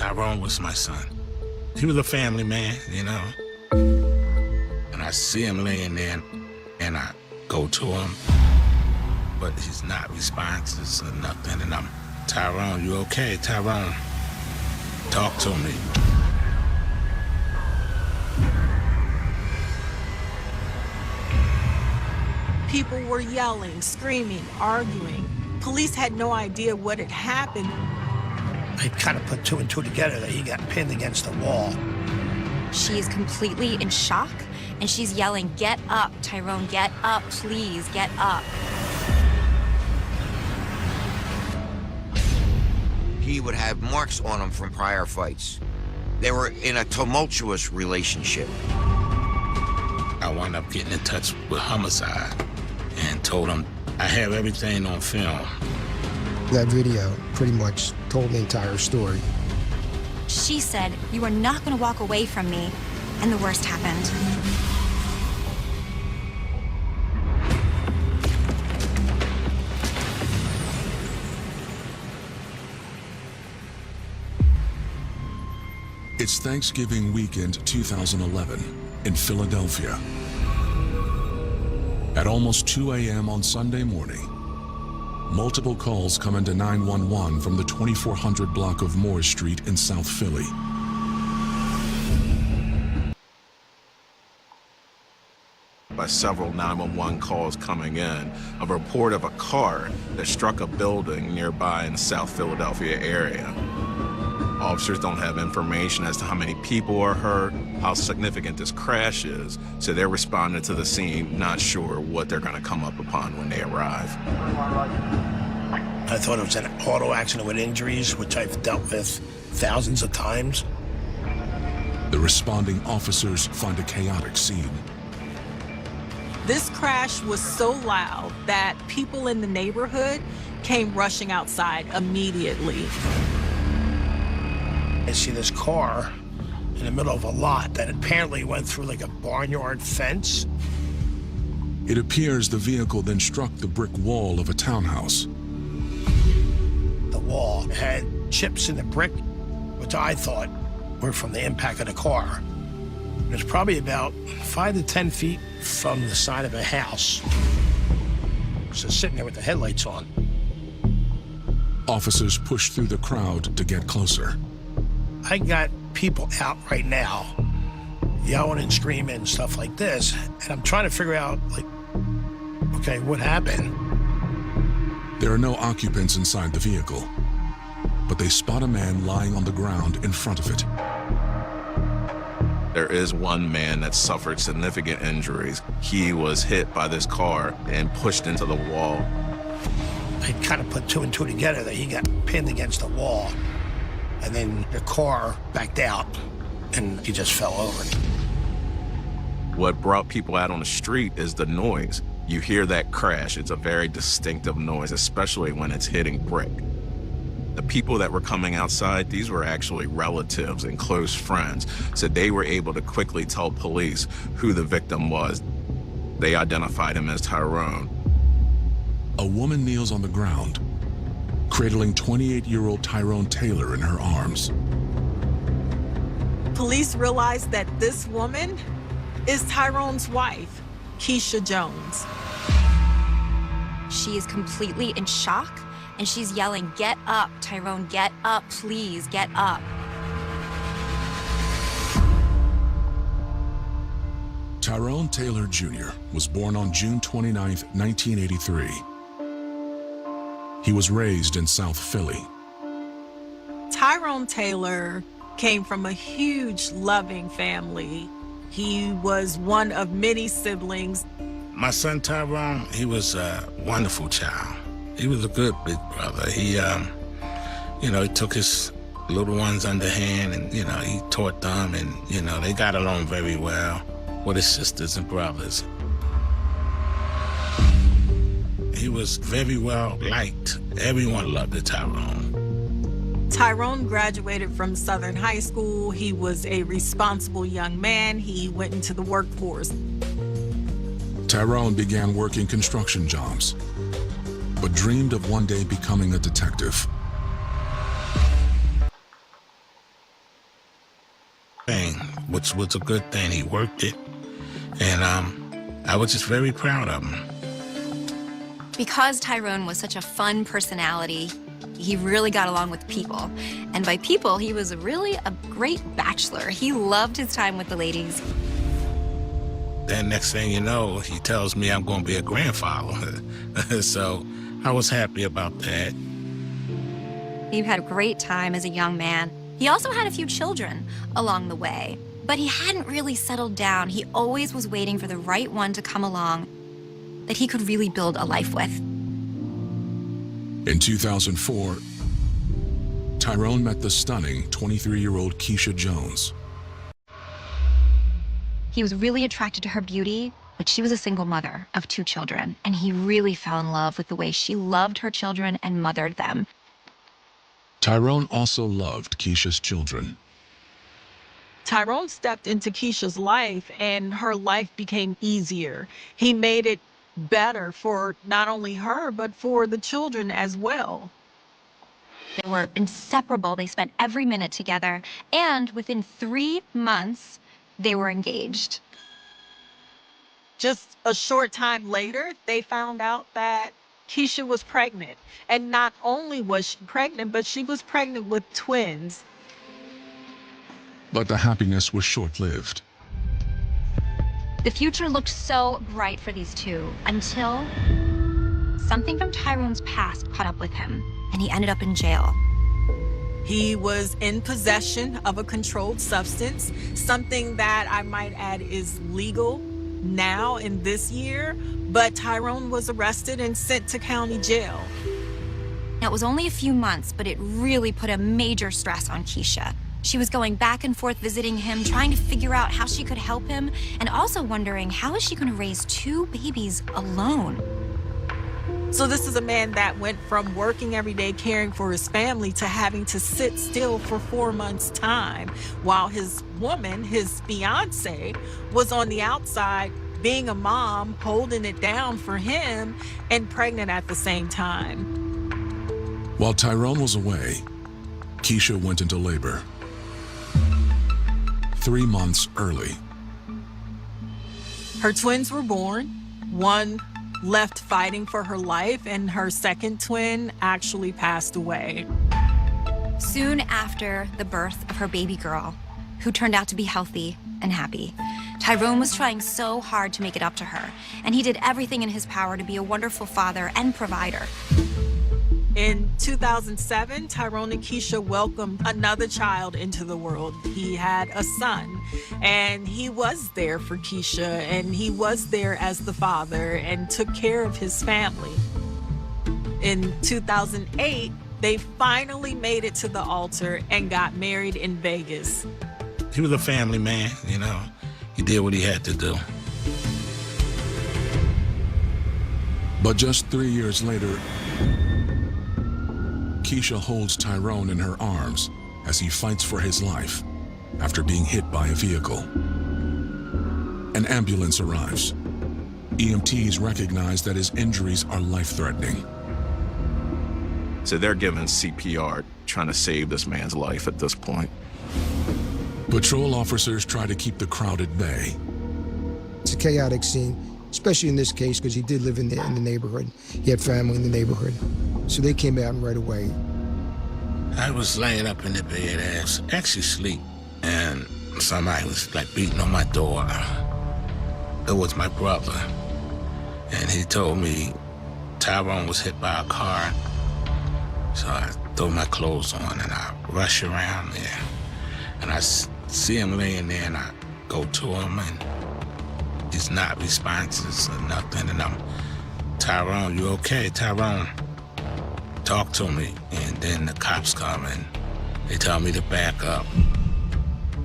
Tyrone was my son. He was a family man, you know. And I see him laying there, and I go to him, but he's not responsive or nothing. And I'm, Tyrone, you okay? Tyrone, talk to me. People were yelling, screaming, arguing. Police had no idea what had happened. They kind of put two and two together that he got pinned against the wall. She is completely in shock, and she's yelling, "Get up, Tyrone, get up, please, get up." He would have marks on him from prior fights. They were in a tumultuous relationship. I wound up getting in touch with Homicide and told them I have everything on film. That video pretty much told the entire story. She said, "You are not going to walk away from me," and the worst happened. It's Thanksgiving weekend 2011 in Philadelphia. At almost 2 a.m. on Sunday morning, multiple calls come into 911 from the 2400 block of Moore Street in South Philly. By several 911 calls coming in, a report of a car that struck a building nearby in the South Philadelphia area. Officers don't have information as to how many people are hurt, how significant this crash is, so they're responding to the scene, not sure what they're going to come up upon when they arrive. I thought it was an auto accident with injuries, which I've dealt with thousands of times. The responding officers find a chaotic scene. This crash was so loud that people in the neighborhood came rushing outside immediately. I see this car in the middle of a lot that apparently went through like a barnyard fence. It appears the vehicle then struck the brick wall of a townhouse. The wall had chips in the brick, which I thought were from the impact of the car. It was probably about 5 to 10 feet from the side of a house. Just sitting there with the headlights on. Officers push through the crowd to get closer. I got people out right now yelling and screaming and stuff like this, and I'm trying to figure out, like, okay, what happened? There are no occupants inside the vehicle, but they spot a man lying on the ground in front of it. There is one man that suffered significant injuries. He was hit by this car and pushed into the wall. I kind of put two and two together that he got pinned against the wall. And then the car backed out, and he just fell over. What brought people out on the street is the noise. You hear that crash. It's a very distinctive noise, especially when it's hitting brick. The people that were coming outside, these were actually relatives and close friends, so they were able to quickly tell police who the victim was. They identified him as Tyrone. A woman kneels on the ground, cradling 28-year-old Tyrone Taylor in her arms. Police realized that this woman is Tyrone's wife, Keisha Jones. She is completely in shock, and she's yelling, "Get up, Tyrone, get up, please, get up." Tyrone Taylor Jr. was born on June 29, 1983. He was raised in South Philly. Tyrone Taylor came from a huge, loving family. He was one of many siblings. My son Tyrone, he was a wonderful child. He was a good big brother. He, he took his little ones under hand and, he taught them and, they got along very well with his sisters and brothers. He was very well liked. Everyone loved the Tyrone. Tyrone graduated from Southern High School. He was a responsible young man. He went into the workforce. Tyrone began working construction jobs, but dreamed of one day becoming a detective. thing, which was a good thing. He worked it, and I was just very proud of him. Because Tyrone was such a fun personality, he really got along with people. And by people, he was really a great bachelor. He loved his time with the ladies. Then next thing you know, he tells me I'm going to be a grandfather. So I was happy about that. He had a great time as a young man. He also had a few children along the way, but he hadn't really settled down. He always was waiting for the right one to come along that he could really build a life with. In 2004, Tyrone met the stunning 23-year-old Keisha Jones. He was really attracted to her beauty, but she was a single mother of 2 children, and he really fell in love with the way she loved her children and mothered them. Tyrone also loved Keisha's children. Tyrone stepped into Keisha's life, and her life became easier. He made it better for not only her, but for the children as well. They were inseparable. They spent every minute together, and within 3 months, they were engaged. Just a short time later, they found out that Keisha was pregnant. And not only was she pregnant, but she was pregnant with twins. But the happiness was short-lived. The future looked so bright for these two until something from Tyrone's past caught up with him, and he ended up in jail. He was in possession of a controlled substance, something that I might add is legal now in this year, but Tyrone was arrested and sent to county jail. Now, it was only a few months, but it really put a major stress on Keisha. She was going back and forth visiting him, trying to figure out how she could help him, and also wondering how is she going to raise 2 babies alone? So this is a man that went from working every day caring for his family to having to sit still for 4 months' time, while his woman, his fiance, was on the outside being a mom, holding it down for him, and pregnant at the same time. While Tyrone was away, Keisha went into labor. 3 months early. Her twins were born. One left fighting for her life, and her second twin actually passed away. Soon after the birth of her baby girl, who turned out to be healthy and happy, Tyrone was trying so hard to make it up to her, and he did everything in his power to be a wonderful father and provider. In 2007, Tyrone and Keisha welcomed another child into the world. He had a son, and he was there for Keisha, and he was there as the father and took care of his family. In 2008, they finally made it to the altar and got married in Vegas. He was a family man, you know. He did what he had to do. But just 3 years later, Keisha holds Tyrone in her arms as he fights for his life after being hit by a vehicle. An ambulance arrives. EMTs recognize that his injuries are life-threatening. So they're giving CPR, trying to save this man's life at this point. Patrol officers try to keep the crowd at bay. It's a chaotic scene, especially in this case because he did live in the neighborhood. He had family in the neighborhood. So they came out right away. I was laying up in the bed, actually asleep, and somebody was like beating on my door. It was my brother, and he told me Tyrone was hit by a car. So I throw my clothes on and I rush around there, and I see him laying there, and I go to him, and he's not responsive or nothing, and I'm, Tyrone, you okay? Tyrone, talk to me. And then the cops come and they tell me to back up.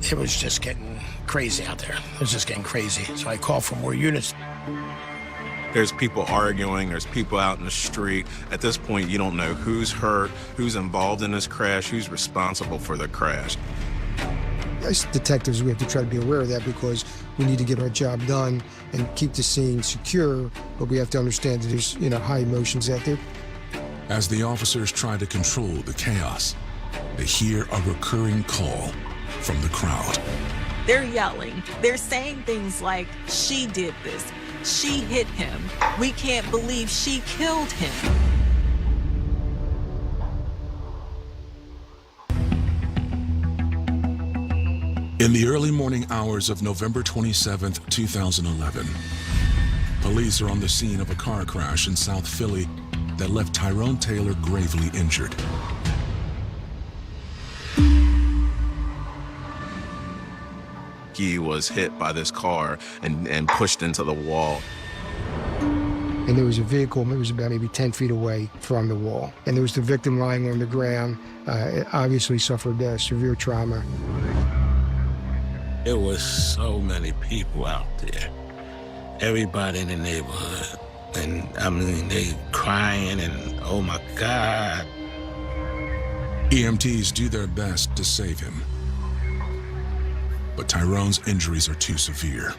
It was just getting crazy out there. It was just getting crazy. So I called for more units. There's people arguing, there's people out in the street. At this point, you don't know who's hurt, who's involved in this crash, who's responsible for the crash. As detectives, we have to try to be aware of that because we need to get our job done and keep the scene secure, but we have to understand that there's, high emotions out there. As the officers try to control the chaos, they hear a recurring call from the crowd. They're yelling. They're saying things like, she did this. She hit him. We can't believe she killed him. In the early morning hours of November 27, 2011, police are on the scene of a car crash in South Philly that left Tyrone Taylor gravely injured. He was hit by this car and pushed into the wall. And there was a vehicle that was about maybe 10 feet away from the wall. And there was the victim lying on the ground, obviously suffered severe trauma. There was so many people out there. Everybody in the neighborhood. And I mean, they crying and, oh my God. EMTs do their best to save him. But Tyrone's injuries are too severe.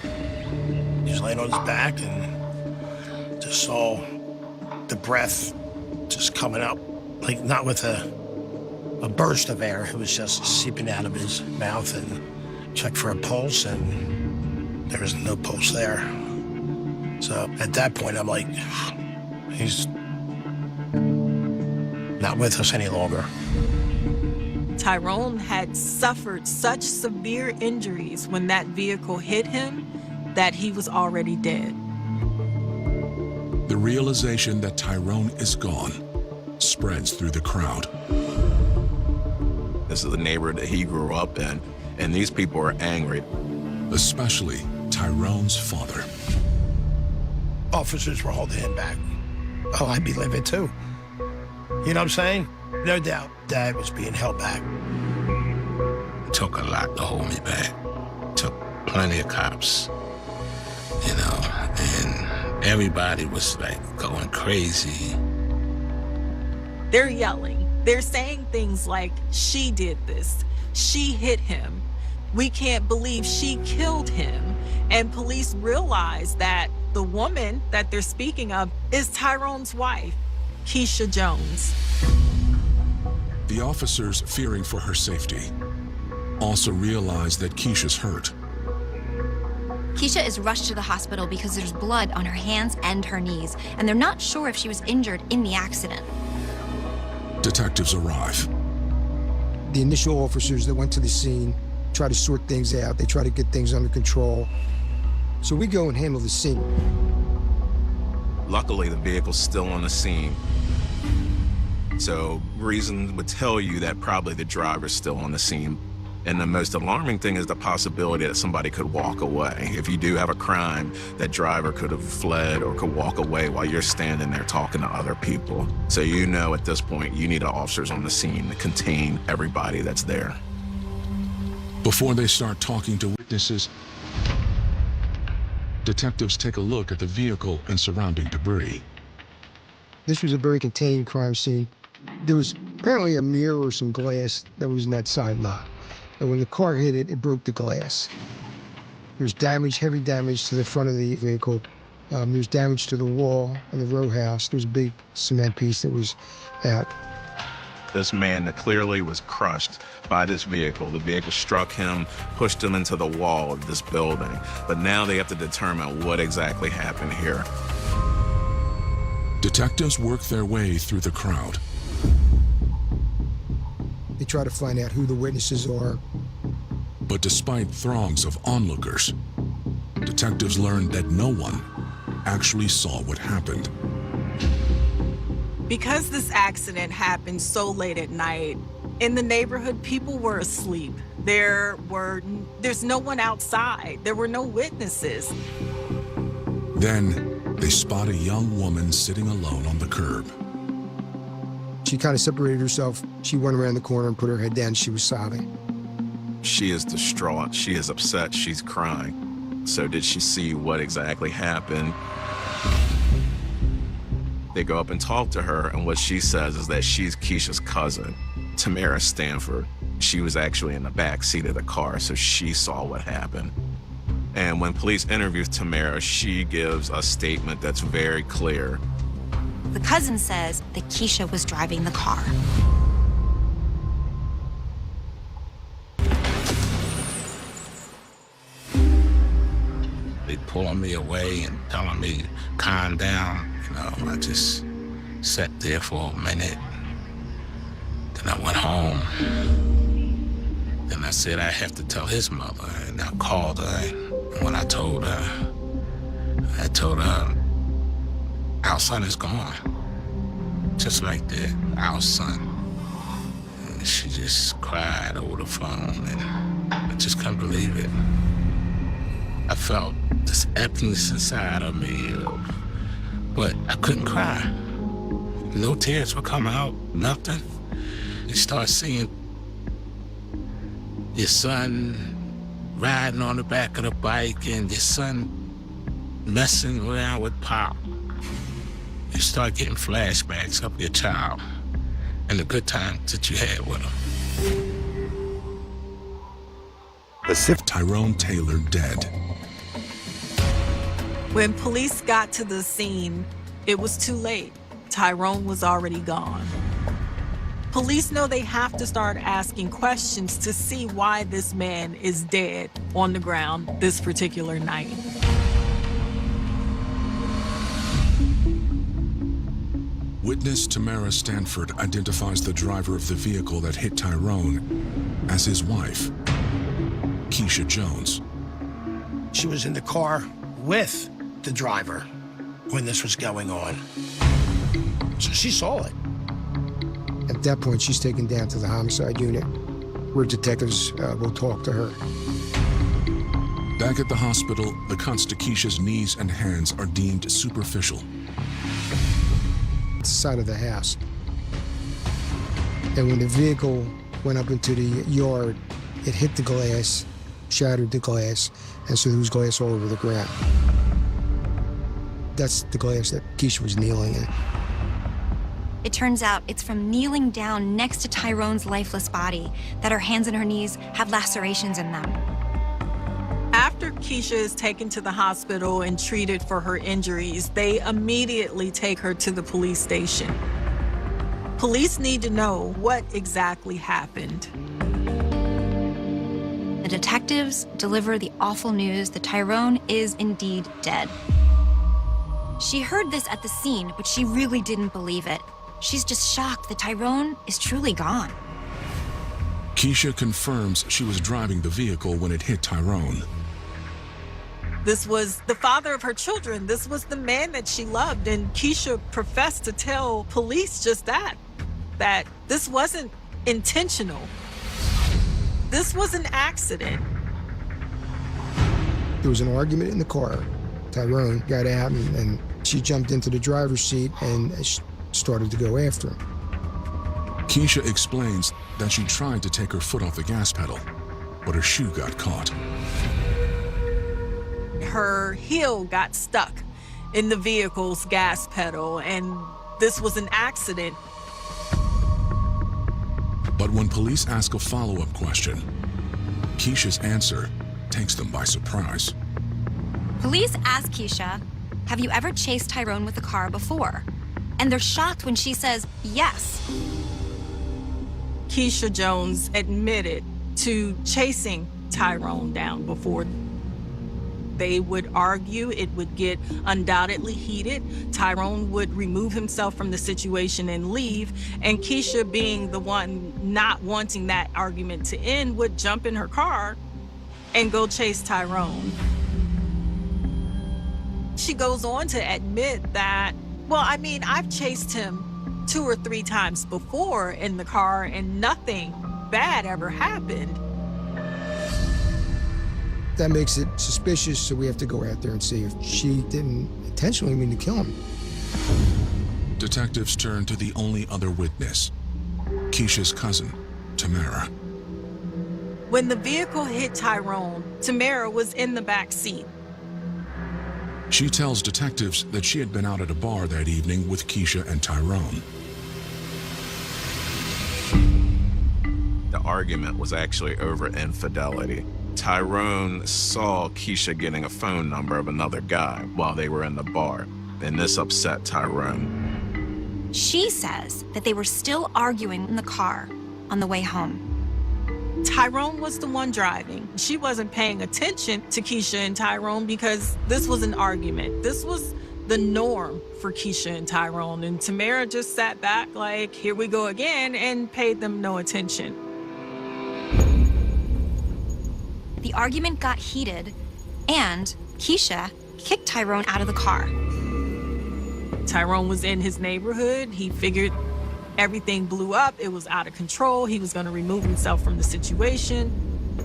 He was laying on his back and just saw the breath just coming up, like not with a burst of air. It was just seeping out of his mouth, and checked for a pulse, and there was no pulse there. So at that point, I'm like, he's not with us any longer. Tyrone had suffered such severe injuries when that vehicle hit him that he was already dead. The realization that Tyrone is gone spreads through the crowd. This is the neighborhood that he grew up in, and these people are angry. Especially Tyrone's father. Officers were holding him back. Oh, I'd be livid too. You know what I'm saying? No doubt Dad was being held back. It took a lot to hold me back. It took plenty of cops, you know, and everybody was like going crazy. They're yelling. They're saying things like, she did this. She hit him. We can't believe she killed him. And police realize that the woman that they're speaking of is Tyrone's wife, Keisha Jones. The officers, fearing for her safety, also realize that Keisha's hurt. Keisha is rushed to the hospital because there's blood on her hands and her knees, and they're not sure if she was injured in the accident. Detectives arrive. The initial officers that went to the scene try to sort things out. They try to get things under control. So we go and handle the scene. Luckily, the vehicle's still on the scene. So reason would tell you that probably the driver's still on the scene. And the most alarming thing is the possibility that somebody could walk away. If you do have a crime, that driver could have fled or could walk away while you're standing there talking to other people. So you know at this point, you need officers on the scene to contain everybody that's there. Before they start talking to witnesses, detectives take a look at the vehicle and surrounding debris. This was a very contained crime scene. There was apparently a mirror or some glass that was in that side lot. And when the car hit it, it broke the glass. There's damage, heavy damage to the front of the vehicle. There's damage to the wall of the row house. There's a big cement piece that was out. This man that clearly was crushed by this vehicle. The vehicle struck him, pushed him into the wall of this building. But now they have to determine what exactly happened here. Detectives work their way through the crowd. They try to find out who the witnesses are. But despite throngs of onlookers, detectives learn that no one actually saw what happened. Because this accident happened so late at night, in the neighborhood, people were asleep. There's no one outside. There were no witnesses. Then they spot a young woman sitting alone on the curb. She kind of separated herself. She went around the corner and put her head down. She was sobbing. She is distraught. She is upset. She's crying. So did she see what exactly happened? They go up and talk to her, and what she says is that she's Keisha's cousin, Tamara Stanford. She was actually in the back seat of the car, so she saw what happened. And when police interview Tamara, she gives a statement that's very clear. The cousin says that Keisha was driving the car. pulling me away and telling me, calm down. I just sat there for a minute. Then I went home. Then I said I have to tell his mother, and I called her. And when I told her, our son is gone. Just like that, our son. And she just cried over the phone, and I just couldn't believe it. I felt this emptiness inside of me, but I couldn't cry. No tears would come out, nothing. You start seeing your son riding on the back of the bike and your son messing around with Pop. You start getting flashbacks of your child and the good times that you had with him. Tyrone Taylor dead. When police got to the scene, it was too late. Tyrone was already gone. Police know they have to start asking questions to see why this man is dead on the ground this particular night. Witness Tamara Stanford identifies the driver of the vehicle that hit Tyrone as his wife, Keisha Jones. She was in the car with the driver when this was going on. So she saw it. At that point, she's taken down to the homicide unit, where detectives will talk to her. Back at the hospital, the cuts to Keisha's knees and hands are deemed superficial. It's the side of the house. And when the vehicle went up into the yard, it hit the glass, shattered the glass, and so there was glass all over the ground. That's the glass that Keisha was kneeling in. It turns out it's from kneeling down next to Tyrone's lifeless body that her hands and her knees have lacerations in them. After Keisha is taken to the hospital and treated for her injuries, they immediately take her to the police station. Police need to know what exactly happened. The detectives deliver the awful news that Tyrone is indeed dead. She heard this at the scene, but she really didn't believe it. She's just shocked that Tyrone is truly gone. Keisha confirms she was driving the vehicle when it hit Tyrone. This was the father of her children. This was the man that she loved. And Keisha professed to tell police just that this wasn't intentional. This was an accident. There was an argument in the car. Tyrone got out and she jumped into the driver's seat and started to go after him. Keisha explains that she tried to take her foot off the gas pedal, but her shoe got caught. Her heel got stuck in the vehicle's gas pedal, and this was an accident. But when police ask a follow-up question, Keisha's answer takes them by surprise. Police ask Keisha, have you ever chased Tyrone with a car before? And they're shocked when she says yes. Keisha Jones admitted to chasing Tyrone down before. They would argue, it would get undoubtedly heated. Tyrone would remove himself from the situation and leave. And Keisha, being the one not wanting that argument to end, would jump in her car and go chase Tyrone. She goes on to admit that, well, I mean, I've chased him 2 or 3 times before in the car and nothing bad ever happened. That makes it suspicious, so we have to go out there and see if she didn't intentionally mean to kill him. Detectives turn to the only other witness, Keisha's cousin, Tamara. When the vehicle hit Tyrone, Tamara was in the back seat. She tells detectives that she had been out at a bar that evening with Keisha and Tyrone. The argument was actually over infidelity. Tyrone saw Keisha getting a phone number of another guy while they were in the bar, and this upset Tyrone. She says that they were still arguing in the car on the way home. Tyrone was the one driving. She wasn't paying attention to Keisha and Tyrone because this was an argument. This was the norm for Keisha and Tyrone. And Tamara just sat back like, here we go again, and paid them no attention. The argument got heated, and Keisha kicked Tyrone out of the car. Tyrone was in his neighborhood. He figured everything blew up. It was out of control. He was going to remove himself from the situation.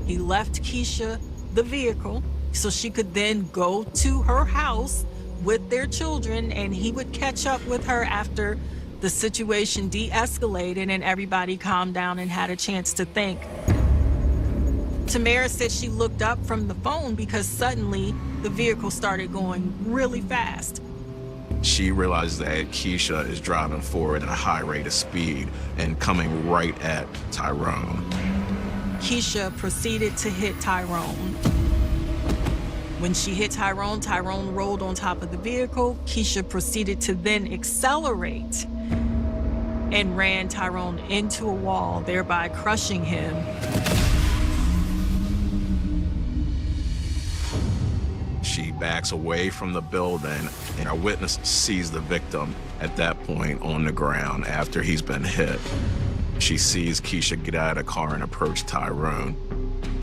He left Keisha the vehicle so she could then go to her house with their children, and he would catch up with her after the situation de-escalated and everybody calmed down and had a chance to think. Tamara said she looked up from the phone because suddenly the vehicle started going really fast. She realized that Keisha is driving forward at a high rate of speed and coming right at Tyrone. Keisha proceeded to hit Tyrone. When she hit Tyrone, Tyrone rolled on top of the vehicle. Keisha proceeded to then accelerate and ran Tyrone into a wall, thereby crushing him. She backs away from the building, and our witness sees the victim at that point on the ground after he's been hit. She sees Keisha get out of the car and approach Tyrone.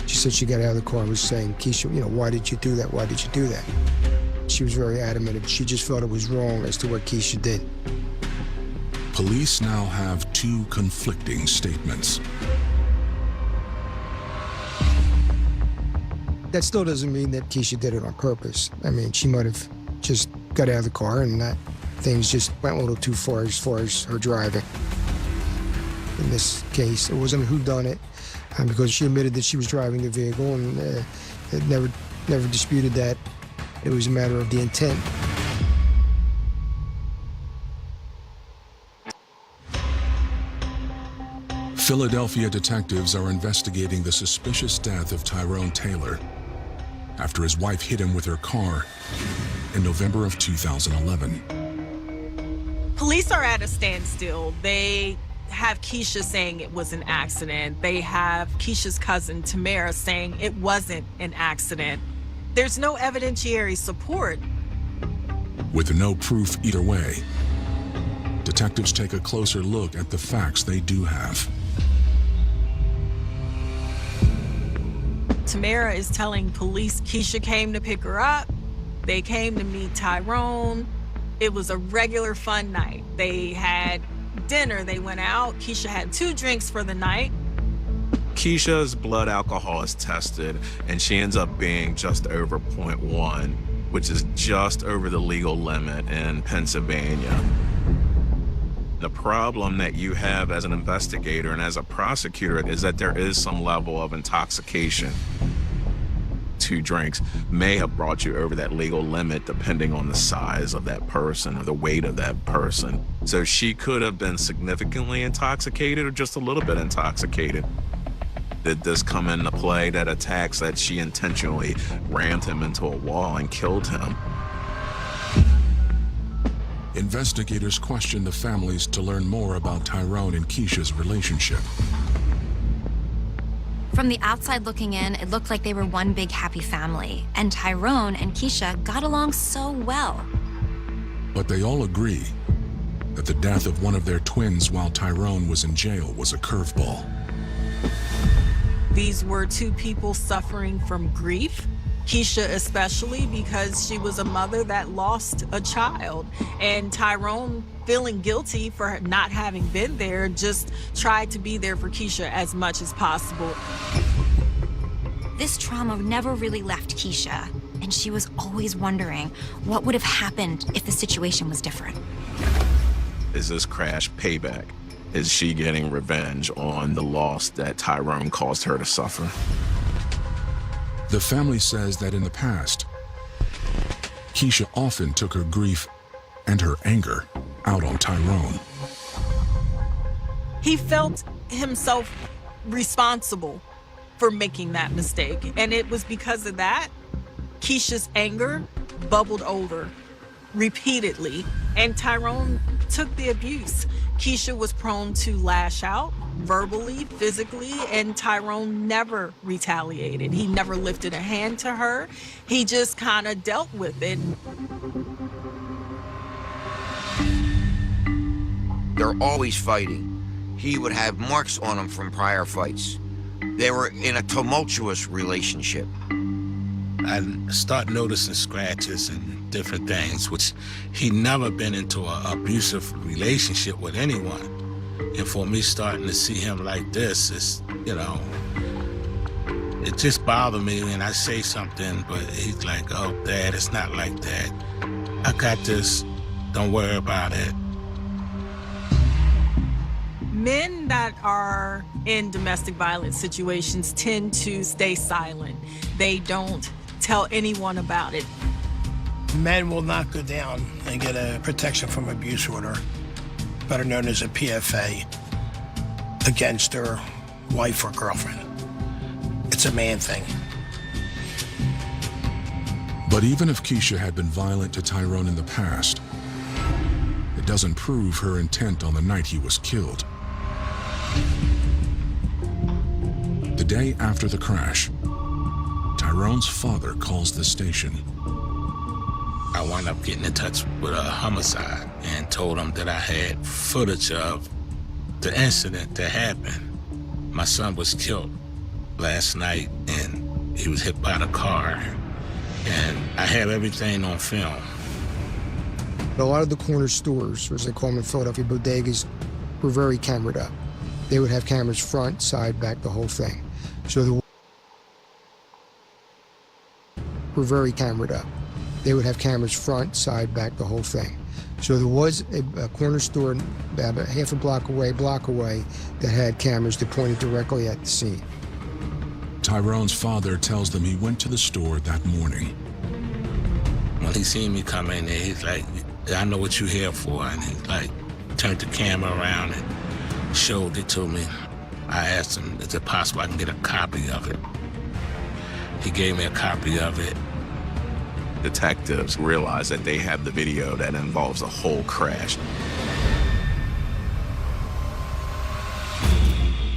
She said she got out of the car and was saying, Keisha, why did you do that? Why did you do that? She was very adamant. She just felt it was wrong as to what Keisha did. Police now have two conflicting statements. That still doesn't mean that Keisha did it on purpose. I mean, she might have just got out of the car and that things just went a little too far as her driving. In this case, it wasn't a whodunit because she admitted that she was driving the vehicle and it never disputed that. It was a matter of the intent. Philadelphia detectives are investigating the suspicious death of Tyrone Taylor after his wife hit him with her car in November of 2011. Police are at a standstill. They have Keisha saying it was an accident. They have Keisha's cousin, Tamara, saying it wasn't an accident. There's no evidentiary support. With no proof either way, detectives take a closer look at the facts they do have. Tamara is telling police Keisha came to pick her up. They came to meet Tyrone. It was a regular fun night. They had dinner, they went out. Keisha had 2 drinks for the night. Keisha's blood alcohol is tested, and she ends up being just over 0.1, which is just over the legal limit in Pennsylvania. The problem that you have as an investigator and as a prosecutor is that there is some level of intoxication. 2 drinks may have brought you over that legal limit depending on the size of that person or the weight of that person. So she could have been significantly intoxicated or just a little bit intoxicated. Did this come into play, that attacks that she intentionally rammed him into a wall and killed him? Investigators question the families to learn more about Tyrone and Keisha's relationship. From the outside looking in, it looked like they were one big happy family, and Tyrone and Keisha got along so well. But they all agree that the death of one of their twins while Tyrone was in jail was a curveball. These were 2 people suffering from grief. Keisha especially because she was a mother that lost a child, and Tyrone, feeling guilty for not having been there, just tried to be there for Keisha as much as possible. This trauma never really left Keisha, and she was always wondering what would have happened if the situation was different. Is this crash payback? Is she getting revenge on the loss that Tyrone caused her to suffer? The family says that in the past, Keisha often took her grief and her anger out on Tyrone. He felt himself responsible for making that mistake, and it was because of that Keisha's anger bubbled over repeatedly And Tyrone took the abuse. Keisha was prone to lash out verbally, physically, and Tyrone never retaliated. He never lifted a hand to her. He just kind of dealt with it. They're always fighting. He would have marks on him from prior fights. They were in a tumultuous relationship. I start noticing scratches and different things, which he'd never been into an abusive relationship with anyone. And for me starting to see him like this, is, it just bothered me when I say something, but he's like, oh, Dad, it's not like that. I got this, don't worry about it. Men that are in domestic violence situations tend to stay silent. They don't tell anyone about it. Men will not go down and get a protection from abuse order, better known as a PFA, against their wife or girlfriend. It's a man thing. But even if Keisha had been violent to Tyrone in the past, it doesn't prove her intent on the night he was killed. The day after the crash, Tyrone's father calls the station. I wound up getting in touch with a homicide and told them that I had footage of the incident that happened. My son was killed last night and he was hit by the car, and I have everything on film. A lot of the corner stores, as they call them in Philadelphia, bodegas, were very camered up. They would have cameras front, side, back, the whole thing. So they were very camered up. They would have cameras front, side, back, the whole thing. So there was a corner store about a half a block away, that had cameras that pointed directly at the scene. Tyrone's father tells them he went to the store that morning. When he seen me come in there, he's like, I know what you're here for. And he like turned the camera around and showed it to me. I asked him, is it possible I can get a copy of it? He gave me a copy of it. Detectives realize that they have the video that involves a whole crash.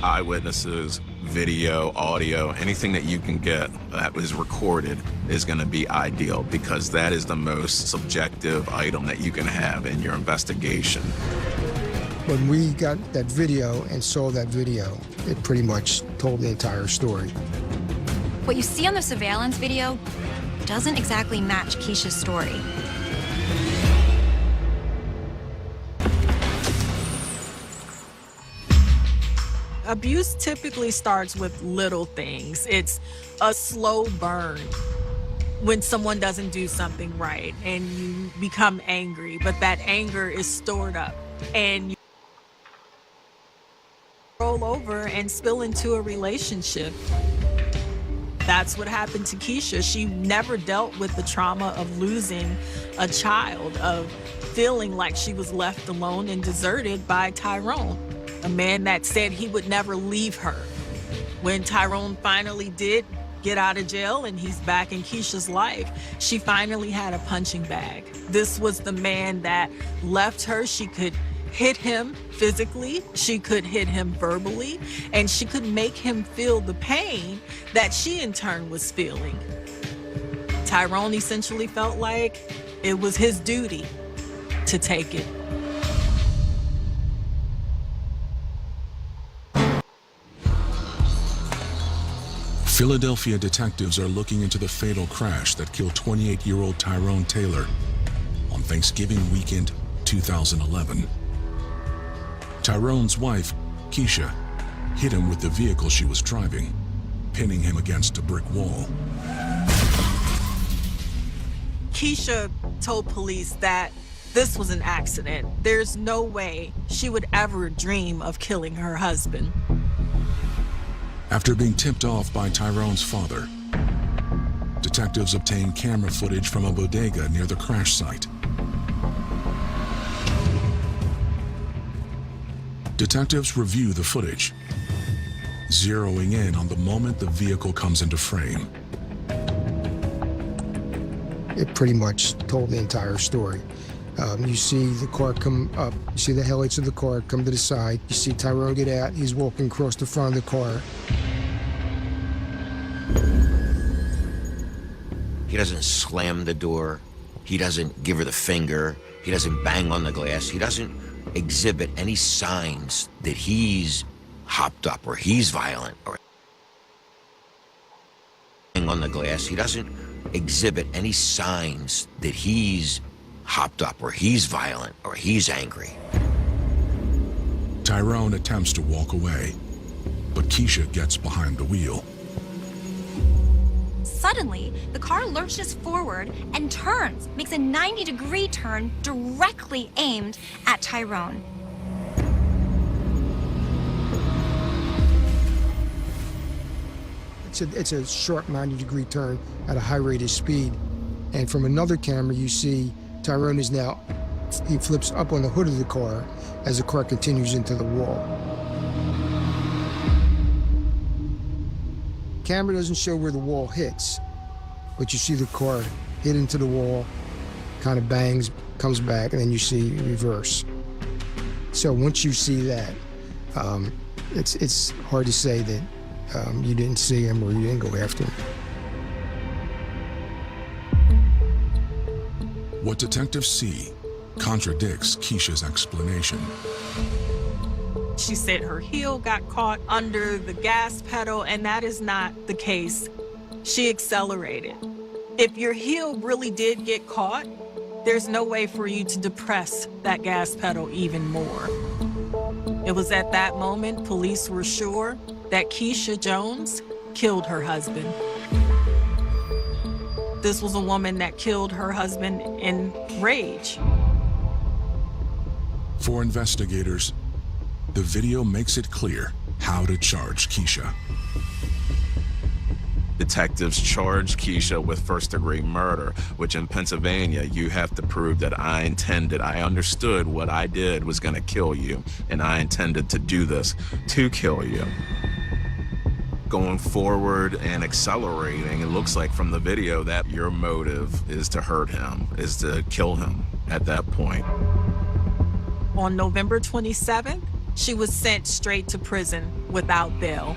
Eyewitnesses, video, audio, anything that you can get that was recorded is going to be ideal, because that is the most subjective item that you can have in your investigation. When we got that video and saw that video, it pretty much told the entire story. What you see on the surveillance video doesn't exactly match Keisha's story. Abuse typically starts with little things. It's a slow burn when someone doesn't do something right and you become angry, but that anger is stored up and you roll over and spill into a relationship. That's what happened to Keisha. She never dealt with the trauma of losing a child, of feeling like she was left alone and deserted by Tyrone, a man that said he would never leave her. When Tyrone finally did get out of jail and he's back in Keisha's life, she finally had a punching bag. This was the man that left her. She could hit him physically, she could hit him verbally, and she could make him feel the pain that she in turn was feeling. Tyrone essentially felt like it was his duty to take it. Philadelphia detectives are looking into the fatal crash that killed 28-year-old Tyrone Taylor on Thanksgiving weekend 2011. Tyrone's wife, Keisha, hit him with the vehicle she was driving, pinning him against a brick wall. Keisha told police that this was an accident. There's no way she would ever dream of killing her husband. After being tipped off by Tyrone's father, detectives obtained camera footage from a bodega near the crash site. Detectives review the footage, zeroing in on the moment the vehicle comes into frame. It pretty much told the entire story. You see the car come up. You see the headlights of the car come to the side. You see Tyrone get out. He's walking across the front of the car. He doesn't slam the door. He doesn't give her the finger. He doesn't bang on the glass. He doesn't exhibit any signs that he's hopped up or he's violent or bang on the glass. He doesn't exhibit any signs that he's hopped up or he's violent or he's angry. Tyrone attempts to walk away, but Keisha gets behind the wheel. Suddenly, the car lurches forward and turns, makes a 90-degree turn directly aimed at Tyrone. It's a sharp 90-degree turn at a high rate of speed. And from another camera, you see Tyrone is now, he flips up on the hood of the car as the car continues into the wall. Camera doesn't show where the wall hits, but you see the car hit into the wall, kind of bangs, comes back, and then you see reverse. So once you see that, it's hard to say that you didn't see him or you didn't go after him. What detectives see contradicts Keisha's explanation. She said her heel got caught under the gas pedal, and that is not the case. She accelerated. If your heel really did get caught, there's no way for you to depress that gas pedal even more. It was at that moment police were sure that Keisha Jones killed her husband. This was a woman that killed her husband in rage. For investigators, the video makes it clear how to charge Keisha. Detectives charge Keisha with first-degree murder, which in Pennsylvania, you have to prove that I understood what I did was going to kill you, and I intended to do this to kill you. Going forward and accelerating, it looks like from the video that your motive is to hurt him, is to kill him at that point. On November 27th, she was sent straight to prison without bail.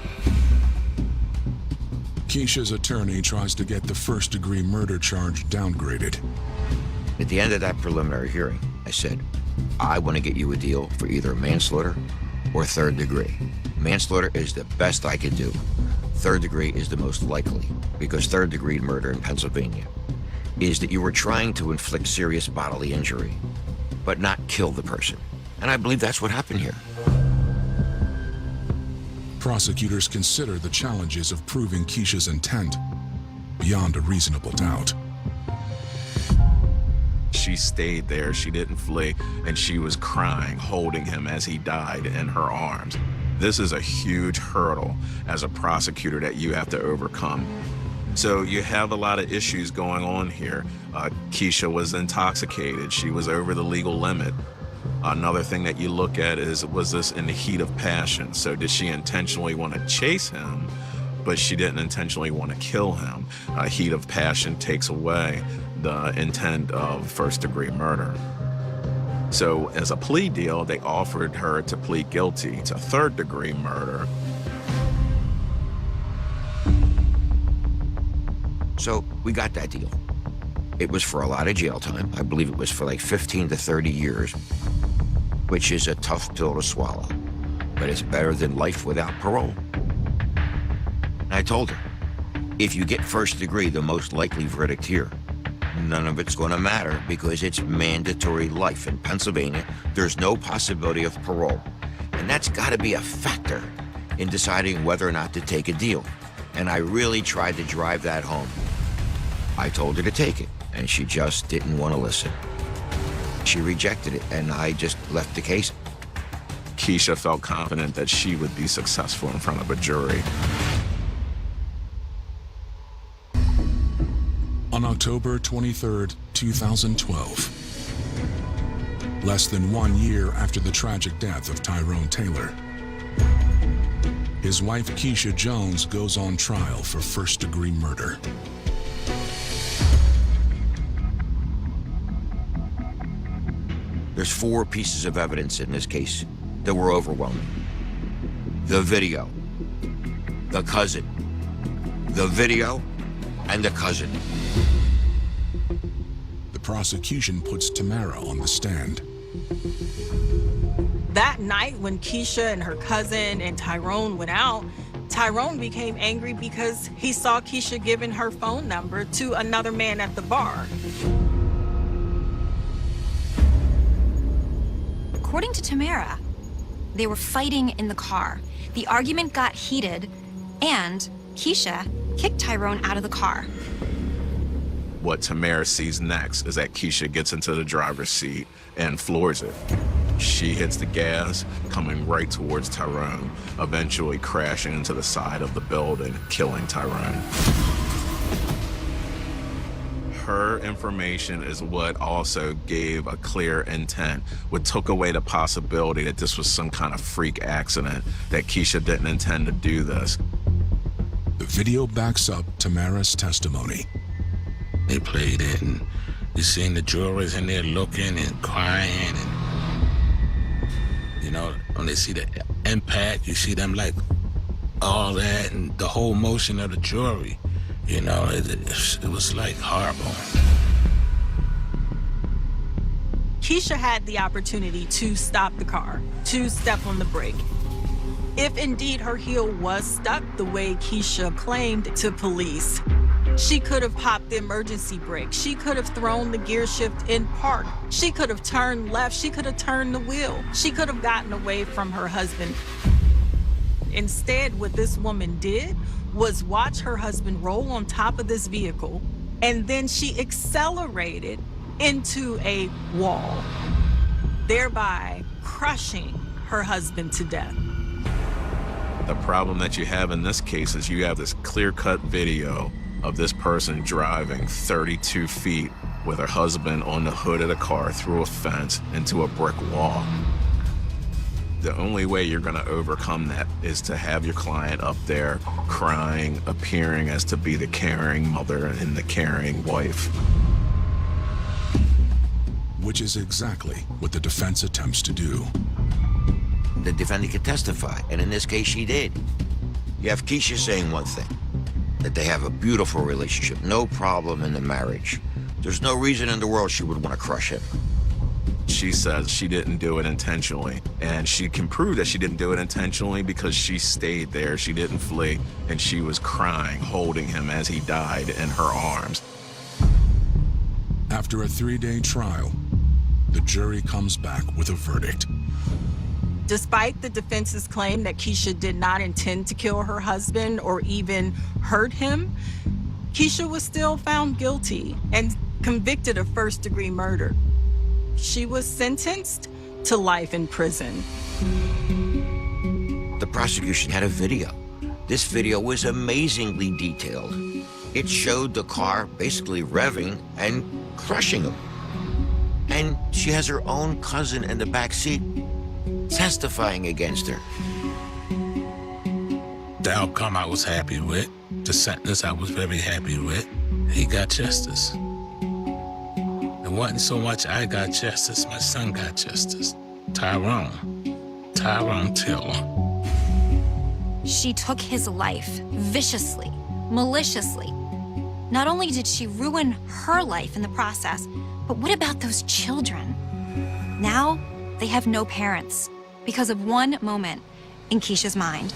Keisha's attorney tries to get the first-degree murder charge downgraded. At the end of that preliminary hearing, I said, I want to get you a deal for either manslaughter or third degree. Manslaughter is the best I can do. Third degree is the most likely, because third degree murder in Pennsylvania is that you were trying to inflict serious bodily injury, but not kill the person. And I believe that's what happened here. Prosecutors consider the challenges of proving Keisha's intent beyond a reasonable doubt. She stayed there, she didn't flee, and she was crying, holding him as he died in her arms. This is a huge hurdle as a prosecutor that you have to overcome. So you have a lot of issues going on here. Keisha was intoxicated. She was over the legal limit. Another thing that you look at is, was this in the heat of passion? So did she intentionally want to chase him, but she didn't intentionally want to kill him? Heat of passion takes away the intent of first-degree murder. So as a plea deal, they offered her to plead guilty to third-degree murder. So we got that deal. It was for a lot of jail time. I believe it was for like 15 to 30 years, which is a tough pill to swallow, but it's better than life without parole. And I told her, if you get first degree, the most likely verdict here, none of it's going to matter because it's mandatory life. In Pennsylvania, there's no possibility of parole. And that's got to be a factor in deciding whether or not to take a deal. And I really tried to drive that home. I told her to take it, and she just didn't want to listen. She rejected it, and I just left the case. Keisha felt confident that she would be successful in front of a jury. On October 23, 2012, less than 1 year after the tragic death of Tyrone Taylor, his wife Keisha Jones goes on trial for first-degree murder. There's 4 pieces of evidence in this case that were overwhelming. The video, the cousin, the video, and the cousin. The prosecution puts Tamara on the stand. That night when Keisha and her cousin and Tyrone went out, Tyrone became angry because he saw Keisha giving her phone number to another man at the bar. According to Tamara, they were fighting in the car. The argument got heated, and Keisha kicked Tyrone out of the car. What Tamara sees next is that Keisha gets into the driver's seat and floors it. She hits the gas, coming right towards Tyrone, eventually crashing into the side of the building, killing Tyrone. Her information is what also gave a clear intent, what took away the possibility that this was some kind of freak accident, that Keisha didn't intend to do this. The video backs up Tamara's testimony. They played it, and you seen the jurors in there looking and crying, and you know, when they see the impact, you see them like all that, and the whole motion of the jury. You know, it was like horrible. Keisha had the opportunity to stop the car, to step on the brake. If indeed her heel was stuck the way Keisha claimed to police, she could have popped the emergency brake. She could have thrown the gear shift in park. She could have turned left. She could have turned the wheel. She could have gotten away from her husband. Instead, what this woman did was watch her husband roll on top of this vehicle, and then she accelerated into a wall, thereby crushing her husband to death. The problem that you have in this case is you have this clear-cut video of this person driving 32 feet with her husband on the hood of the car through a fence into a brick wall. The only way you're gonna overcome that is to have your client up there crying, appearing as to be the caring mother and the caring wife. Which is exactly what the defense attempts to do. The defendant could testify, and in this case, she did. You have Keisha saying one thing, that they have a beautiful relationship, no problem in the marriage. There's no reason in the world she would want to crush him. She says she didn't do it intentionally, and she can prove that she didn't do it intentionally because she stayed there, she didn't flee, and she was crying, holding him as he died in her arms. After a 3-day trial, the jury comes back with a verdict. Despite the defense's claim that Keisha did not intend to kill her husband or even hurt him, Keisha was still found guilty and convicted of first-degree murder. She was sentenced to life in prison. The prosecution had a video. This video was amazingly detailed. It showed the car basically revving and crushing him. And she has her own cousin in the back seat testifying against her. The outcome I was happy with. The sentence I was very happy with. He got justice. It wasn't so much I got justice, my son got justice. Tyrone Taylor. She took his life viciously, maliciously. Not only did she ruin her life in the process, but what about those children? Now, they have no parents because of one moment in Keisha's mind.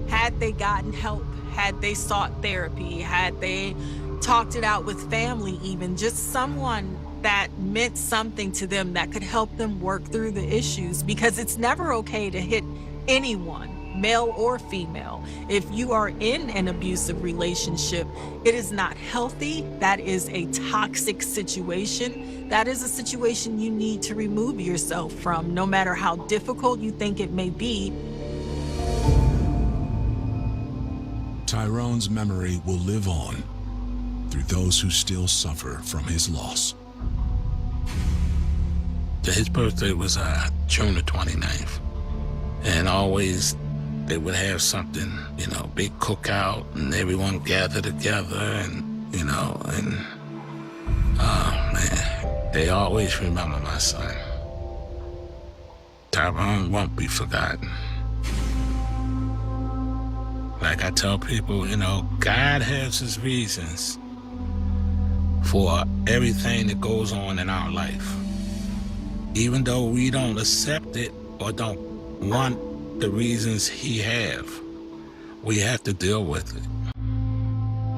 Had they gotten help, had they sought therapy, had they talked it out with family even, just someone that meant something to them that could help them work through the issues, because it's never okay to hit anyone, male or female. If you are in an abusive relationship, it is not healthy. That is a toxic situation. That is a situation you need to remove yourself from, no matter how difficult you think it may be. Tyrone's memory will live on through those who still suffer from his loss. His birthday was June the 29th. And always they would have something, you know, big cookout, and everyone gathered together, and, you know, and, oh man, They always remember my son. Tyrone won't be forgotten. Like I tell people, God has his reasons for everything that goes on in our life. Even though we don't accept it or don't want the reasons he have, we have to deal with it.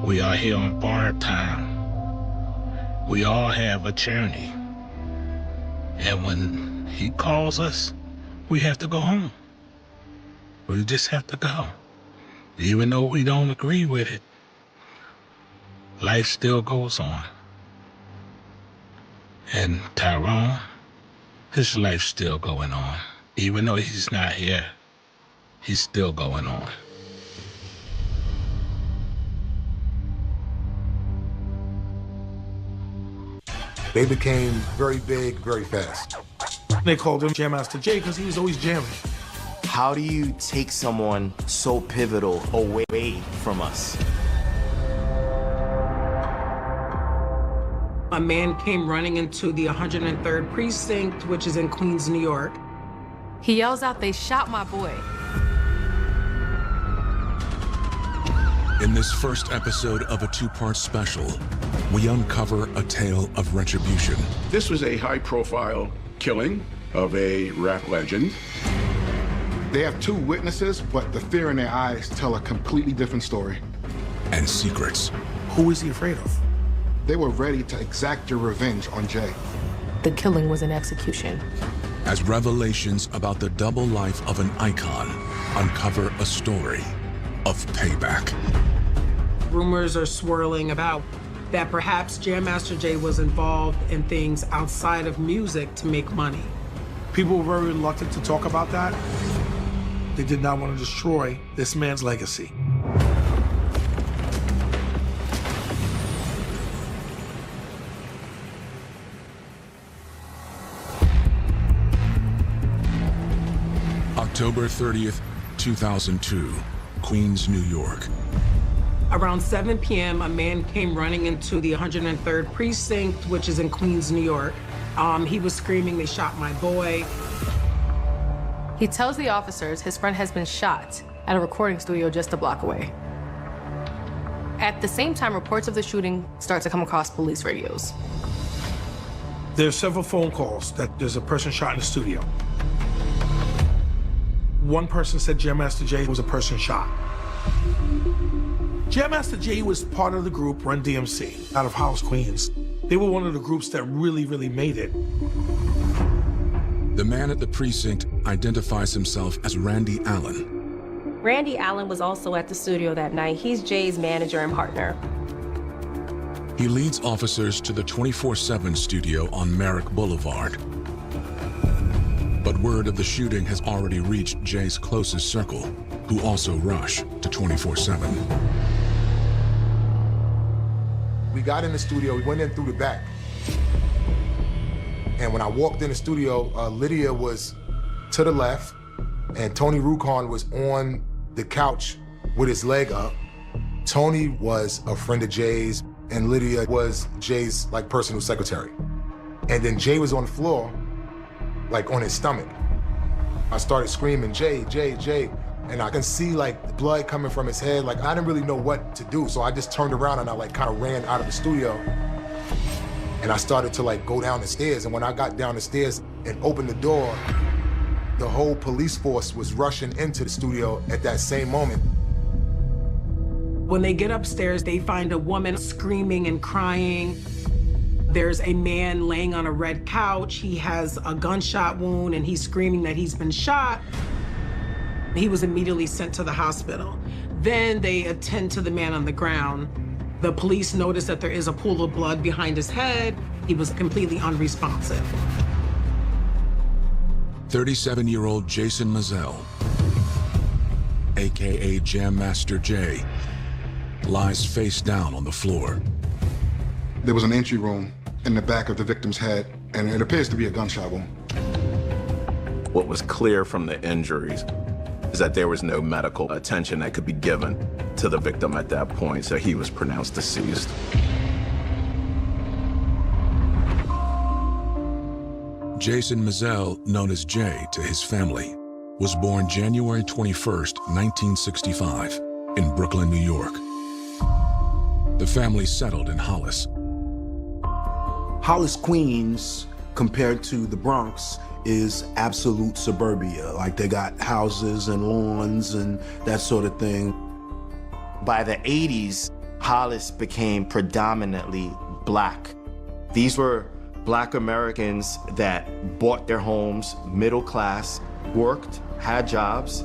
We are here on borrowed time. We all have a journey. And when he calls us, we have to go home. We just have to go. Even though we don't agree with it, life still goes on. And Tyrone, his life's still going on. Even though he's not here, he's still going on. They became very big, very fast. They called him Jam Master Jay because he was always jamming. How do you take someone so pivotal away from us? A man came running into the 103rd precinct, which is in Queens, New York. He yells out, "They shot my boy." In this first episode of a two-part special, we uncover a tale of retribution. This was a high-profile killing of a rap legend. They have two witnesses, but the fear in their eyes tell a completely different story. And secrets. Who is he afraid of? They were ready to exact their revenge on Jay. The killing was an execution. As revelations about the double life of an icon uncover a story of payback. Rumors are swirling about that perhaps Jam Master Jay was involved in things outside of music to make money. People were very reluctant to talk about that. They did not want to destroy this man's legacy. October 30th, 2002, Queens, New York. Around 7 p.m., a man came running into the 103rd precinct, which is in Queens, New York. He was screaming, "They shot my boy." He tells the officers his friend has been shot at a recording studio just a block away. At the same time, reports of the shooting start to come across police radios. There's several phone calls that there's a person shot in the studio. One person said Jam Master Jay was a person shot. Jam Master Jay was part of the group Run DMC out of Hollis, Queens. They were one of the groups that really, really made it. The man at the precinct identifies himself as Randy Allen. Randy Allen was also at the studio that night. He's Jay's manager and partner. He leads officers to the 24/7 studio on Merrick Boulevard. But word of the shooting has already reached Jay's closest circle, who also rush to 24/7. We got in the studio, we went in through the back. And when I walked in the studio, Lydia was to the left, and Tony Rucon was on the couch with his leg up. Tony was a friend of Jay's, and Lydia was Jay's personal secretary. And then Jay was on the floor, on his stomach. I started screaming, "Jay, Jay, Jay." And I can see blood coming from his head. I didn't really know what to do. So I just turned around and I kind of ran out of the studio. And I started to go down the stairs. And when I got down the stairs and opened the door, the whole police force was rushing into the studio at that same moment. When they get upstairs, they find a woman screaming and crying. There's a man laying on a red couch. He has a gunshot wound and he's screaming that he's been shot. He was immediately sent to the hospital. Then they attend to the man on the ground. The police notice that there is a pool of blood behind his head. He was completely unresponsive. 37-year-old Jason Mazzell, AKA Jam Master Jay, lies face down on the floor. There was an entry wound in the back of the victim's head, and it appears to be a gunshot wound. What was clear from the injuries is that there was no medical attention that could be given to the victim at that point, so he was pronounced deceased. Jason Mizell, known as Jay to his family, was born January 21st, 1965, in Brooklyn, New York. The family settled in Hollis. Hollis, Queens, compared to the Bronx, is absolute suburbia. Like, they got houses and lawns and that sort of thing. By the 80s, Hollis became predominantly black. These were black Americans that bought their homes, middle class, worked, had jobs.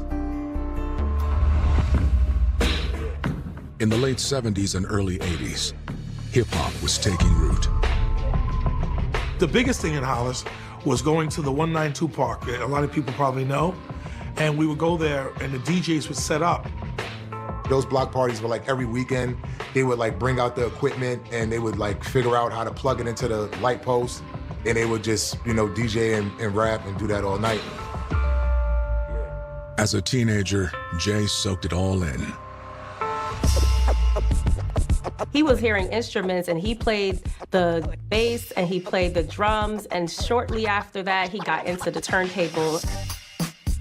In the late 70s and early 80s, hip-hop was taking root. The biggest thing in Hollis was going to the 192 Park. A lot of people probably know. And we would go there and the DJs would set up. Those block parties were like every weekend. They would like bring out the equipment and they would like figure out how to plug it into the light post. And they would just, you know, DJ and rap and do that all night. As a teenager, Jay soaked it all in. He was hearing instruments and he played the bass and he played the drums, and shortly after that, he got into the turntable.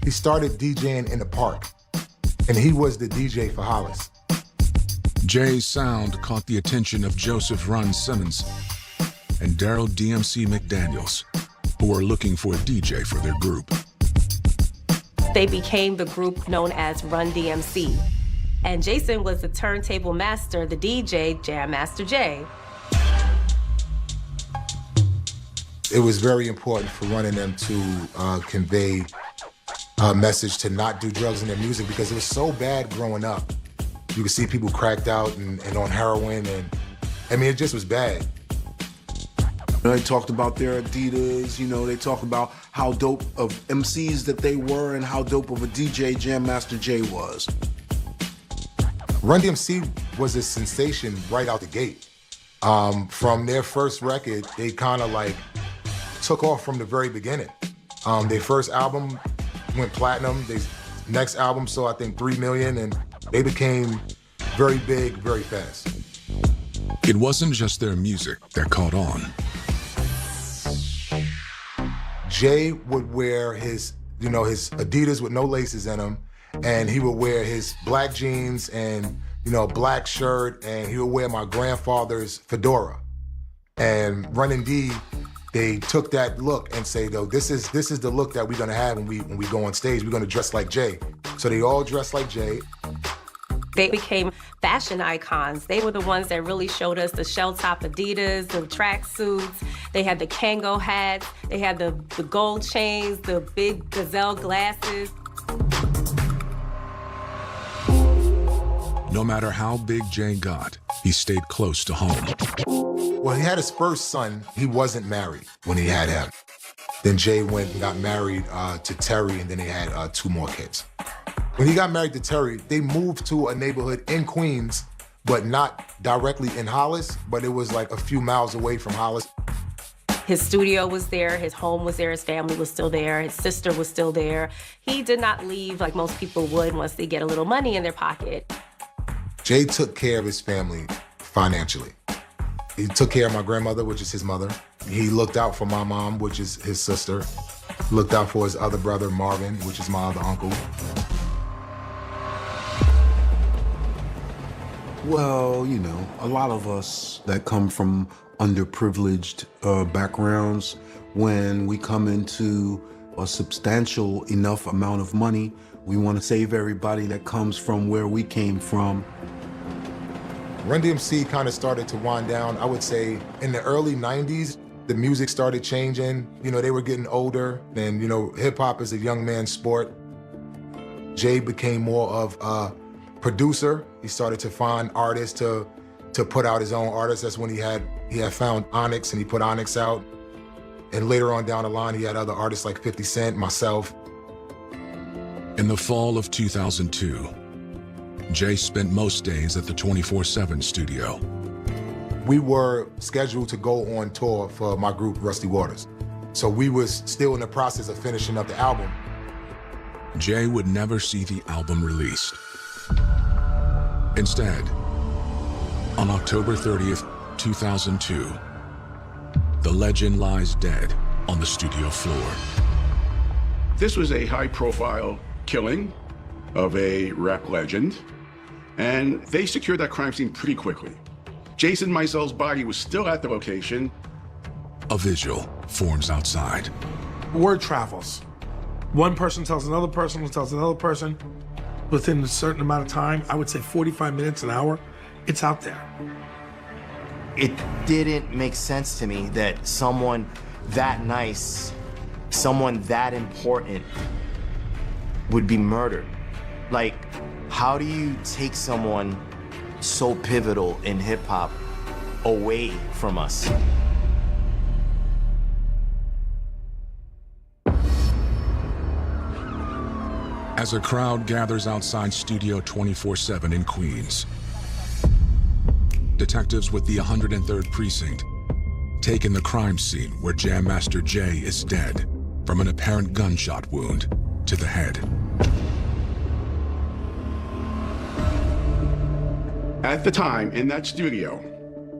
He started DJing in the park, and he was the DJ for Hollis. Jay's sound caught the attention of Joseph Run Simmons and Daryl DMC McDaniels, who were looking for a DJ for their group. They became the group known as Run DMC. And Jason was the turntable master, the DJ, Jam Master Jay. It was very important for Run and them to convey a message to not do drugs in their music because it was so bad growing up. You could see people cracked out and on heroin, and I mean, it just was bad. They talked about their Adidas, you know, they talked about how dope of MCs that they were and how dope of a DJ Jam Master Jay was. Run DMC was a sensation right out the gate. From their first record, they kind of like took off from the very beginning. Their first album went platinum. Their next album sold, I think, 3 million, and they became very big very fast. It wasn't just their music that caught on. Jay would wear his Adidas with no laces in them, and he would wear his black jeans and, black shirt, and he would wear my grandfather's fedora. And Run D, they took that look and say, though, this is the look that we're gonna have when we go on stage. We're gonna dress like Jay. So they all dressed like Jay. They became fashion icons. They were the ones that really showed us the shell-top Adidas, the tracksuits. They had the Kango hats. They had the gold chains, the big gazelle glasses. No matter how big Jay got, he stayed close to home. Well, he had his first son. He wasn't married when he had him. Then Jay went and got married to Terry, and then they had 2 more kids. When he got married to Terry, they moved to a neighborhood in Queens, but not directly in Hollis, but it was like a few miles away from Hollis. His studio was there, his home was there, his family was still there, his sister was still there. He did not leave like most people would once they get a little money in their pocket. Jay took care of his family financially. He took care of my grandmother, which is his mother. He looked out for my mom, which is his sister. Looked out for his other brother, Marvin, which is my other uncle. Well, a lot of us that come from underprivileged backgrounds, when we come into a substantial enough amount of money, we want to save everybody that comes from where we came from. Run DMC kind of started to wind down, I would say, in the early 90s. The music started changing. They were getting older, and, hip-hop is a young man's sport. Jay became more of a producer. He started to find artists to put out his own artists. That's when he had found Onyx, and he put Onyx out. And later on down the line, he had other artists like 50 Cent, myself. In the fall of 2002, Jay spent most days at the 24/7 studio. We were scheduled to go on tour for my group, Rusty Waters. So we was still in the process of finishing up the album. Jay would never see the album released. Instead, on October 30th, 2002, the legend lies dead on the studio floor. This was a high-profile killing of a rap legend, and they secured that crime scene pretty quickly. Jason Meisel's body was still at the location. A vigil forms outside. Word travels. One person tells another person who tells another person. Within a certain amount of time, I would say 45 minutes, an hour, it's out there. It didn't make sense to me that someone that nice, someone that important would be murdered. Like, how do you take someone so pivotal in hip hop away from us? As a crowd gathers outside Studio 24/7 in Queens, detectives with the 103rd Precinct take in the crime scene where Jam Master Jay is dead from an apparent gunshot wound to the head. At the time, in that studio,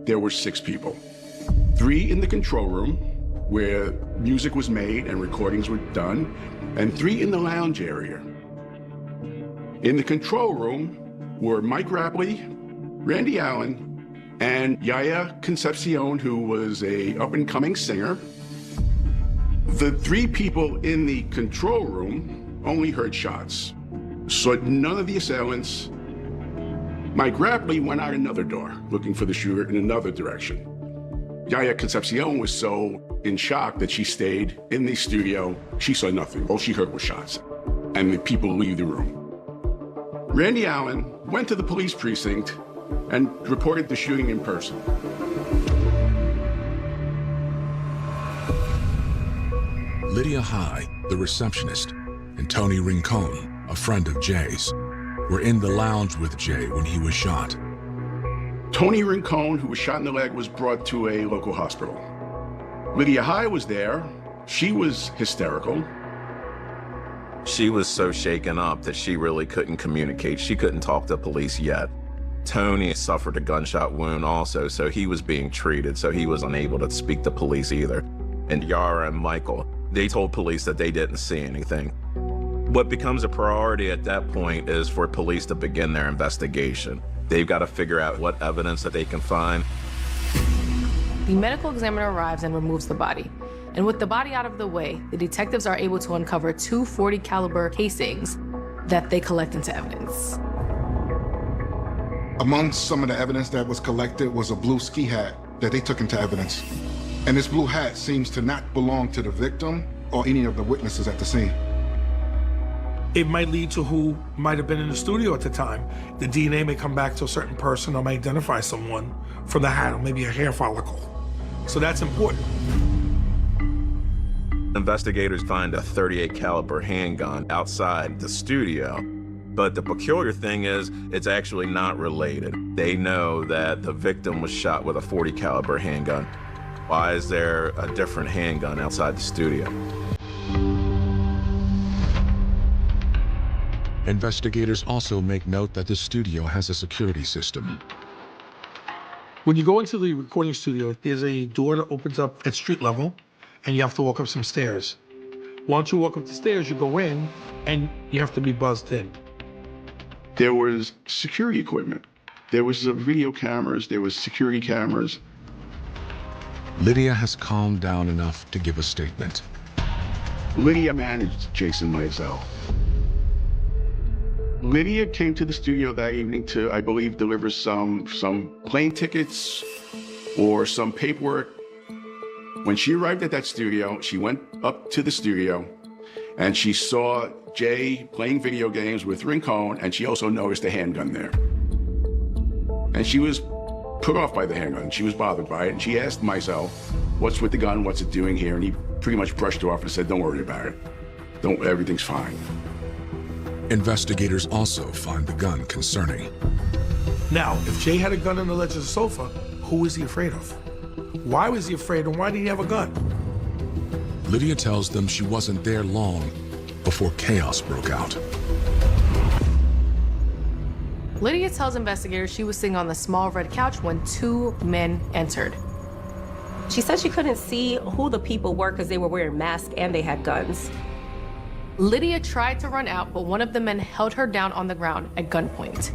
there were 6 people. 3 in the control room, where music was made and recordings were done, and 3 in the lounge area. In the control room were Mike Rapley, Randy Allen, and Yaya Concepcion, who was a up-and-coming singer. The 3 people in the control room only heard shots, saw none of the assailants. Mike Rapley went out another door, looking for the shooter in another direction. Yaya Concepcion was so in shock that she stayed in the studio. She saw nothing. All she heard was shots, and the people leave the room. Randy Allen went to the police precinct and reported the shooting in person. Lydia High, the receptionist, and Tony Rincon, a friend of Jay's, were in the lounge with Jay when he was shot. Tony Rincon, who was shot in the leg, was brought to a local hospital. Lydia High was there. She was hysterical. She was so shaken up that she really couldn't communicate. She couldn't talk to police yet. Tony suffered a gunshot wound also, so he was being treated, so he was unable to speak to police either. And Yara and Michael, they told police that they didn't see anything. What becomes a priority at that point is for police to begin their investigation. They've got to figure out what evidence that they can find. The medical examiner arrives and removes the body. And with the body out of the way, the detectives are able to uncover 2 .40 caliber casings that they collect into evidence. Among some of the evidence that was collected was a blue ski hat that they took into evidence. And this blue hat seems to not belong to the victim or any of the witnesses at the scene. It might lead to who might have been in the studio at the time. The DNA may come back to a certain person or may identify someone from the hat or maybe a hair follicle. So that's important. Investigators find a .38 caliber handgun outside the studio, but the peculiar thing is it's actually not related. They know that the victim was shot with a .40 caliber handgun. Why is there a different handgun outside the studio? Investigators also make note that the studio has a security system. When you go into the recording studio, there's a door that opens up at street level, and you have to walk up some stairs. Once you walk up the stairs, you go in, and you have to be buzzed in. There was security equipment. There was video cameras, there was security cameras. Lydia has calmed down enough to give a statement. Lydia managed Jason Meisel. Lydia came to the studio that evening to, I believe, deliver some plane tickets or some paperwork. When she arrived at that studio, she went up to the studio and she saw Jay playing video games with Rincon, and she also noticed a handgun there. And she was put off by the handgun. She was bothered by it, and she asked Meisel, "What's with the gun? What's it doing here?" And he pretty much brushed her off and said, "Don't worry about it. Everything's fine." Investigators also find the gun concerning. Now, if Jay had a gun on the ledge of the sofa, who was he afraid of? Why was he afraid, and why did he have a gun? Lydia tells them she wasn't there long before chaos broke out. Lydia tells investigators she was sitting on the small red couch when 2 men entered. She said she couldn't see who the people were because they were wearing masks and they had guns. Lydia tried to run out, but one of the men held her down on the ground at gunpoint.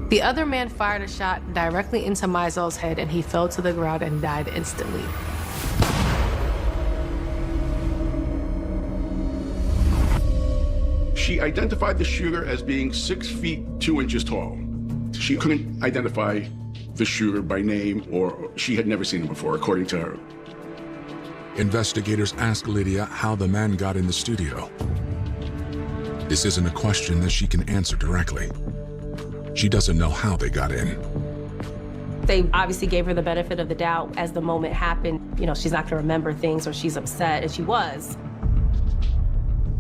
The other man fired a shot directly into Meisel's head, and he fell to the ground and died instantly. She identified the shooter as being 6 feet 2 inches tall. She couldn't identify the shooter by name, or she had never seen him before, according to her. Investigators ask Lydia how the man got in the studio. This isn't a question that she can answer directly. She doesn't know how they got in. They obviously gave her the benefit of the doubt as the moment happened. You know, she's not gonna remember things or she's upset, and she was.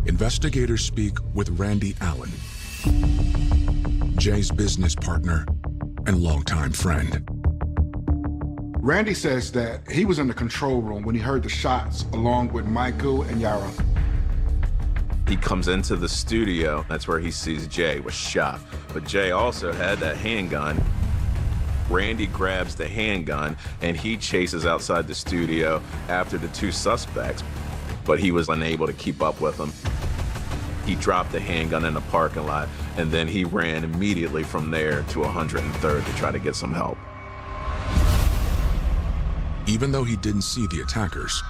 Investigators speak with Randy Allen, Jay's business partner and longtime friend. Randy says that he was in the control room when he heard the shots along with Michael and Yara. He comes into the studio. That's where he sees Jay was shot. But Jay also had that handgun. Randy grabs the handgun and he chases outside the studio after the two suspects, but he was unable to keep up with them. He dropped the handgun in the parking lot, and then he ran immediately from there to 103rd to try to get some help. Even though he didn't see the attackers,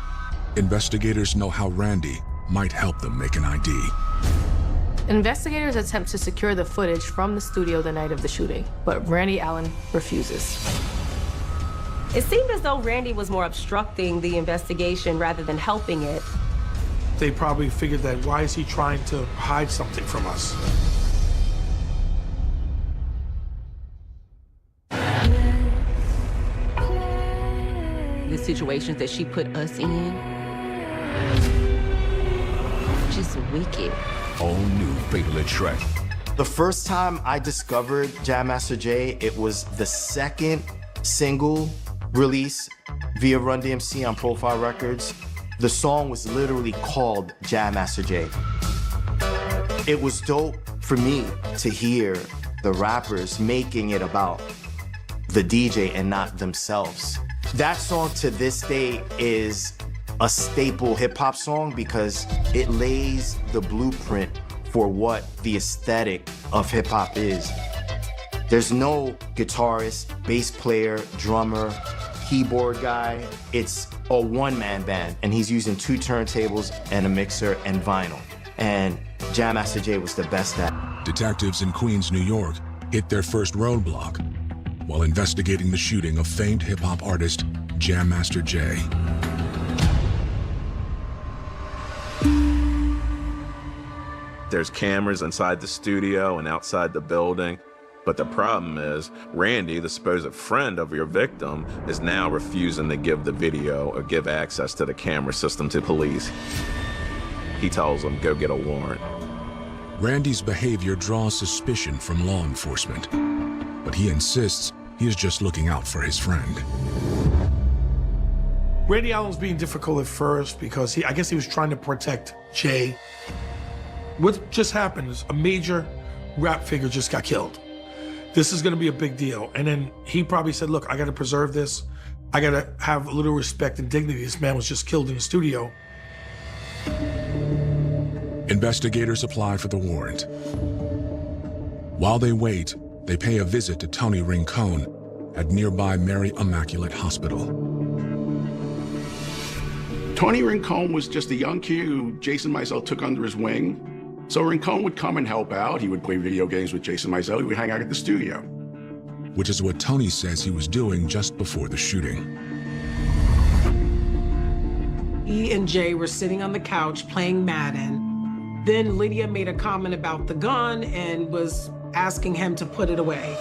investigators know how Randy might help them make an ID. Investigators attempt to secure the footage from the studio the night of the shooting, but Randy Allen refuses. It seemed as though Randy was more obstructing the investigation rather than helping it. They probably figured that, why is he trying to hide something from us? The situations that she put us in, just wicked. All new Fatal Attract. The first time I discovered Jam Master Jay, it was the second single release via Run DMC on Profile Records. The song was literally called Jam Master Jay. It was dope for me to hear the rappers making it about the DJ and not themselves. That song to this day is a staple hip hop song because it lays the blueprint for what the aesthetic of hip hop is. There's no guitarist, bass player, drummer, keyboard guy. It's a one-man band, and he's using 2 turntables and a mixer and vinyl. And Jam Master Jay was the best at it. Detectives in Queens, New York hit their first roadblock while investigating the shooting of famed hip-hop artist Jam Master Jay. There's cameras inside the studio and outside the building. But the problem is, Randy, the supposed friend of your victim, is now refusing to give the video or give access to the camera system to police. He tells them, go get a warrant. Randy's behavior draws suspicion from law enforcement, but he insists he is just looking out for his friend. Randy Allen was being difficult at first because I guess he was trying to protect Jay. What just happened is a major rap figure just got killed. This is gonna be a big deal. And then he probably said, look, I gotta preserve this. I gotta have a little respect and dignity. This man was just killed in the studio. Investigators apply for the warrant. While they wait, they pay a visit to Tony Rincon at nearby Mary Immaculate Hospital. Tony Rincon was just a young kid who Jason Mizell took under his wing. So Rincon would come and help out. He would play video games with Jason Mizell. He would hang out at the studio. Which is what Tony says he was doing just before the shooting. He and Jay were sitting on the couch playing Madden. Then Lydia made a comment about the gun and was asking him to put it away.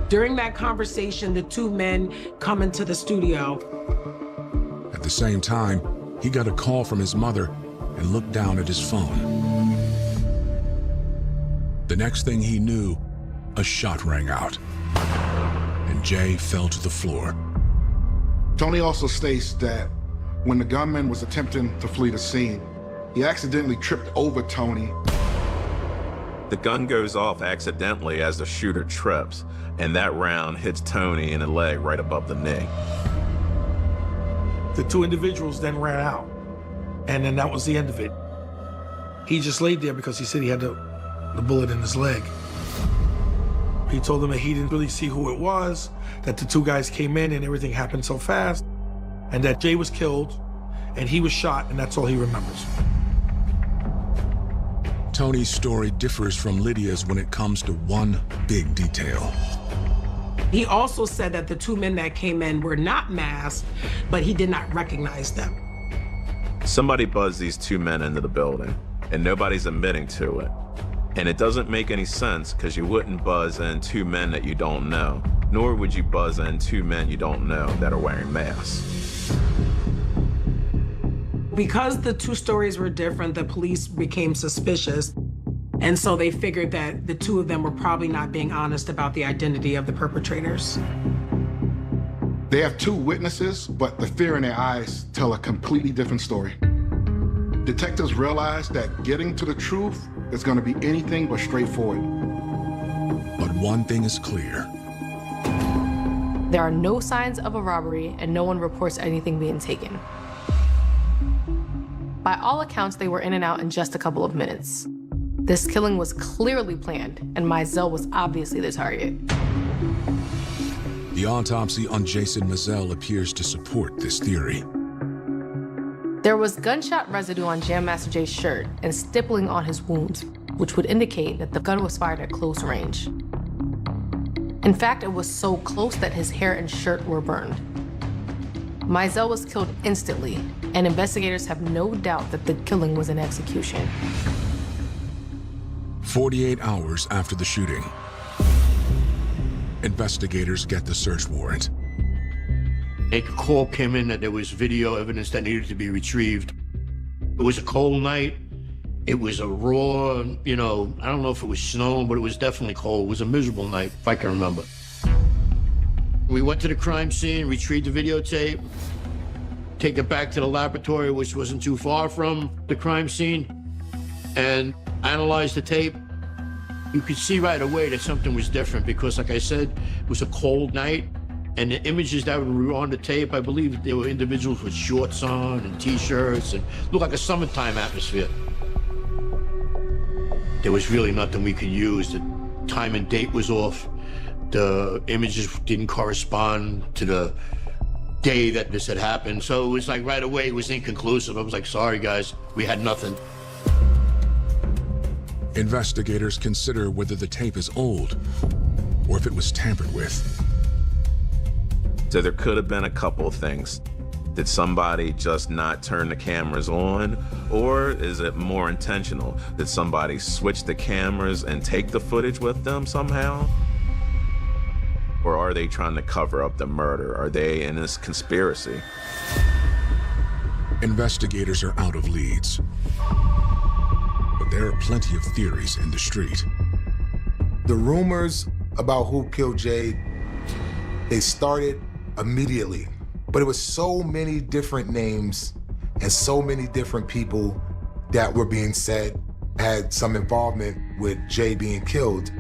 During that conversation, the 2 men come into the studio. At the same time, he got a call from his mother and looked down at his phone. The next thing he knew, a shot rang out, and Jay fell to the floor. Tony also states that when the gunman was attempting to flee the scene, he accidentally tripped over Tony. The gun goes off accidentally as the shooter trips, and that round hits Tony in the leg right above the knee. The two individuals then ran out, and then that was the end of it. He just laid there because he said he had the bullet in his leg. He told them that he didn't really see who it was, that the two guys came in and everything happened so fast, and that Jay was killed and he was shot, and that's all he remembers. Tony's story differs from Lydia's when it comes to one big detail. He also said that the two men that came in were not masked, but he did not recognize them. Somebody buzzed these two men into the building, and nobody's admitting to it. And it doesn't make any sense because you wouldn't buzz in two men that you don't know, nor would you buzz in two men you don't know that are wearing masks. Because the two stories were different, the police became suspicious. And so they figured that the two of them were probably not being honest about the identity of the perpetrators. They have two witnesses, but the fear in their eyes tell a completely different story. Detectives realize that getting to the truth is going to be anything but straightforward. But one thing is clear. There are no signs of a robbery, and no one reports anything being taken. By all accounts, they were in and out in just a couple of minutes. This killing was clearly planned, and Mizell was obviously the target. The autopsy on Jason Mizell appears to support this theory. There was gunshot residue on Jam Master Jay's shirt and stippling on his wounds, which would indicate that the gun was fired at close range. In fact, it was so close that his hair and shirt were burned. Mizell was killed instantly, and investigators have no doubt that the killing was an execution. 48 hours after the shooting, investigators get the search warrant. A call came in that there was video evidence that needed to be retrieved. It was a cold night. It was a raw, I don't know if it was snow, but it was definitely cold. It was a miserable night, if I can remember. We went to the crime scene, retrieved the videotape, take it back to the laboratory, which wasn't too far from the crime scene, and analyzed the tape. You could see right away that something was different because, like I said, it was a cold night. And the images that were on the tape, I believe there were individuals with shorts on and T-shirts and looked like a summertime atmosphere. There was really nothing we could use. The time and date was off. The images didn't correspond to the day that this had happened. So it was like right away, it was inconclusive. I was like, sorry guys, we had nothing. Investigators consider whether the tape is old or if it was tampered with. So there could have been a couple of things. Did somebody just not turn the cameras on? Or is it more intentional? Did somebody switch the cameras and take the footage with them somehow? Or are they trying to cover up the murder? Are they in this conspiracy? Investigators are out of leads. But there are plenty of theories in the street. The rumors about who killed Jay, they started immediately. But it was so many different names and so many different people that were being said had some involvement with Jay being killed.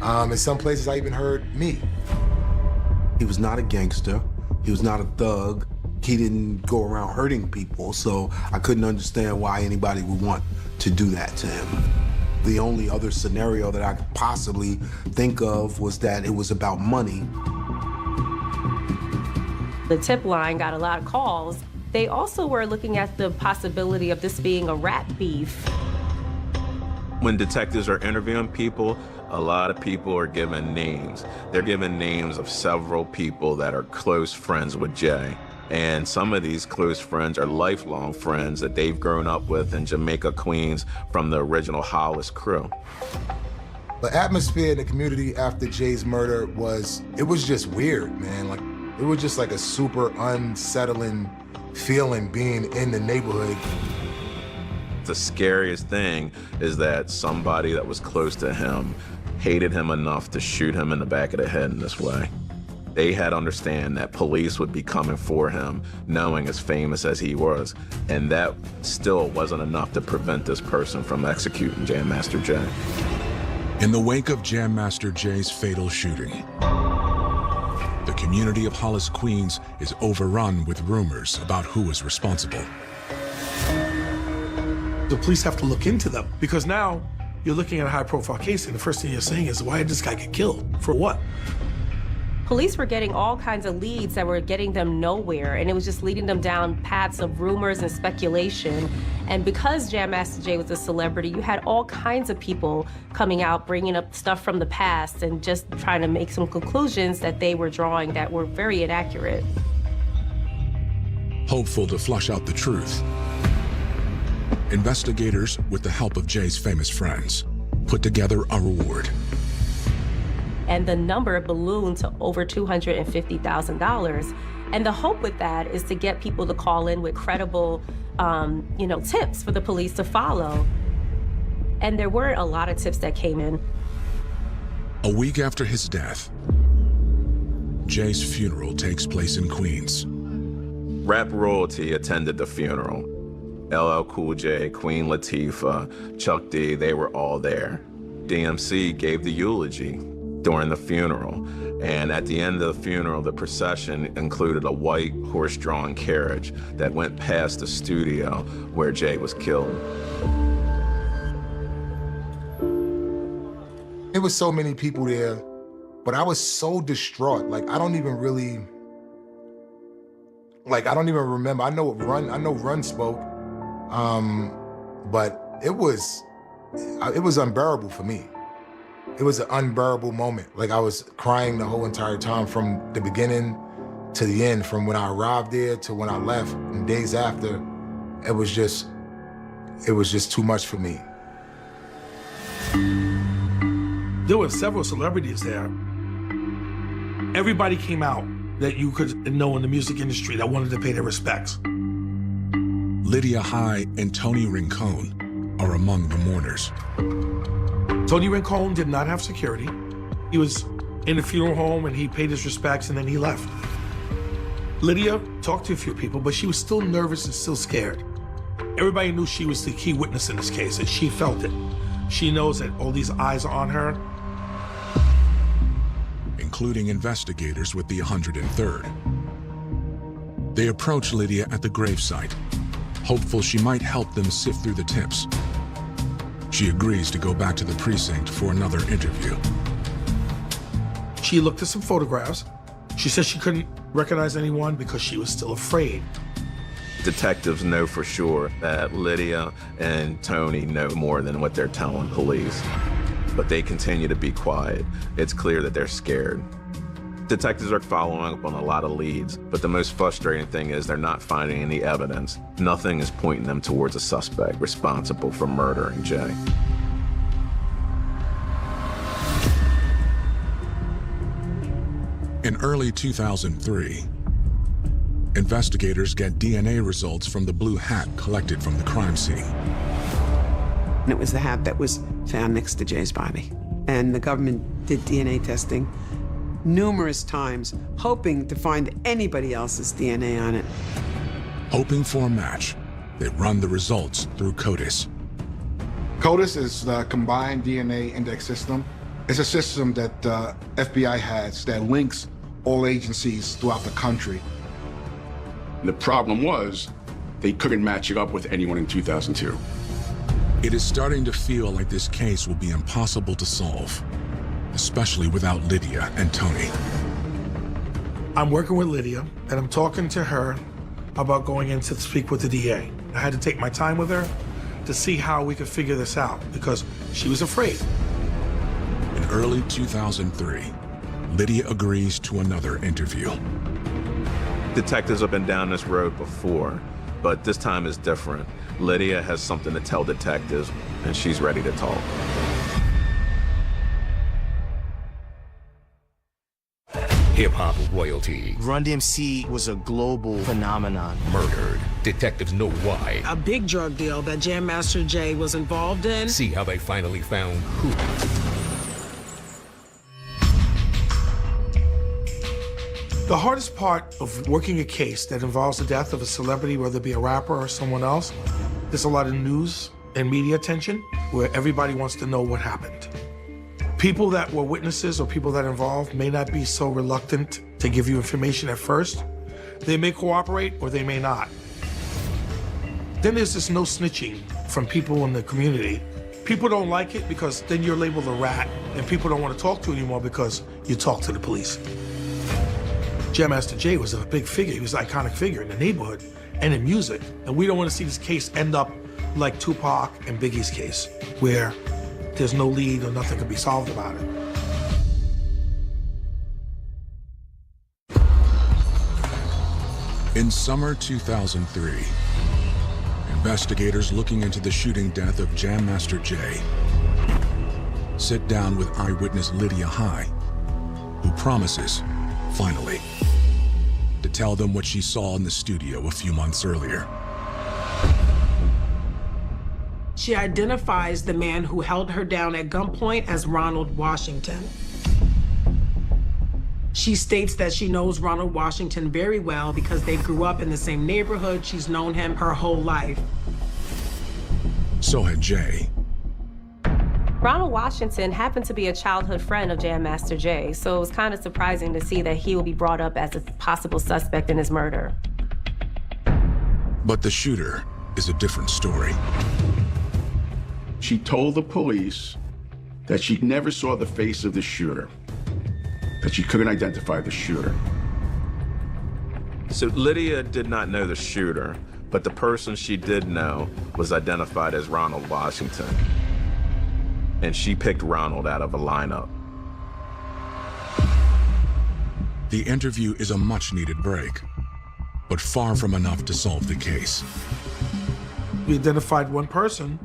In some places I even heard me. He was not a gangster. He was not a thug. He didn't go around hurting people, so I couldn't understand why anybody would want to do that to him. The only other scenario that I could possibly think of was that it was about money. The tip line got a lot of calls. They also were looking at the possibility of this being a rat beef. When detectives are interviewing people, a lot of people are given names. They're given names of several people that are close friends with Jay. And some of these close friends are lifelong friends that they've grown up with in Jamaica, Queens, from the original Hollis crew. The atmosphere in the community after Jay's murder was just weird, man. Like, it was just like a super unsettling feeling being in the neighborhood. The scariest thing is that somebody that was close to him hated him enough to shoot him in the back of the head in this way. They had to understand that police would be coming for him, knowing as famous as he was, and that still wasn't enough to prevent this person from executing Jam Master Jay. In the wake of Jam Master Jay's fatal shooting, the community of Hollis, Queens is overrun with rumors about who is responsible. The police have to look into them because now you're looking at a high-profile case and the first thing you're saying is, why did this guy get killed? For what? Police were getting all kinds of leads that were getting them nowhere, and it was just leading them down paths of rumors and speculation. And because Jam Master Jay was a celebrity, you had all kinds of people coming out, bringing up stuff from the past and just trying to make some conclusions that they were drawing that were very inaccurate. Hopeful to flush out the truth, investigators, with the help of Jay's famous friends, put together a reward. And the number ballooned to over $250,000. And the hope with that is to get people to call in with credible, tips for the police to follow. And there weren't a lot of tips that came in. A week after his death, Jay's funeral takes place in Queens. Rap royalty attended the funeral. LL Cool J, Queen Latifah, Chuck D, they were all there. DMC gave the eulogy during the funeral. And at the end of the funeral, the procession included a white horse-drawn carriage that went past the studio where Jay was killed. There was so many people there, but I was so distraught. Like, I don't even remember. I know Run spoke, but it was unbearable for me. It was an unbearable moment. Like, I was crying the whole entire time from the beginning to the end, from when I arrived there to when I left and days after. It was just too much for me. There were several celebrities there. Everybody came out that you could know in the music industry that wanted to pay their respects. Lydia High and Tony Rincon are among the mourners. Tony Rincon did not have security. He was in the funeral home and he paid his respects and then he left. Lydia talked to a few people, but she was still nervous and still scared. Everybody knew she was the key witness in this case and she felt it. She knows that all these eyes are on her. Including investigators with the 103rd. They approach Lydia at the gravesite, hopeful she might help them sift through the tips. She agrees to go back to the precinct for another interview. She looked at some photographs. She said she couldn't recognize anyone because she was still afraid. Detectives know for sure that Lydia and Tony know more than what they're telling police, but they continue to be quiet. It's clear that they're scared. Detectives are following up on a lot of leads, but the most frustrating thing is they're not finding any evidence. Nothing is pointing them towards a suspect responsible for murdering Jay. In early 2003, investigators get DNA results from the blue hat collected from the crime scene. And it was the hat that was found next to Jay's body. And the government did DNA testing numerous times, hoping to find anybody else's DNA on it. Hoping for a match, they run the results through CODIS. CODIS is the Combined DNA Index System. It's a system that FBI has that links all agencies throughout the country. The problem was they couldn't match it up with anyone in 2002. It is starting to feel like this case will be impossible to solve, especially without Lydia and Tony. I'm working with Lydia, and I'm talking to her about going in to speak with the DA. I had to take my time with her to see how we could figure this out, because she was afraid. In early 2003, Lydia agrees to another interview. Detectives have been down this road before, but this time is different. Lydia has something to tell detectives, and she's ready to talk. Hip-hop royalty. Run DMC was a global phenomenon. Murdered. Detectives know why. A big drug deal that Jam Master Jay was involved in. See how they finally found who. The hardest part of working a case that involves the death of a celebrity, whether it be a rapper or someone else, there's a lot of news and media attention where everybody wants to know what happened. People that were witnesses or people that are involved may not be so reluctant to give you information at first. They may cooperate or they may not. Then there's this no snitching from people in the community. People don't like it because then you're labeled a rat, and people don't want to talk to you anymore because you talk to the police. Jam Master Jay was a big figure. He was an iconic figure in the neighborhood and in music. And we don't want to see this case end up like Tupac and Biggie's case, where there's no lead or nothing can be solved about it. In summer 2003, investigators looking into the shooting death of Jam Master Jay sit down with eyewitness Lydia High, who promises, finally, to tell them what she saw in the studio a few months earlier. She identifies the man who held her down at gunpoint as Ronald Washington. She states that she knows Ronald Washington very well because they grew up in the same neighborhood. She's known him her whole life. So had Jay. Ronald Washington happened to be a childhood friend of Jam Master Jay, so it was kind of surprising to see that he would be brought up as a possible suspect in his murder. But the shooter is a different story. She told the police that she never saw the face of the shooter, that she couldn't identify the shooter. So Lydia did not know the shooter, but the person she did know was identified as Ronald Washington. And she picked Ronald out of a lineup. The interview is a much-needed break, but far from enough to solve the case. We identified one person,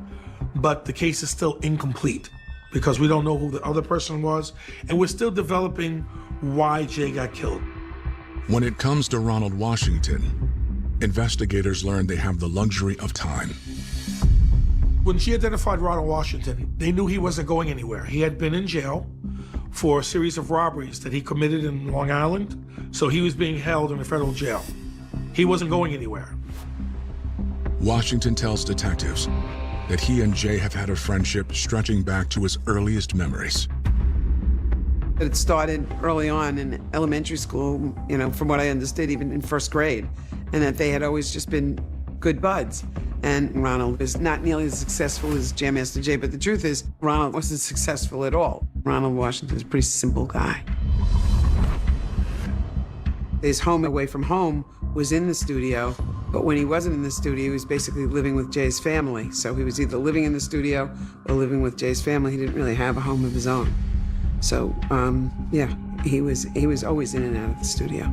but the case is still incomplete because we don't know who the other person was, and we're still developing why Jay got killed. When it comes to Ronald Washington, investigators learn they have the luxury of time. When she identified Ronald Washington, they knew he wasn't going anywhere. He had been in jail for a series of robberies that he committed in Long Island, so he was being held in a federal jail. He wasn't going anywhere. Washington tells detectives that he and Jay have had a friendship stretching back to his earliest memories. It started early on in elementary school, you know, from what I understood, even in first grade, and that they had always just been good buds. And Ronald was not nearly as successful as Jam Master Jay, but the truth is, Ronald wasn't successful at all. Ronald Washington's a pretty simple guy. His home away from home was in the studio, but when he wasn't in the studio, he was basically living with Jay's family. So he was either living in the studio or living with Jay's family. He didn't really have a home of his own. So, yeah, he was always in and out of the studio.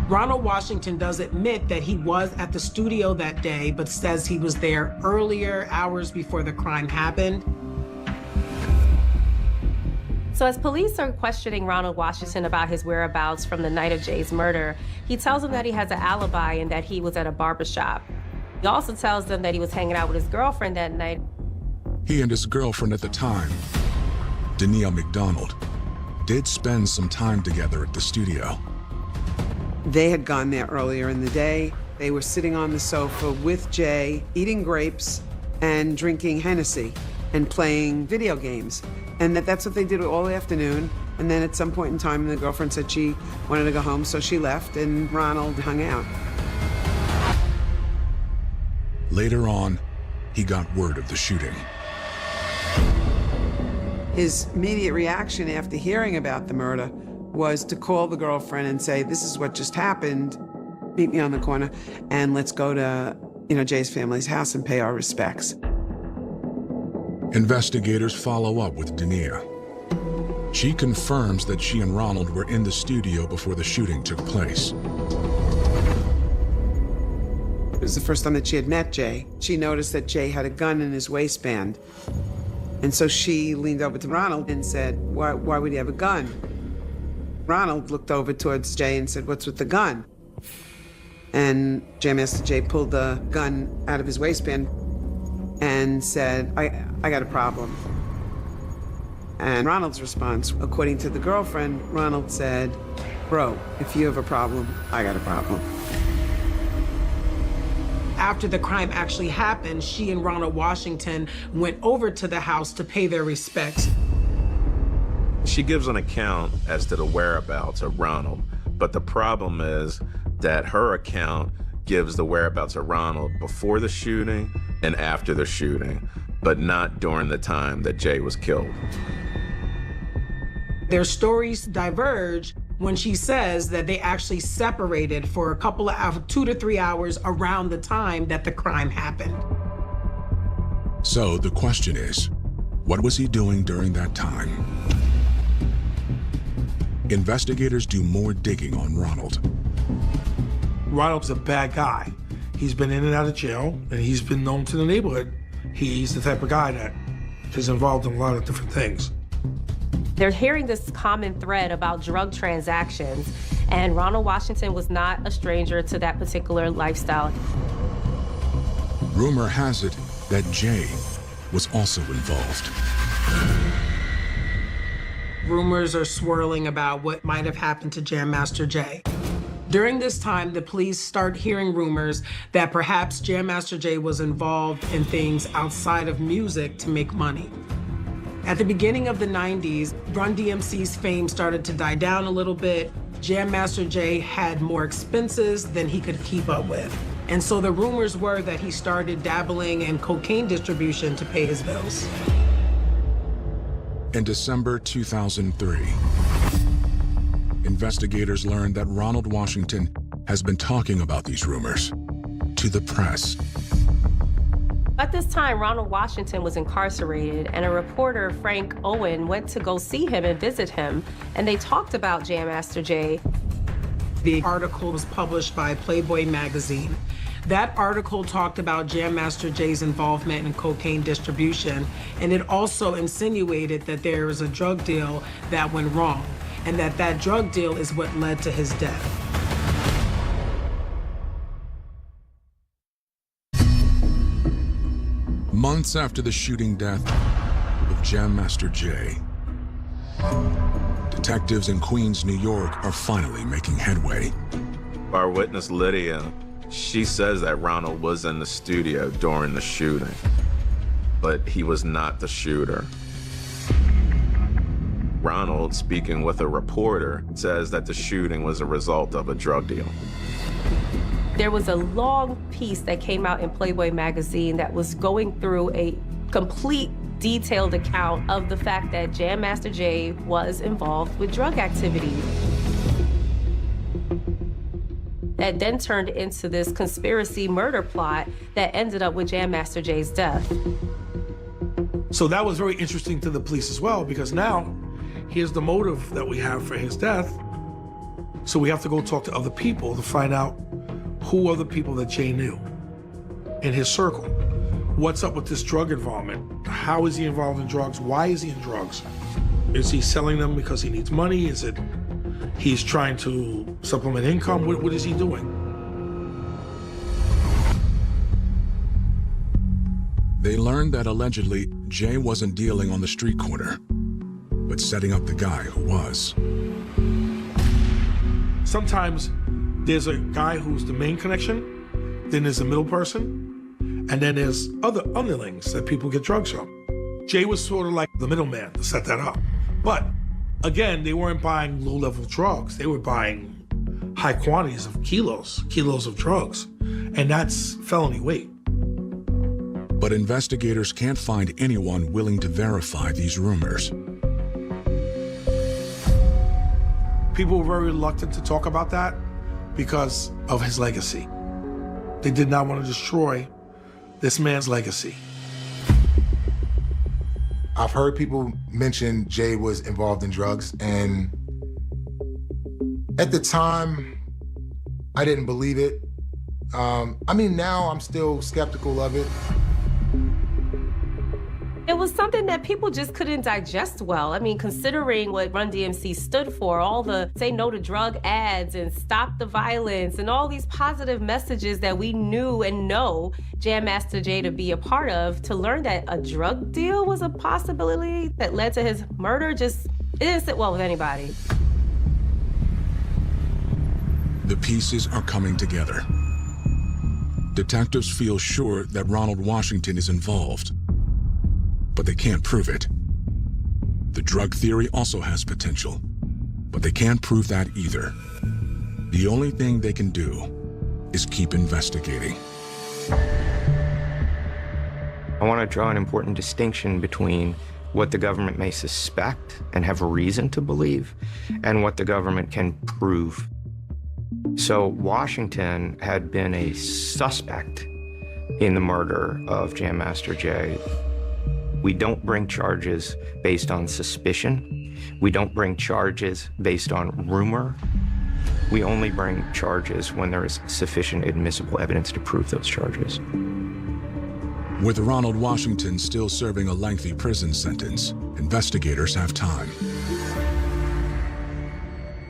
Ronald Washington does admit that he was at the studio that day, but says he was there earlier, hours before the crime happened. So as police are questioning Ronald Washington about his whereabouts from the night of Jay's murder, he tells them that he has an alibi and that he was at a barbershop. He also tells them that he was hanging out with his girlfriend that night. He and his girlfriend at the time, Dania McDonald, did spend some time together at the studio. They had gone there earlier in the day. They were sitting on the sofa with Jay, eating grapes and drinking Hennessy and playing video games. And that's what they did all afternoon. And then at some point in time, the girlfriend said she wanted to go home, so she left, and Ronald hung out. Later on, he got word of the shooting. His immediate reaction after hearing about the murder was to call the girlfriend and say, this is what just happened, meet me on the corner, and let's go to, Jay's family's house and pay our respects. Investigators follow up with Dania. She confirms that she and Ronald were in the studio before the shooting took place. It was the first time that she had met Jay. She noticed that Jay had a gun in his waistband. And so she leaned over to Ronald and said, why would he have a gun? Ronald looked over towards Jay and said, what's with the gun? And Jam Master Jay pulled the gun out of his waistband and said, I got a problem. And Ronald's response, according to the girlfriend, Ronald said, bro, if you have a problem, I got a problem. After the crime actually happened, she and Ronald Washington went over to the house to pay their respects. She gives an account as to the whereabouts of Ronald, but the problem is that her account gives the whereabouts of Ronald before the shooting and after the shooting, but not during the time that Jay was killed. Their stories diverge when she says that they actually separated for a couple of hours, 2 to 3 hours around the time that the crime happened. So the question is, what was he doing during that time? Investigators do more digging on Ronald. Ronald's a bad guy. He's been in and out of jail, and he's been known to the neighborhood. He's the type of guy that is involved in a lot of different things. They're hearing this common thread about drug transactions, and Ronald Washington was not a stranger to that particular lifestyle. Rumor has it that Jay was also involved. Rumors are swirling about what might have happened to Jam Master Jay. During this time, the police start hearing rumors that perhaps Jam Master Jay was involved in things outside of music to make money. At the beginning of the 90s, Run DMC's fame started to die down a little bit. Jam Master Jay had more expenses than he could keep up with. And so the rumors were that he started dabbling in cocaine distribution to pay his bills. In December 2003, investigators learned that Ronald Washington has been talking about these rumors to the press. At this time, Ronald Washington was incarcerated, and a reporter, Frank Owen, went to go see him and visit him, and they talked about Jam Master Jay. The article was published by Playboy magazine. That article talked about Jam Master Jay's involvement in cocaine distribution, and it also insinuated that there was a drug deal that went wrong, and that drug deal is what led to his death. Months after the shooting death of Jam Master Jay, detectives in Queens, New York are finally making headway. Our witness, Lydia, she says that Ronald was in the studio during the shooting, but he was not the shooter. Ronald, speaking with a reporter, says that the shooting was a result of a drug deal. There was a long piece that came out in Playboy magazine that was going through a complete detailed account of the fact that Jam Master Jay was involved with drug activity. That then turned into this conspiracy murder plot that ended up with Jam Master Jay's death. So that was very interesting to the police as well, because now here's the motive that we have for his death. So we have to go talk to other people to find out who are the people that Jay knew in his circle. What's up with this drug involvement? How is he involved in drugs? Why is he in drugs? Is he selling them because he needs money? Is it he's trying to supplement income? What is he doing? They learned that allegedly Jay wasn't dealing on the street corner, but setting up the guy who was. Sometimes there's a guy who's the main connection, then there's a middle person, and then there's other underlings that people get drugs from. Jay was sort of like the middleman to set that up. But again, they weren't buying low-level drugs. They were buying high quantities of kilos of drugs, and that's felony weight. But investigators can't find anyone willing to verify these rumors. People were very reluctant to talk about that because of his legacy. They did not want to destroy this man's legacy. I've heard people mention Jay was involved in drugs, and at the time, I didn't believe it. I mean, now I'm still skeptical of it. It was something that people just couldn't digest well. I mean, considering what Run DMC stood for, all the say no to drug ads and stop the violence and all these positive messages that we knew and know Jam Master Jay to be a part of, to learn that a drug deal was a possibility that led to his murder, it didn't sit well with anybody. The pieces are coming together. Detectives feel sure that Ronald Washington is involved, but they can't prove it. The drug theory also has potential, but they can't prove that either. The only thing they can do is keep investigating. I want to draw an important distinction between what the government may suspect and have reason to believe, and what the government can prove. So Washington had been a suspect in the murder of Jam Master Jay. We don't bring charges based on suspicion. We don't bring charges based on rumor. We only bring charges when there is sufficient admissible evidence to prove those charges. With Ronald Washington still serving a lengthy prison sentence, investigators have time.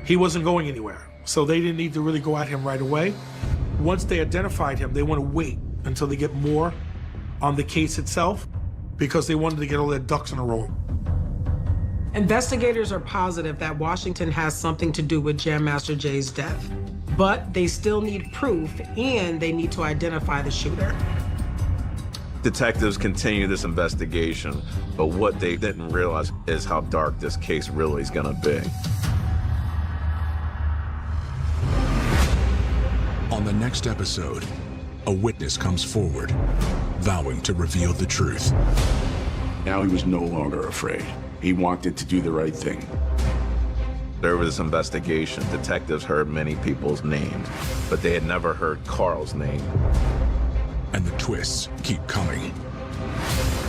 He wasn't going anywhere, so they didn't need to really go at him right away. Once they identified him, they want to wait until they get more on the case itself, because they wanted to get all their ducks in a row. Investigators are positive that Washington has something to do with Jam Master Jay's death, but they still need proof, and they need to identify the shooter. Detectives continue this investigation, but what they didn't realize is how dark this case really is gonna be. On the next episode, a witness comes forward, vowing to reveal the truth. Now he was no longer afraid. He wanted to do the right thing. There was this investigation. Detectives heard many people's names, but they had never heard Carl's name. And the twists keep coming.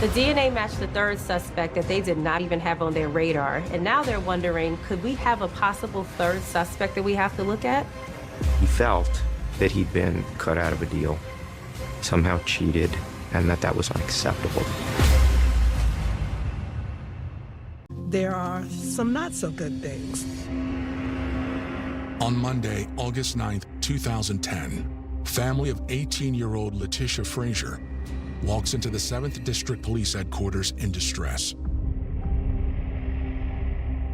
The DNA matched the third suspect that they did not even have on their radar. And now they're wondering, could we have a possible third suspect that we have to look at? He felt that he'd been cut out of a deal, somehow cheated, and that was unacceptable. There are some not so good things. On Monday, August 9th, 2010, family of 18-year-old Letitia Frazier walks into the 7th District Police Headquarters in distress.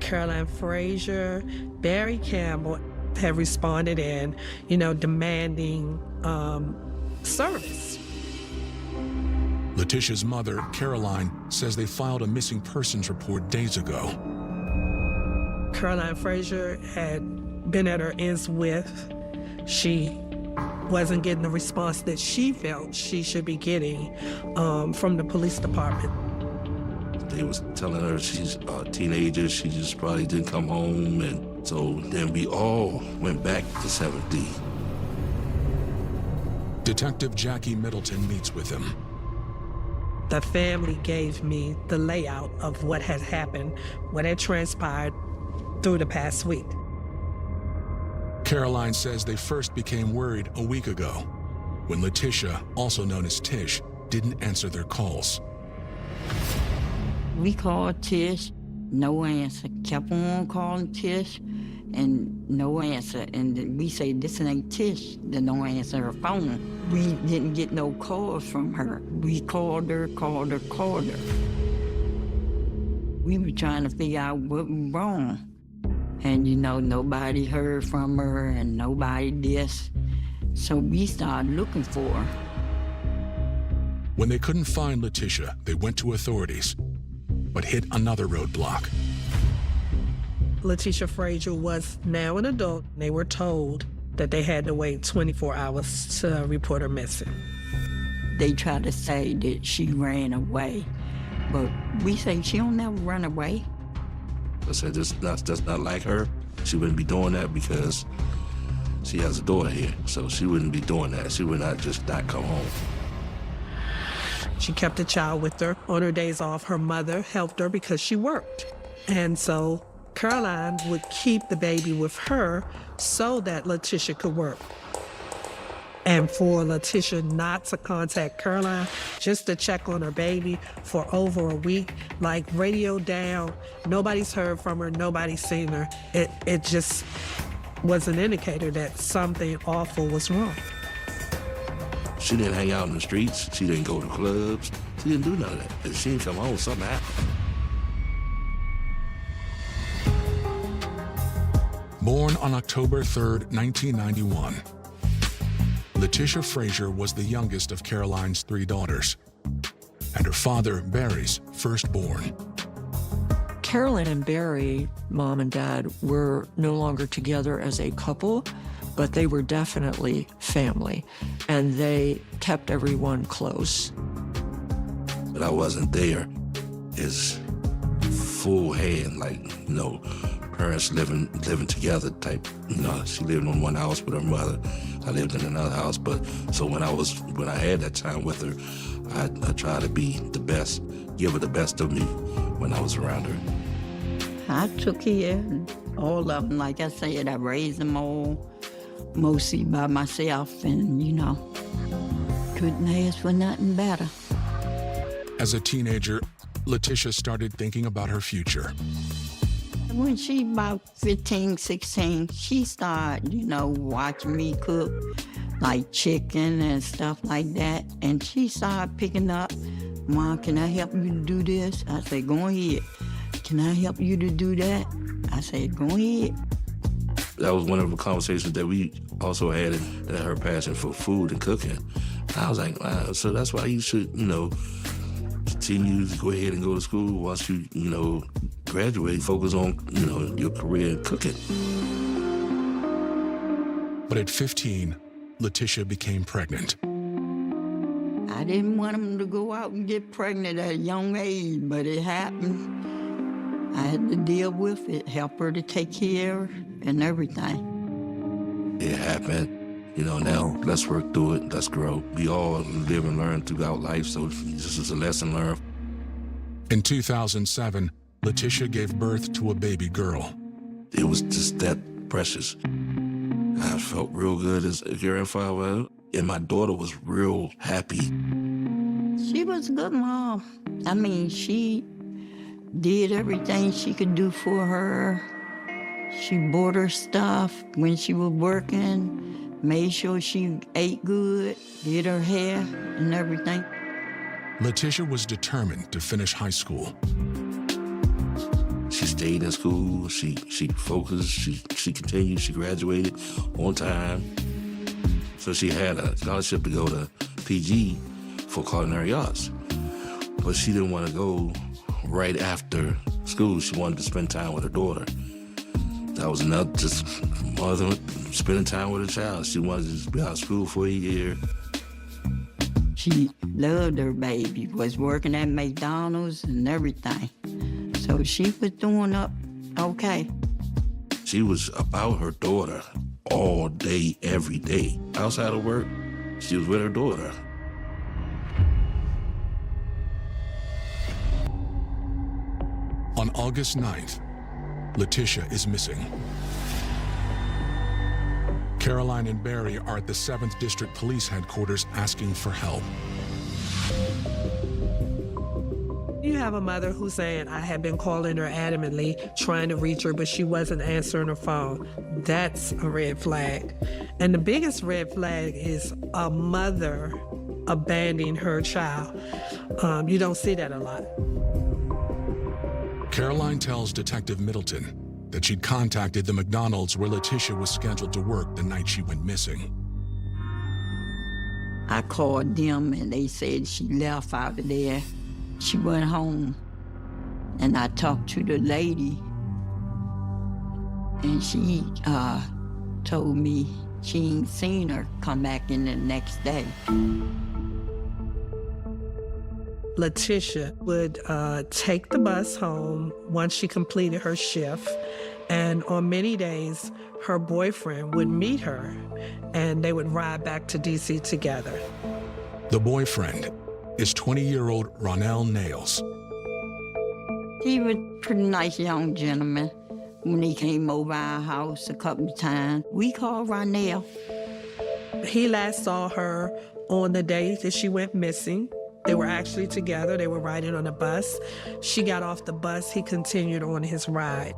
Caroline Frazier, Barry Campbell have responded in, demanding service. Letitia's mother, Caroline, says they filed a missing persons report days ago. Caroline Frazier had been at her ends with. She wasn't getting the response that she felt she should be getting from the police department. They was telling her she's a teenager, she just probably didn't come home, and so then we all went back to 7D. Detective Jackie Middleton meets with him. The family gave me the layout of what had happened, what had transpired through the past week. Caroline says they first became worried a week ago when Letitia, also known as Tish, didn't answer their calls. We called Tish, no answer. Kept on calling Tish, and no answer. And we say, this ain't Tish, that don't answer her phone. We didn't get no calls from her. We called her. We were trying to figure out what was wrong. And nobody heard from her and nobody this. So we started looking for her. When they couldn't find Letitia, they went to authorities, but hit another roadblock. Letitia Frazier was now an adult. They were told that they had to wait 24 hours to report her missing. They tried to say that she ran away, but we say she don't never run away. I said, that's not like her. She wouldn't be doing that because she has a daughter here, so she wouldn't be doing that. She would not just not come home. She kept the child with her. On her days off, her mother helped her because she worked. And so Caroline would keep the baby with her so that Letitia could work. And for Letitia not to contact Caroline, just to check on her baby for over a week, like radio down, nobody's heard from her, nobody's seen her. It just was an indicator that something awful was wrong. She didn't hang out in the streets. She didn't go to clubs. She didn't do none of that. If she didn't come home, something happened. Born on October 3rd, 1991, Letitia Frazier was the youngest of Caroline's 3 daughters, and her father, Barry's firstborn. Caroline and Barry, mom and dad, were no longer together as a couple, but they were definitely family, and they kept everyone close. But I wasn't there as full hand, like, you know, parents living together type. You know, she lived in one house with her mother. I lived in another house. But so when I had that time with her, I tried to be the best, give her the best of me when I was around her. I took care of all of them. Like I said, I raised them all mostly by myself, and, you know, couldn't ask for nothing better. As a teenager, Letitia started thinking about her future. When she about 15, 16, she started, you know, watching me cook, like chicken and stuff like that. And she started picking up, Mom, can I help you to do this? I said, go ahead. Can I help you to do that? I said, go ahead. That was one of the conversations that we also had, that her passion for food and cooking. I was like, wow, so that's why you should, you know, continue to go ahead and go to school once you, you know, graduate, focus on, you know, your career in cooking. But at 15, Letitia became pregnant. I didn't want them to go out and get pregnant at a young age, but it happened. I had to deal with it, help her to take care and everything. It happened. You know, now let's work through it, let's grow. We all live and learn throughout life, so this is a lesson learned. In 2007, Letitia gave birth to a baby girl. It was just that precious. I felt real good as a grandfather, and my daughter was real happy. She was a good mom. I mean, she did everything she could do for her. She bought her stuff when she was working, made sure she ate good, did her hair and everything. Letitia was determined to finish high school. She stayed in school, she focused, she continued, she graduated on time. So she had a scholarship to go to PG for culinary arts. But she didn't want to go right after school. She wanted to spend time with her daughter. That was another, just mother spending time with her child. She wanted to just be out of school for a year. She loved her baby, was working at McDonald's and everything. So she was doing up okay. She was about her daughter all day, every day. Outside of work, she was with her daughter. On August 9th, Letitia is missing. Caroline and Barry are at the 7th District Police Headquarters asking for help. You have a mother who's saying, I have been calling her adamantly, trying to reach her, but she wasn't answering her phone. That's a red flag. And the biggest red flag is a mother abandoning her child. You don't see that a lot. Caroline tells Detective Middleton that she'd contacted the McDonald's where Letitia was scheduled to work the night she went missing. I called them and they said she left out of there. She went home, and I talked to the lady, and she told me she ain't seen her come back in the next day. Letitia would take the bus home once she completed her shift, and on many days, her boyfriend would meet her, and they would ride back to D.C. together. The boyfriend is 20-year-old Ronell Nails. He was a pretty nice young gentleman. When he came over our house a couple of times, we called Ronell. He last saw her on the day that she went missing. They were actually together. They were riding on a bus. She got off the bus. He continued on his ride.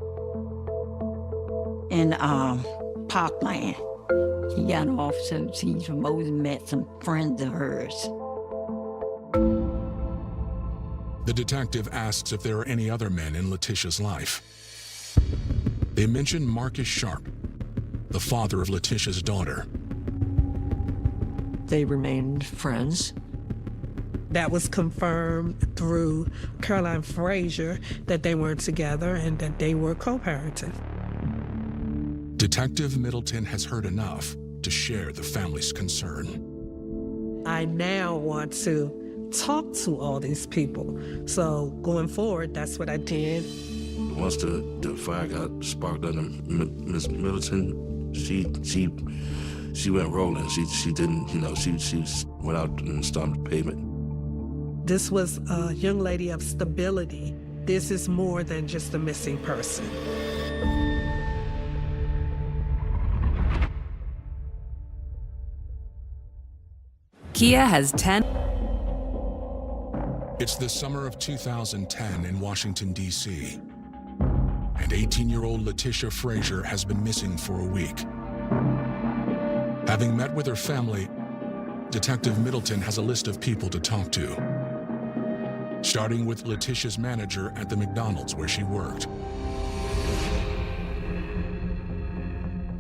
In Parkland. He got off, so she supposed met some friends of hers. The detective asks if there are any other men in Letitia's life. They mention Marcus Sharp, the father of Letitia's daughter. they remained friends. That was confirmed through Caroline Frazier that they weren't together and that they were co-parenting. Detective Middleton has heard enough to share the family's concern. I now want to talk to all these people. So going forward, that's what I did. Once the fire got sparked under Miss Middleton, she went rolling. She didn't, she went out and stomped the pavement. This was a young lady of stability. This is more than just a missing person. Kia has 10. It's the summer of 2010 in Washington, D.C. And 18-year-old Letitia Frazier has been missing for a week. Having met with her family, Detective Middleton has a list of people to talk to, starting with Letitia's manager at the McDonald's where she worked.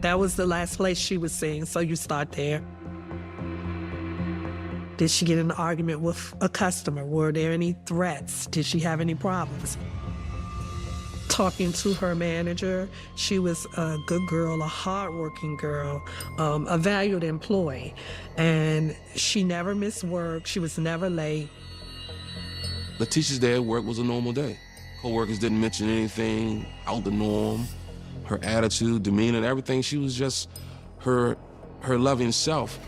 That was the last place she was seen, so you start there. Did she get in an argument with a customer? Were there any threats? Did she have any problems? Talking to her manager, she was a good girl, a hardworking girl, a valued employee, and she never missed work. She was never late. Letitia's day at work was a normal day. Co-workers didn't mention anything out the norm. Her attitude, demeanor, everything, she was just her loving self.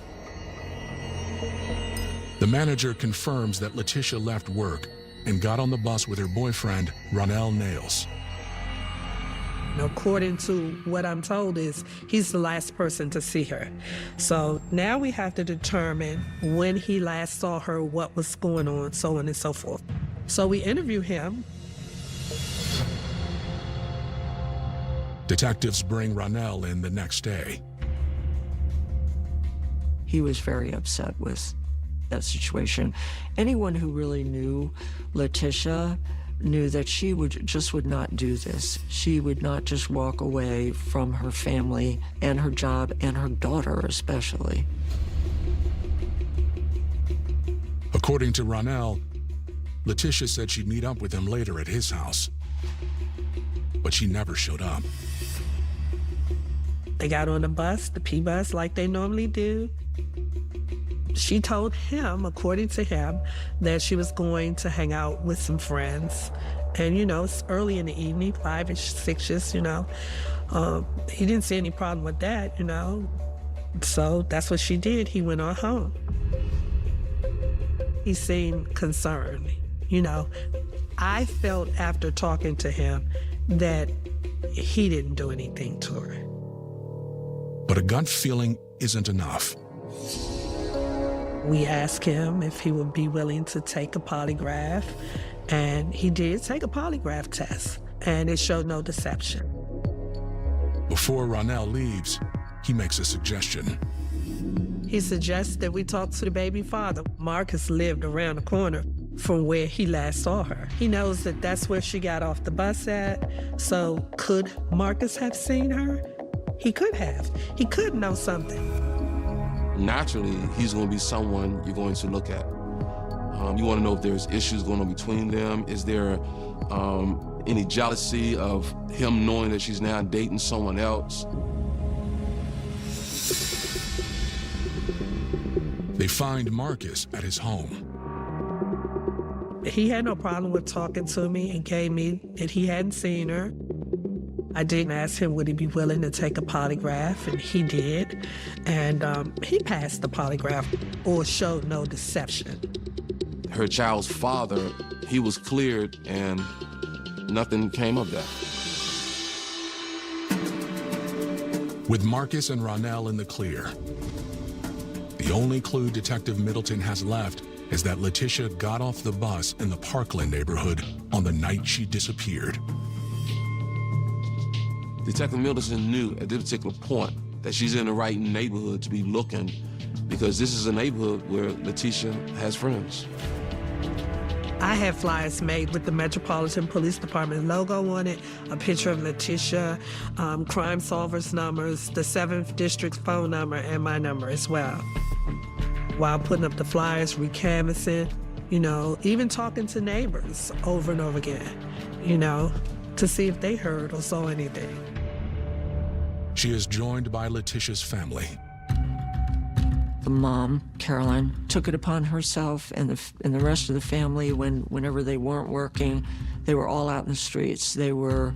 The manager confirms that Letitia left work and got on the bus with her boyfriend, Ronell Nails. According to what I'm told is he's the last person to see her. So now we have to determine when he last saw her, what was going on, so on and so forth. So we interview him. Detectives bring Ronell in the next day. He was very upset with that situation. Anyone who really knew Letitia knew that she would not do this. She would not just walk away from her family and her job and her daughter especially. According to Ronell, Letitia said she'd meet up with him later at his house, but she never showed up. They got on the bus, the P-bus, like they normally do. She told him, according to him, that she was going to hang out with some friends. And, it's early in the evening, 5-ish, 6-ish, he didn't see any problem with that, So that's what she did. He went on home. He seemed concerned, I felt after talking to him that he didn't do anything to her. But a gut feeling isn't enough. We asked him if he would be willing to take a polygraph, and he did take a polygraph test, and it showed no deception. Before Ronell leaves, he makes a suggestion. He suggests that we talk to the baby father. Marcus lived around the corner from where he last saw her. He knows that that's where she got off the bus at, so could Marcus have seen her? He could have. He could know something. Naturally, he's going to be someone you're going to look at. You want to know if there's issues going on between them. Is there any jealousy of him knowing that she's now dating someone else? They find Marcus at his home. He had no problem with talking to me and gave me that he hadn't seen her. I did ask him would he be willing to take a polygraph, and he did. And he passed the polygraph or showed no deception. Her child's father, he was cleared and nothing came of that. With Marcus and Ronell in the clear, the only clue Detective Middleton has left is that Letitia got off the bus in the Parkland neighborhood on the night she disappeared. Detective Middleton knew at this particular point that she's in the right neighborhood to be looking, because this is a neighborhood where Letitia has friends. I had flyers made with the Metropolitan Police Department logo on it, a picture of Letitia, Crime Solvers numbers, the 7th District's phone number, and my number as well. while putting up the flyers, recanvassing, you know, even talking to neighbors over and over again, you know, to see if they heard or saw anything. She is joined by Letitia's family. The mom, Caroline, took it upon herself and the rest of the family whenever they weren't working, they were all out in the streets. They were,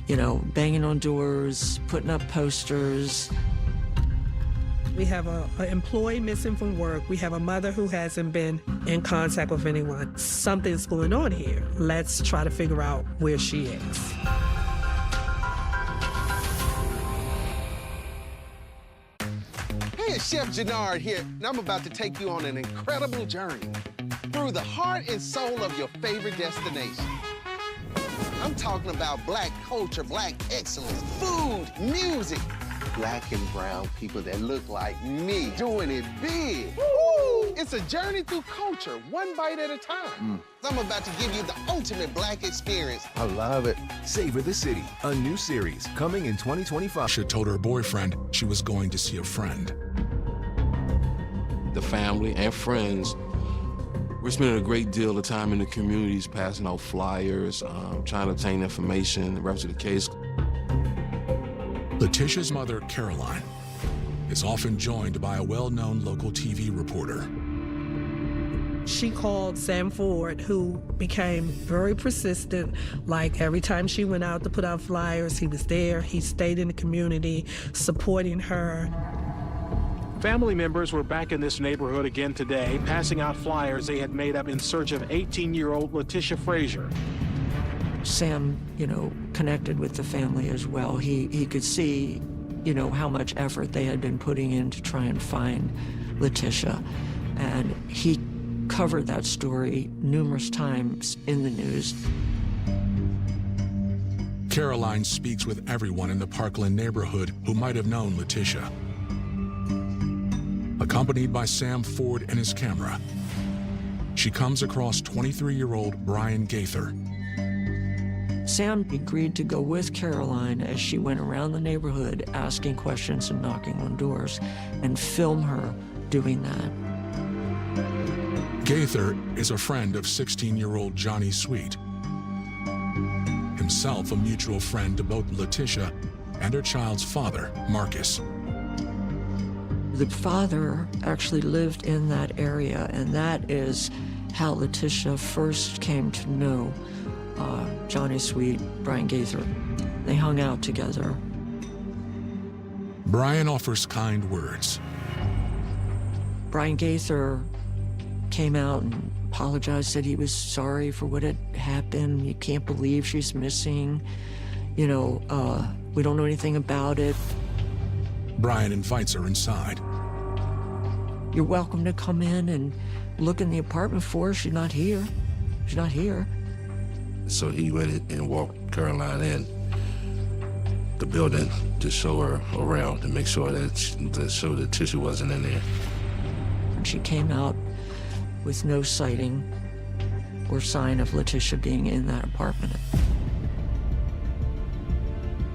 you know, banging on doors, putting up posters. We have an employee missing from work. We have a mother who hasn't been in contact with anyone. Something's going on here. Let's try to figure out where she is. Hey, it's Chef Jannard here, and I'm about to take you on an incredible journey through the heart and soul of your favorite destination. I'm talking about Black culture, Black excellence, food, music, Black and brown people that look like me, doing it big. Woo! It's a journey through culture, one bite at a time. I'm about to give you the ultimate Black experience. I love it. Savor the City, a new series coming in 2025. She told her boyfriend she was going to see a friend. The family and friends, we're spending a great deal of time in the communities, passing out flyers, trying to obtain information, the rest of the case. Letitia's mother, Caroline, is often joined by a well-known local TV reporter. She called Sam Ford, who became very persistent. Like every time she went out to put out flyers, he was there. He stayed in the community, supporting her. Family members were back in this neighborhood again today, passing out flyers they had made up in search of 18-year-old Letitia Frazier. Sam, you know, connected with the family as well. He could see, you know, how much effort they had been putting in to try and find Letitia. And he covered that story numerous times in the news. Caroline speaks with everyone in the Parkland neighborhood who might have known Letitia. Accompanied by Sam Ford and his camera, she comes across 23-year-old Brian Gaither. Sam agreed to go with Caroline as she went around the neighborhood asking questions and knocking on doors and film her doing that. Gaither is a friend of 16-year-old Johnny Sweet, himself a mutual friend to both Letitia and her child's father, Marcus. The father actually lived in that area, and that is how Letitia first came to know Johnny Sweet, Brian Gaither. They hung out together. Brian offers kind words. Brian Gaither came out and apologized, said he was sorry for what had happened. You can't believe she's missing. You know, we don't know anything about it. Brian invites her inside. You're welcome to come in and look in the apartment for her. She's not here. She's not here. So he went and walked Caroline in the building to show her around, to make sure that Letitia wasn't in there. And she came out with no sighting or sign of Letitia being in that apartment.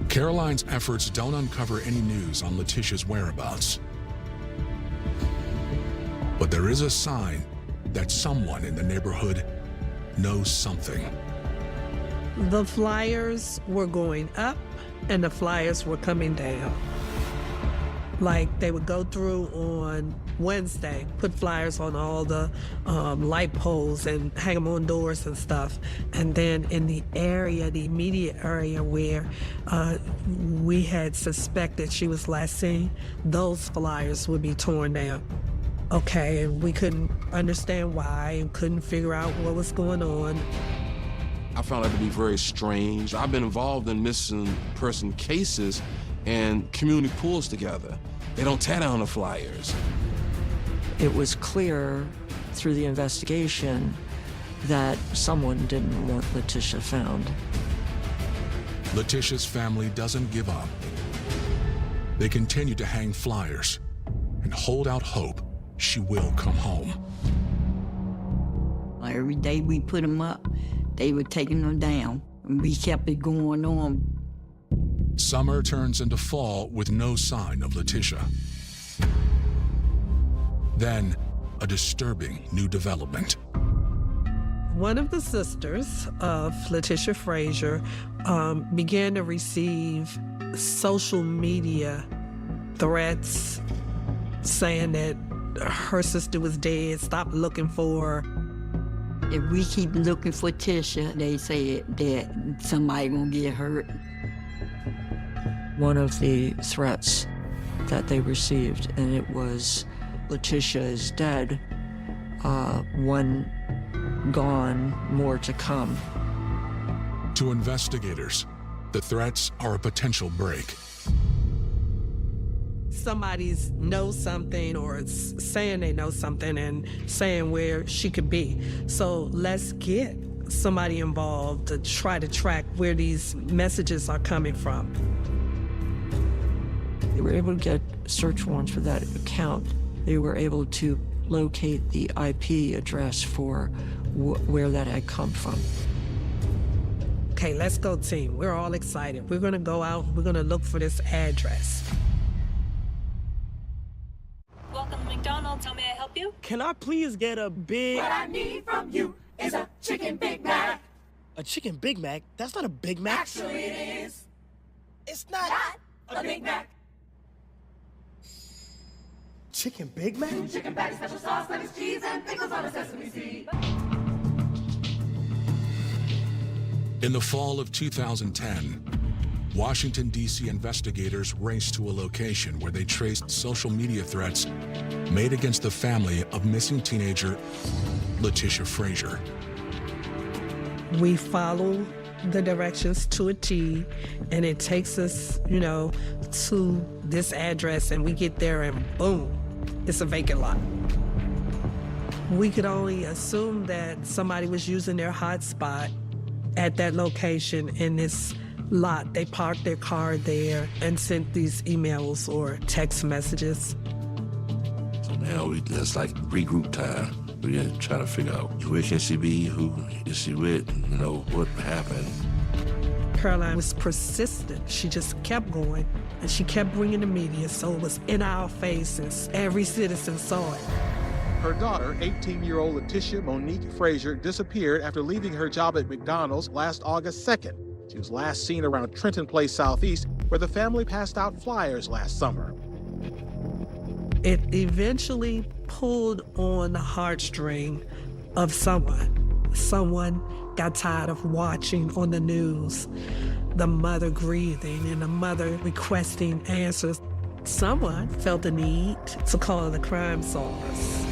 Caroline's efforts don't uncover any news on Letitia's whereabouts. But there is a sign that someone in the neighborhood knows something. The flyers were going up and the flyers were coming down. Like they would go through on Wednesday, put flyers on all the light poles and hang them on doors and stuff. And then in the area, the immediate area where we had suspected she was last seen, those flyers would be torn down. Okay, and we couldn't understand why and couldn't figure out what was going on. I found that to be very strange. I've been involved in missing person cases, and community pulls together. They don't tear down the flyers. It was clear through the investigation that someone didn't want Letitia found. Letitia's family doesn't give up. They continue to hang flyers and hold out hope she will come home. Every day we put them up, they were taking them down, and we kept it going on. Summer turns into fall with no sign of Letitia. Then, a disturbing new development. One of the sisters of Letitia Frazier began to receive social media threats saying that her sister was dead, stop looking for her. If we keep looking for Tisha, they say that somebody gonna get hurt. One of the threats that they received, and it was Letitia is dead, one gone, more to come. To investigators, the threats are a potential break. Somebody's knows something or saying they know something and saying where she could be. So let's get somebody involved to try to track where these messages are coming from. They were able to get search warrants for that account. They were able to locate the IP address for where that had come from. Okay, let's go, team. We're all excited. We're gonna go out, we're gonna look for this address. Welcome to McDonald's. How may I help you? Can I please get a big... What I need from you is a chicken Big Mac. A chicken Big Mac? That's not a Big Mac. Actually, it is. It's not a Big Mac. Chicken Big Mac? Chicken patty, special sauce, lettuce, cheese, and pickles on a sesame seed. In the fall of 2010, Washington, D.C. investigators raced to a location where they traced social media threats made against the family of missing teenager Letitia Frazier. We follow the directions to a T, and it takes us, to this address, and we get there and boom, it's a vacant lot. We could only assume that somebody was using their hotspot at that location in this lot. They parked their car there and sent these emails or text messages. So now that's like regroup time. We're trying to figure out where can she be, who is she with, what happened. Caroline was persistent. She just kept going, and she kept bringing the media, so it was in our faces. Every citizen saw it. Her daughter, 18-year-old Letitia Monique Frazier, disappeared after leaving her job at McDonald's last August 2nd. She was last seen around Trenton Place Southeast, where the family passed out flyers last summer. It eventually pulled on the heartstring of someone. Someone got tired of watching on the news the mother grieving and the mother requesting answers. Someone felt the need to call the crime solvers.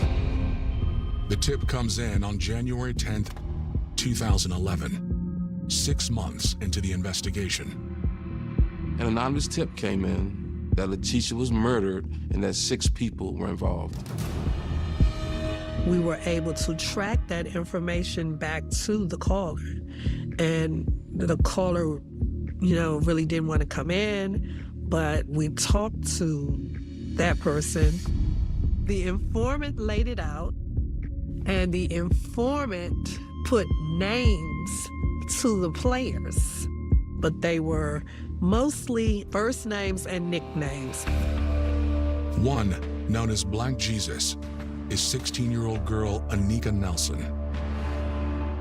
The tip comes in on January 10th, 2011, 6 months into the investigation. An anonymous tip came in that Letitia was murdered and that 6 people were involved. We were able to track that information back to the caller, and the caller, really didn't want to come in, but we talked to that person. The informant laid it out, and the informant put names to the players, but they were mostly first names and nicknames. One, known as Black Jesus, is 16-year-old girl Anika Nelson.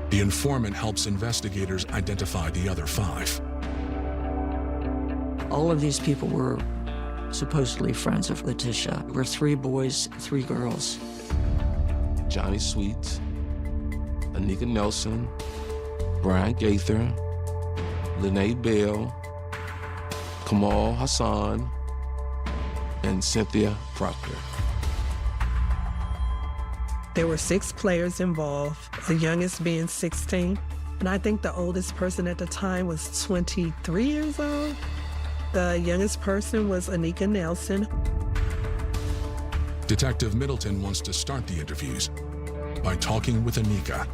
The informant helps investigators identify the other 5. All of these people were supposedly friends of Letitia. There were 3 boys, 3 girls. Johnny Sweet, Anika Nelson, Brian Gaither, Lene Bell, Kamal Hassan, and Cynthia Proctor. There were 6 players involved, the youngest being 16, and I think the oldest person at the time was 23 years old. The youngest person was Anika Nelson. Detective Middleton wants to start the interviews by talking with Anika.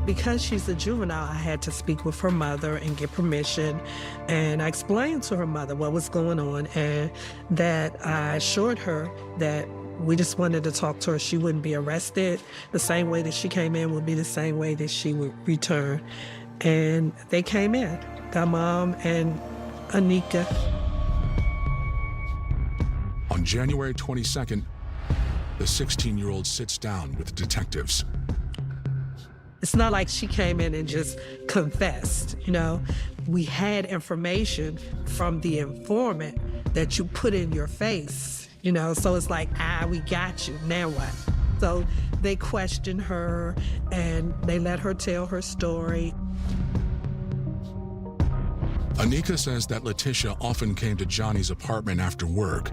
Because she's a juvenile, I had to speak with her mother and get permission. And I explained to her mother what was going on and that I assured her that we just wanted to talk to her. She wouldn't be arrested. The same way that she came in would be the same way that she would return. And they came in, the mom and Anika. On January 22nd, the 16-year-old sits down with detectives. It's not like she came in and just confessed, you know? We had information from the informant that you put in your face, you know? So it's like, we got you, now what? So they questioned her and they let her tell her story. Anika says that Letitia often came to Johnny's apartment after work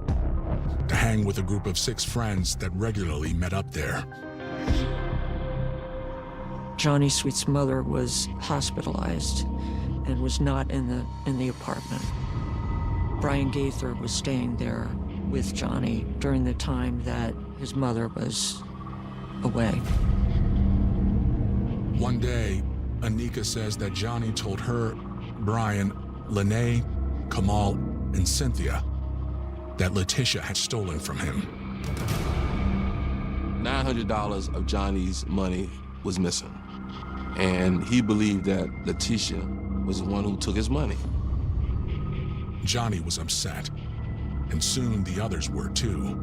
to hang with a group of 6 friends that regularly met up there. Johnny Sweet's mother was hospitalized and was not in the apartment. Brian Gaither was staying there with Johnny during the time that his mother was away. One day, Anika says that Johnny told her, Brian, Lene, Kamal, and Cynthia that Letitia had stolen from him. $900 of Johnny's money was missing. And he believed that Letitia was the one who took his money. Johnny was upset, and soon the others were too.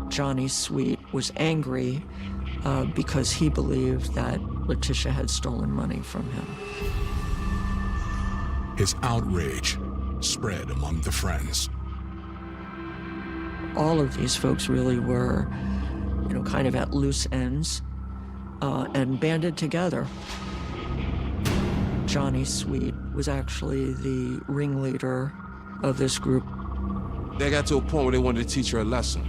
Johnny Sweet was angry because he believed that Letitia had stolen money from him. His outrage spread among the friends. All of these folks really were, kind of at loose ends and banded together. Johnny Sweet was actually the ringleader of this group. They got to a point where they wanted to teach her a lesson.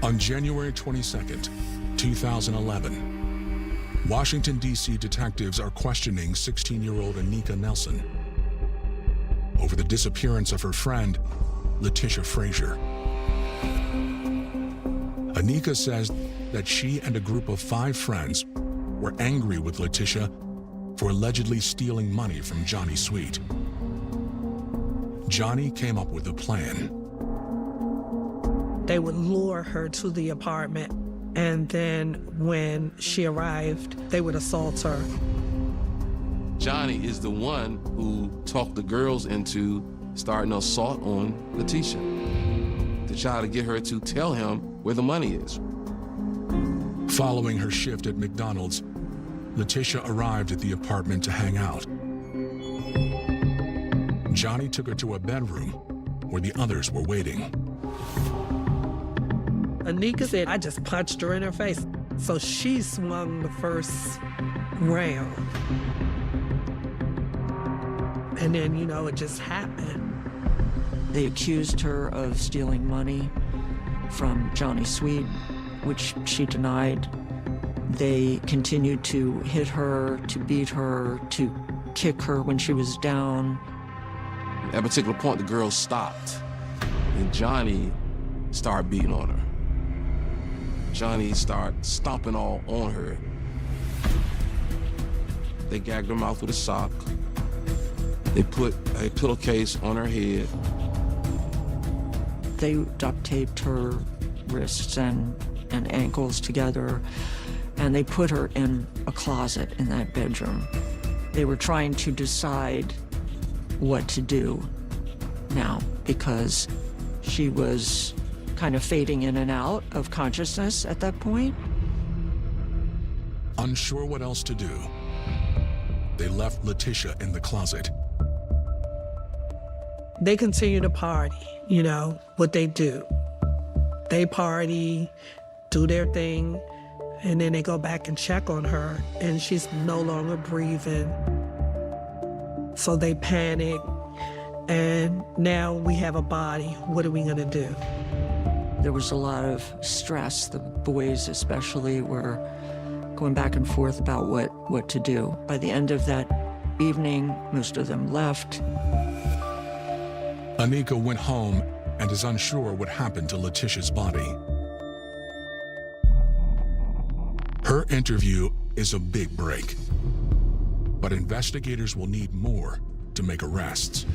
On January 22nd, 2011, Washington, D.C. detectives are questioning 16-year-old Anika Nelson over the disappearance of her friend, Letitia Frazier. Anika says that she and a group of 5 friends were angry with Letitia for allegedly stealing money from Johnny Sweet. Johnny came up with a plan. They would lure her to the apartment, and then when she arrived, they would assault her. Johnny is the one who talked the girls into starting an assault on Letitia to try to get her to tell him where the money is. Following her shift at McDonald's, Letitia arrived at the apartment to hang out. Johnny took her to a bedroom where the others were waiting. Anika said, I just punched her in her face. So she swung the first round. And then, it just happened. They accused her of stealing money from Johnny Sweet, which she denied. They continued to hit her, to beat her, to kick her when she was down. At a particular point, the girls stopped, and Johnny started beating on her. Johnny started stomping all on her. They gagged her mouth with a sock. They put a pillowcase on her head. They duct taped her wrists and ankles together, and they put her in a closet in that bedroom. They were trying to decide what to do now because she was kind of fading in and out of consciousness at that point. Unsure what else to do, they left Letitia in the closet. They continue to party, what they do. They party, do their thing, and then they go back and check on her, and she's no longer breathing. So they panic, and now we have a body. What are we gonna do? There was a lot of stress. The boys especially were going back and forth about what to do. By the end of that evening, most of them left. Anika went home and is unsure what happened to Letitia's body. Her interview is a big break, but investigators will need more to make arrests.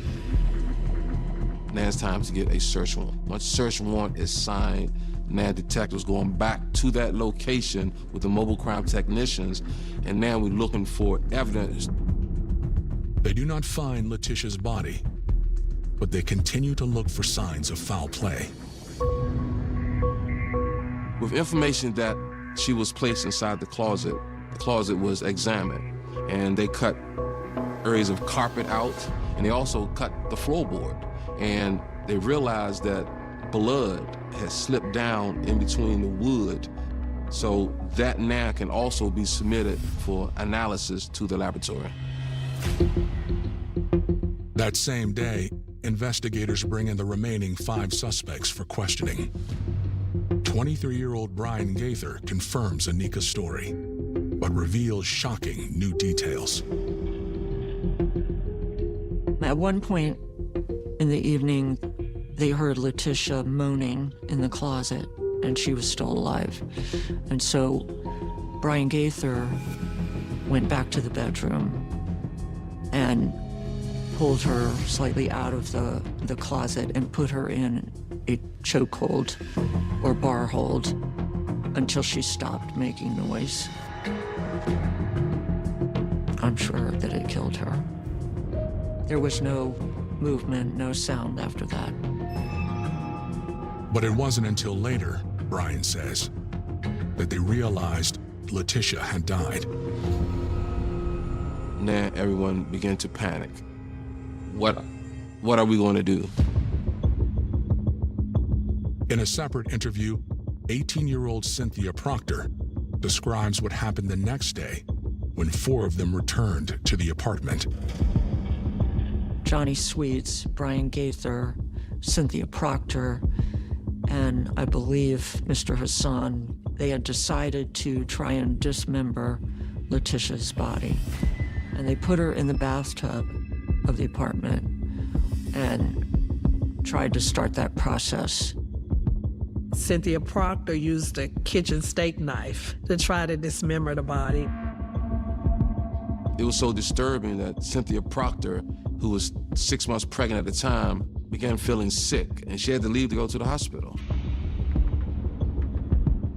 Now it's time to get a search warrant. Once search warrant is signed, now detectives going back to that location with the mobile crime technicians, and now we're looking for evidence They do not find Letitia's body, but they continue to look for signs of foul play. With information that she was placed inside the closet was examined, and they cut areas of carpet out, and they also cut the floorboard, and they realized that blood had slipped down in between the wood, so that now can also be submitted for analysis to the laboratory. That same day, investigators bring in the remaining 5 suspects for questioning. 23-year-old Brian Gaither confirms Anika's story, but reveals shocking new details. At one point in the evening, they heard Letitia moaning in the closet, and she was still alive. And so Brian Gaither went back to the bedroom and pulled her slightly out of the closet and put her in a chokehold or bar hold until she stopped making noise. I'm sure that it killed her. There was no movement, no sound after that. But it wasn't until later, Brian says, that they realized Letitia had died. Now everyone began to panic. What are we going to do? In a separate interview, 18-year-old Cynthia Proctor describes what happened the next day when 4 of them returned to the apartment. Johnny Sweets, Brian Gaither, Cynthia Proctor, and I believe Mr. Hassan, they had decided to try and dismember Letitia's body. And they put her in the bathtub of the apartment and tried to start that process. Cynthia Proctor used a kitchen steak knife to try to dismember the body. It was so disturbing that Cynthia Proctor, who was 6 months pregnant at the time, began feeling sick, and she had to leave to go to the hospital.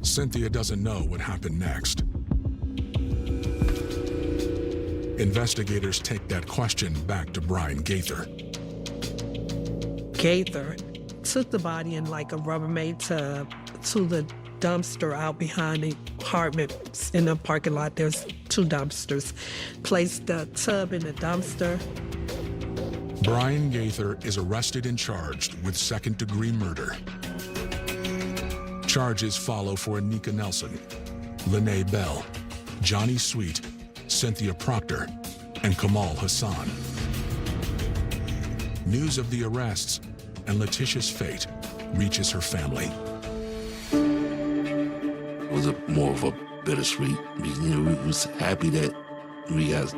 Cynthia doesn't know what happened next. Investigators take that question back to Brian Gaither. Gaither took the body in like a Rubbermaid tub to the dumpster out behind the apartments. In the parking lot, there's 2 dumpsters. Placed the tub in the dumpster. Brian Gaither is arrested and charged with second-degree murder. Charges follow for Anika Nelson, Lene Bell, Johnny Sweet, Cynthia Proctor, and Kamal Hassan. News of the arrests and Letitia's fate reaches her family. It was more of a bittersweet. We was happy that we got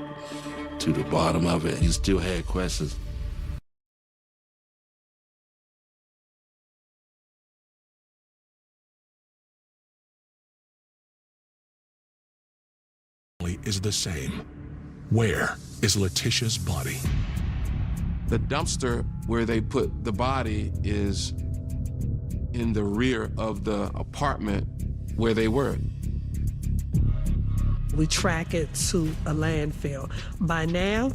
to the bottom of it. You still had questions. Is the same. Where is Letitia's body? The dumpster where they put the body is in the rear of the apartment where they were. We track it to a landfill. By now,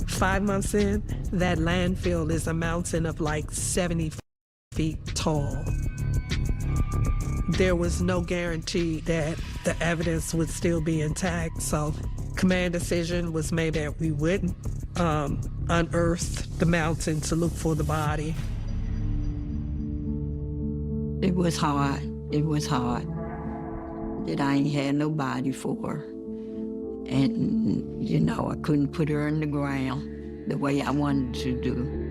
5 months in, that landfill is a mountain of like 70 feet tall. There was no guarantee that the evidence would still be intact, so command decision was made that we wouldn't unearth the mountain to look for the body. It was hard. It was hard that I ain't had no body for her. And, you know, I couldn't put her in the ground the way I wanted to do.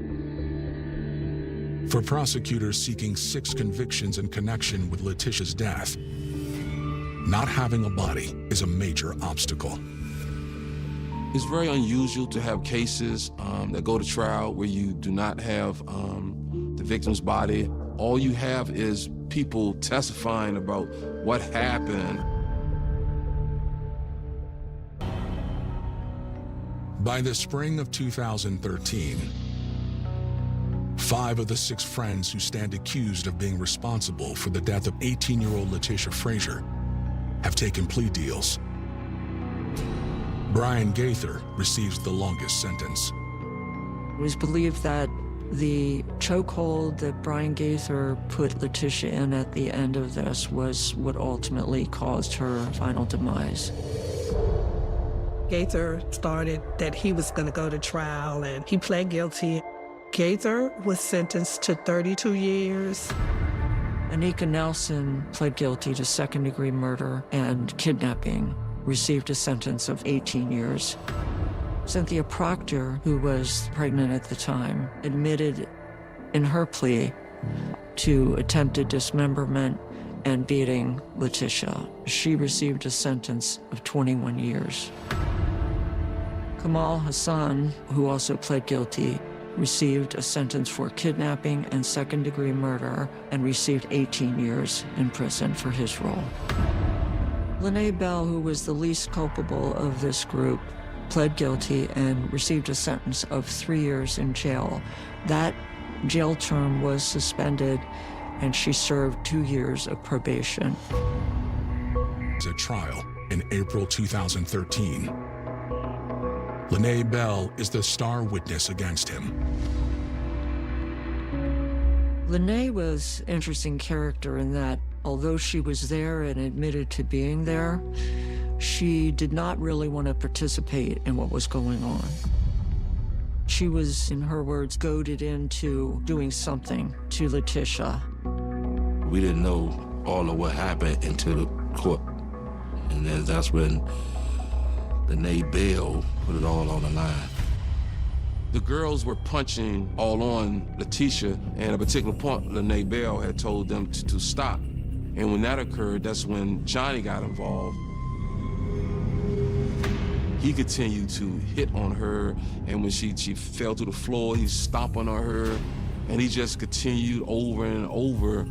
For prosecutors seeking 6 convictions in connection with Letitia's death, not having a body is a major obstacle. It's very unusual to have cases that go to trial where you do not have the victim's body. All you have is people testifying about what happened. By the spring of 2013, 5 of the 6 friends who stand accused of being responsible for the death of 18-year-old Letitia Frazier have taken plea deals. Brian Gaither receives the longest sentence. It was believed that the chokehold that Brian Gaither put Letitia in at the end of this was what ultimately caused her final demise. Gaither started that he was going to go to trial, and he pled guilty. Gaither was sentenced to 32 years. Anika Nelson pled guilty to second-degree murder and kidnapping, received a sentence of 18 years. Cynthia Proctor, who was pregnant at the time, admitted in her plea to attempted dismemberment and beating Letitia. She received a sentence of 21 years. Kamal Hassan, who also pled guilty, received a sentence for kidnapping and second-degree murder and received 18 years in prison for his role. Lene Bell, who was the least culpable of this group, pled guilty and received a sentence of 3 years in jail. That jail term was suspended, and she served 2 years of probation. A trial in April 2013. Lene Bell is the star witness against him. Lene was an interesting character in that, although she was there and admitted to being there, she did not really want to participate in what was going on. She was, in her words, goaded into doing something to Letitia. We didn't know all of what happened until the court. And then that's when Lene Bell put it all on the line. The girls were punching all on Letitia, and at a particular point, Lene Bell had told them to stop. And when that occurred, that's when Johnny got involved. He continued to hit on her, and when she fell to the floor, he stomped on her, and he just continued over and over.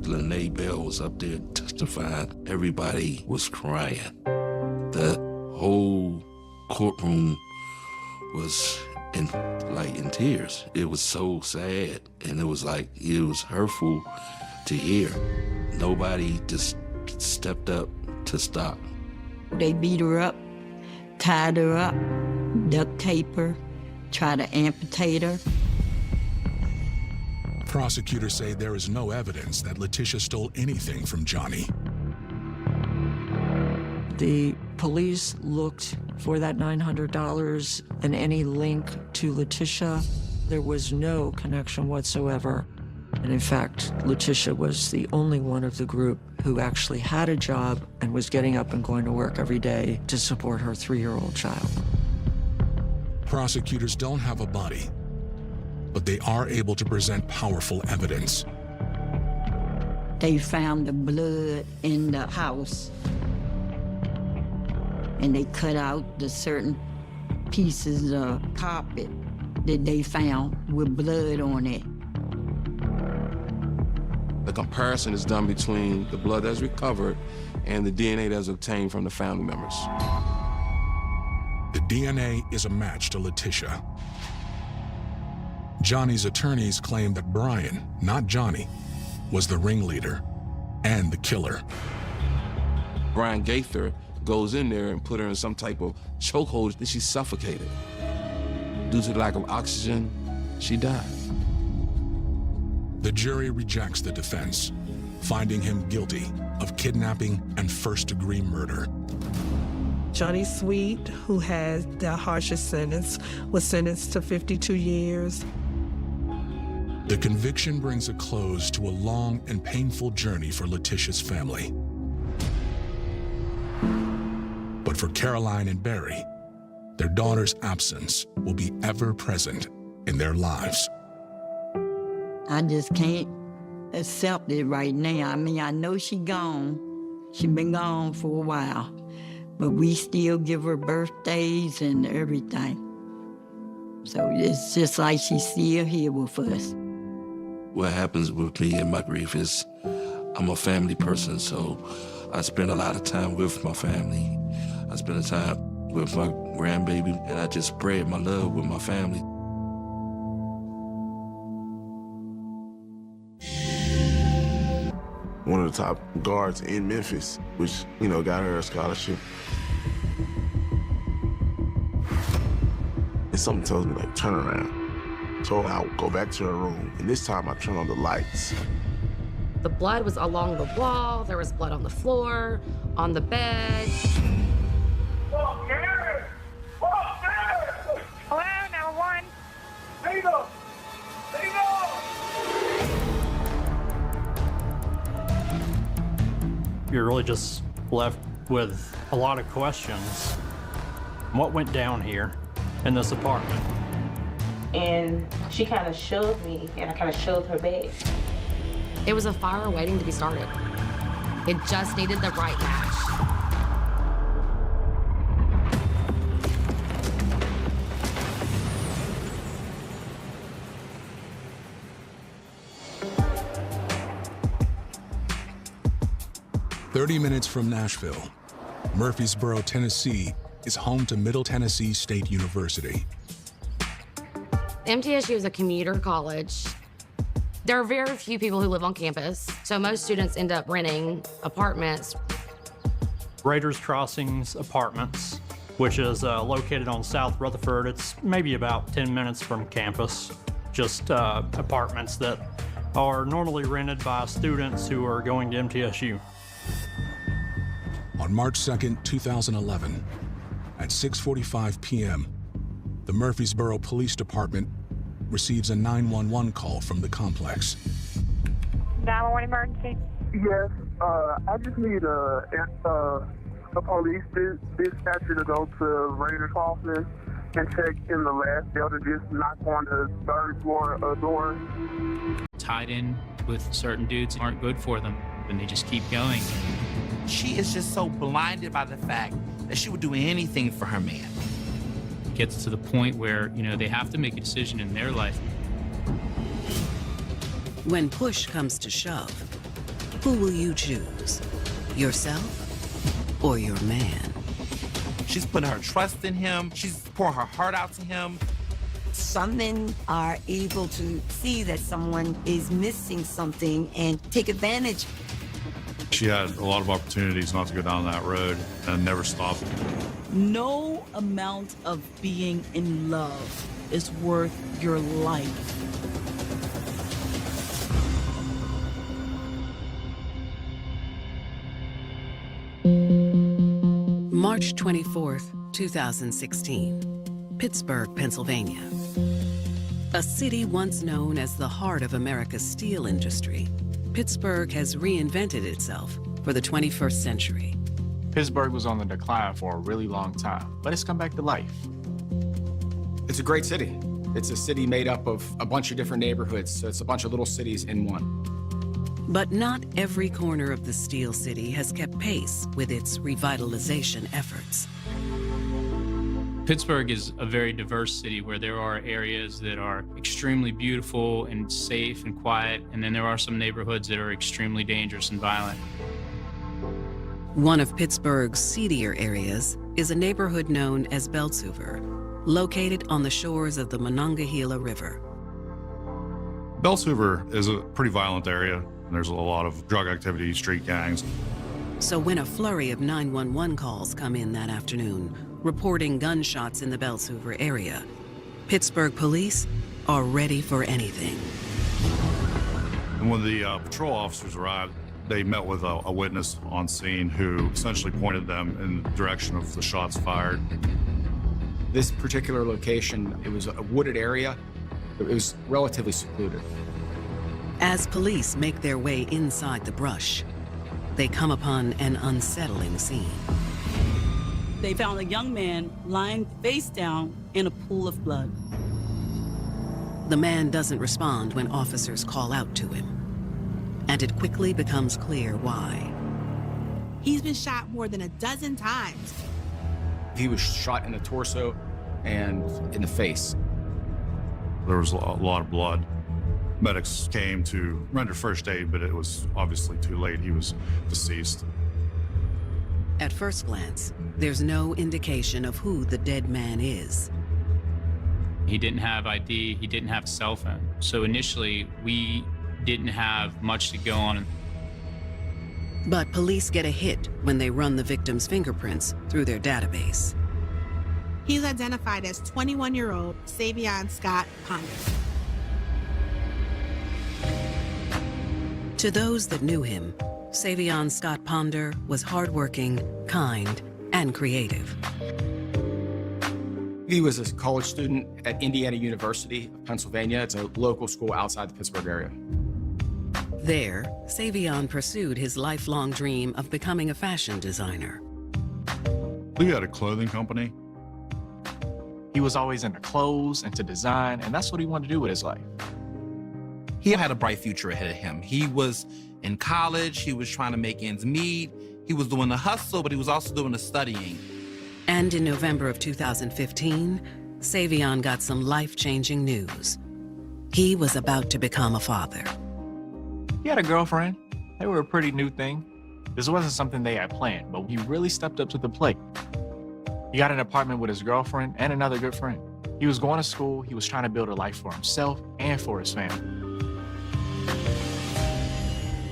Lene Bell was up there testifying. Everybody was crying. The whole courtroom was in tears. It was so sad, and it was hurtful to hear. Nobody just stepped up to stop. They beat her up, tied her up, duct tape her, tried to amputate her. Prosecutors say there is no evidence that Letitia stole anything from Johnny. The police looked for that $900 and any link to Letitia. There was no connection whatsoever. And in fact, Letitia was the only one of the group who actually had a job and was getting up and going to work every day to support her 3-year-old child. Prosecutors don't have a body, but they are able to present powerful evidence. They found the blood in the house, and they cut out the certain pieces of carpet that they found with blood on it. The comparison is done between the blood that's recovered and the DNA that's obtained from the family members. The DNA is a match to Letitia. Johnny's attorneys claim that Brian, not Johnny, was the ringleader and the killer. Brian Gaither goes in there and put her in some type of chokehold, and she suffocated. Due to the lack of oxygen, she died. The jury rejects the defense, finding him guilty of kidnapping and first-degree murder. Johnny Sweet, who had the harshest sentence, was sentenced to 52 years. The conviction brings a close to a long and painful journey for Letitia's family. But for Caroline and Barry, their daughter's absence will be ever present in their lives. I just can't accept it right now. I mean, I know she gone. She been gone for a while. But we still give her birthdays and everything. So it's just like she's still here with us. What happens with me and my grief is I'm a family person, so I spend a lot of time with my family. I spend time with my grandbaby, and I just spread my love with my family. one of the top guards in Memphis, which, you know, got her a scholarship. And something tells me, like, turn around. So I'll go back to her room, and this time I turn on the lights. The blood was along the wall, there was blood on the floor, on the bed. Hello, number one. Legal. You're really just left with a lot of questions. What went down here in this apartment? And she kind of shoved me, and I kind of shoved her back. It was a fire waiting to be started. It just needed the right match. "30 minutes from Nashville, Murfreesboro, Tennessee is home to Middle Tennessee State University. MTSU is a commuter college. There are very few people who live on campus, so most students end up renting apartments. Raiders Crossings Apartments, which is located on South Rutherford. It's maybe about 10 minutes from campus. Just apartments that are normally rented by students who are going to MTSU. On March 2nd, 2011, at 6:45 p.m., the Murfreesboro Police Department receives a 911 call from the complex. 911 emergency. Yes, I just need a police dispatcher to go to Raiders Crossing and check in the last building, just knock on the third floor door. Tied in with certain dudes aren't good for them, and they just keep going. She is just so blinded by the fact that she would do anything for her man. It gets to the point where, you know, they have to make a decision in their life. When push comes to shove, who will you choose? Yourself or your man? She's putting her trust in him. She's pouring her heart out to him. Some men are able to see that someone is missing something and take advantage. She had a lot of opportunities not to go down that road and never stopped. No amount of being in love is worth your life. March 24th, 2016, Pittsburgh, Pennsylvania. A city once known as the heart of America's steel industry, Pittsburgh has reinvented itself for the 21st century. Pittsburgh was on the decline for a really long time, but it's come back to life. It's a great city. It's a city made up of a bunch of different neighborhoods, so it's a bunch of little cities in one. But not every corner of the Steel City has kept pace with its revitalization efforts. Pittsburgh is a very diverse city where there are areas that are extremely beautiful and safe and quiet, and then there are some neighborhoods that are extremely dangerous and violent. One of Pittsburgh's seedier areas is a neighborhood known as Beltshoover, located on the shores of the Monongahela River. Beltshoover is a pretty violent area, and there's a lot of drug activity, street gangs. So when a flurry of 911 calls come in that afternoon, reporting gunshots in the Beltshoover area, Pittsburgh police are ready for anything. And when the patrol officers arrived, they met with a witness on scene who essentially pointed them in the direction of the shots fired. This particular location, it was a wooded area. It was relatively secluded. As police make their way inside the brush, they come upon an unsettling scene. They found a young man lying face down in a pool of blood. The man doesn't respond when officers call out to him, and it quickly becomes clear why. He's been shot more than a dozen times. He was shot in the torso and in the face. There was a lot of blood. Medics came to render first aid, but it was obviously too late. He was deceased. At first glance, there's no indication of who the dead man is. He didn't have ID, he didn't have a cell phone. So initially, we didn't have much to go on. But police get a hit when they run the victim's fingerprints through their database. He's identified as 21-year-old Savion Scott Ponder. To those that knew him, Savion Scott Ponder was hardworking, kind, and creative. He was a college student at Indiana University of Pennsylvania. It's a local school outside the Pittsburgh area. There, Savion pursued his lifelong dream of becoming a fashion designer. We had a clothing company. He was always into clothes, into design, and that's what he wanted to do with his life. He had a bright future ahead of him. He was in college, he was trying to make ends meet, he was doing the hustle, but he was also doing the studying. And in November of 2015, Savion got some life-changing news. He was about to become a father. He had a girlfriend. They were a pretty new thing. This wasn't something they had planned, but he really stepped up to the plate. He got an apartment with his girlfriend and another good friend. He was going to school, he was trying to build a life for himself and for his family.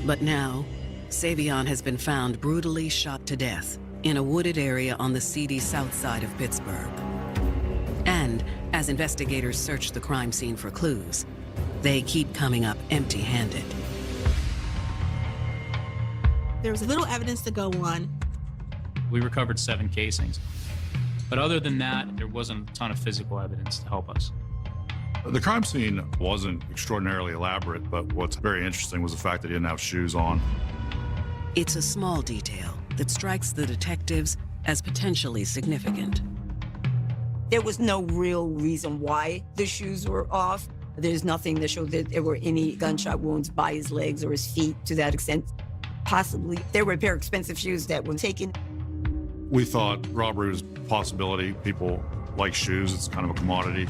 But now, Savion has been found brutally shot to death in a wooded area on the seedy south side of Pittsburgh. And as investigators search the crime scene for clues, they keep coming up empty-handed. There was little evidence to go on. We recovered 7 casings. But other than that, there wasn't a ton of physical evidence to help us. The crime scene wasn't extraordinarily elaborate, but what's very interesting was the fact that he didn't have shoes on. It's a small detail that strikes the detectives as potentially significant. There was no real reason why the shoes were off. There's nothing that showed that there were any gunshot wounds by his legs or his feet to that extent. Possibly there were a pair of expensive shoes that were taken. We thought robbery was a possibility. People like shoes, it's kind of a commodity.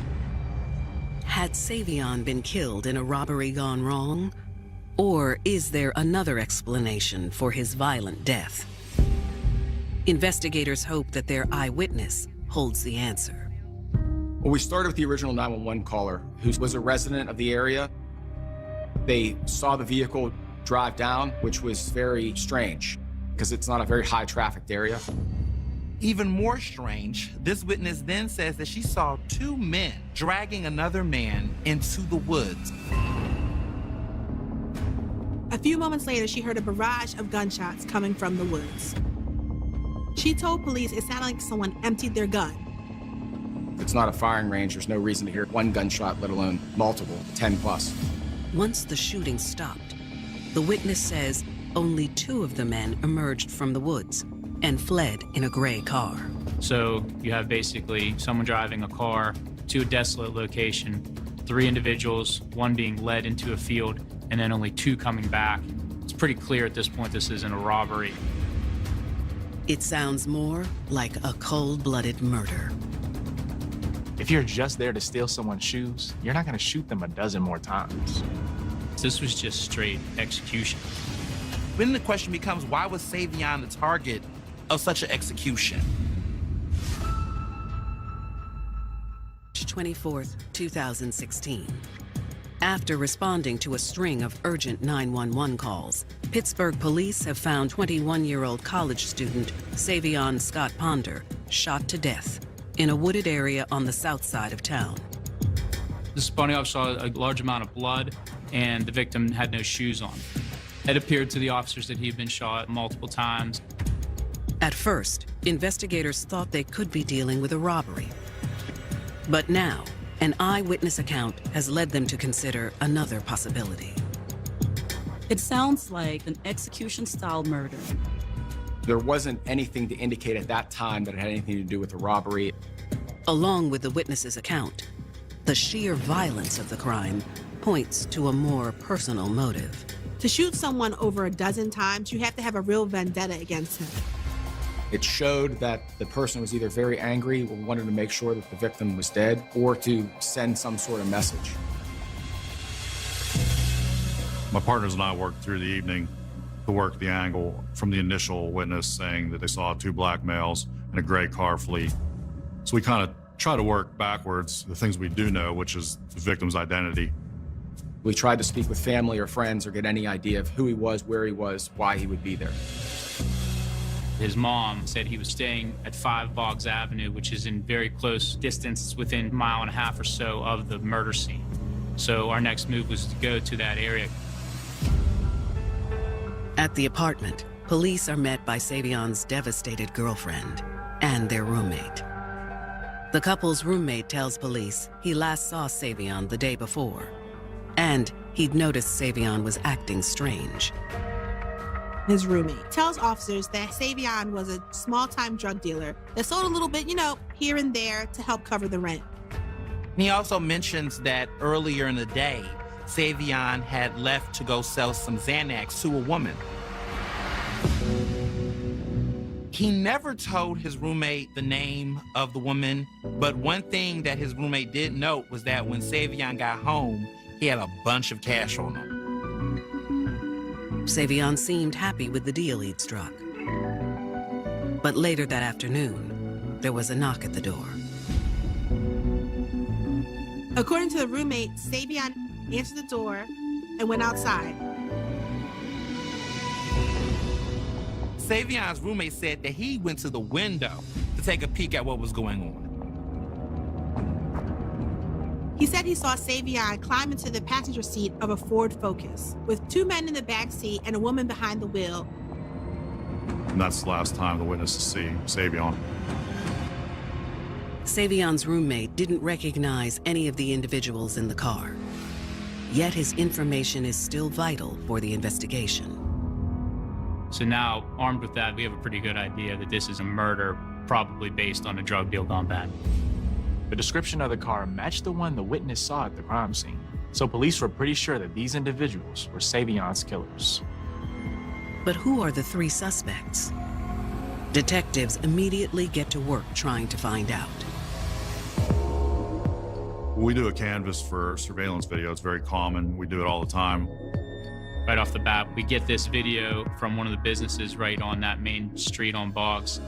Had Savion been killed in a robbery gone wrong? Or is there another explanation for his violent death? Investigators hope that their eyewitness holds the answer. Well, we started with the original 911 caller, who was a resident of the area. They saw the vehicle drive down, which was very strange, because it's not a very high-trafficked area. Even more strange, this witness then says that she saw 2 men dragging another man into the woods. A few moments later, she heard a barrage of gunshots coming from the woods. She told police it sounded like someone emptied their gun. It's not a firing range. There's no reason to hear 1 gunshot, let alone multiple, 10 plus. Once the shooting stopped, the witness says only 2 of the men emerged from the woods and fled in a gray car. So you have basically someone driving a car to a desolate location, 3 individuals, 1 being led into a field, and then only 2 coming back. It's pretty clear at this point this isn't a robbery. It sounds more like a cold-blooded murder. If you're just there to steal someone's shoes, you're not gonna shoot them a dozen more times. This was just straight execution. Then the question becomes, why was Savion the target of such an execution? March 24th, 2016. After responding to a string of urgent 911 calls, Pittsburgh police have found 21-year-old college student Savion Scott Ponder shot to death in a wooded area on the south side of town. The responding officer saw a large amount of blood, and the victim had no shoes on. It appeared to the officers that he had been shot multiple times. At first, investigators thought they could be dealing with a robbery. But now, an eyewitness account has led them to consider another possibility. It sounds like an execution-style murder. There wasn't anything to indicate at that time that it had anything to do with a robbery. Along with the witness's account, the sheer violence of the crime points to a more personal motive. To shoot someone over a dozen times, you have to have a real vendetta against him. It showed that the person was either very angry or wanted to make sure that the victim was dead, or to send some sort of message. My partners and I worked through the evening to work the angle from the initial witness saying that they saw 2 black males in a gray car flee. So we kind of try to work backwards, the things we do know, which is the victim's identity. We tried to speak with family or friends or get any idea of who he was, where he was, why he would be there. His mom said he was staying at 5 Boggs Avenue, which is in very close distance, within a mile and a half or so of the murder scene. So our next move was to go to that area. At the apartment, police are met by Savion's devastated girlfriend and their roommate. The couple's roommate tells police he last saw Savion the day before, and he'd noticed Savion was acting strange. His roommate tells officers that Savion was a small-time drug dealer that sold a little bit, here and there to help cover the rent. And he also mentions that earlier in the day, Savion had left to go sell some Xanax to a woman. He never told his roommate the name of the woman, but one thing that his roommate did note was that when Savion got home, he had a bunch of cash on him. Savion seemed happy with the deal he'd struck. But later that afternoon, there was a knock at the door. According to the roommate, Savion answered the door and went outside. Savion's roommate said that he went to the window to take a peek at what was going on. He said he saw Savion climb into the passenger seat of a Ford Focus with 2 men in the back seat and a woman behind the wheel. And that's the last time the witnesses see Savion. Savion's roommate didn't recognize any of the individuals in the car. Yet his information is still vital for the investigation. So now, armed with that, we have a pretty good idea that this is a murder, probably based on a drug deal gone bad. The description of the car matched the one the witness saw at the crime scene. So police were pretty sure that these individuals were Savion's killers. But who are the 3 suspects? Detectives immediately get to work trying to find out. We do a canvas for surveillance video. It's very common. We do it all the time. Right off the bat, we get this video from one of the businesses right on that main street on Boggs.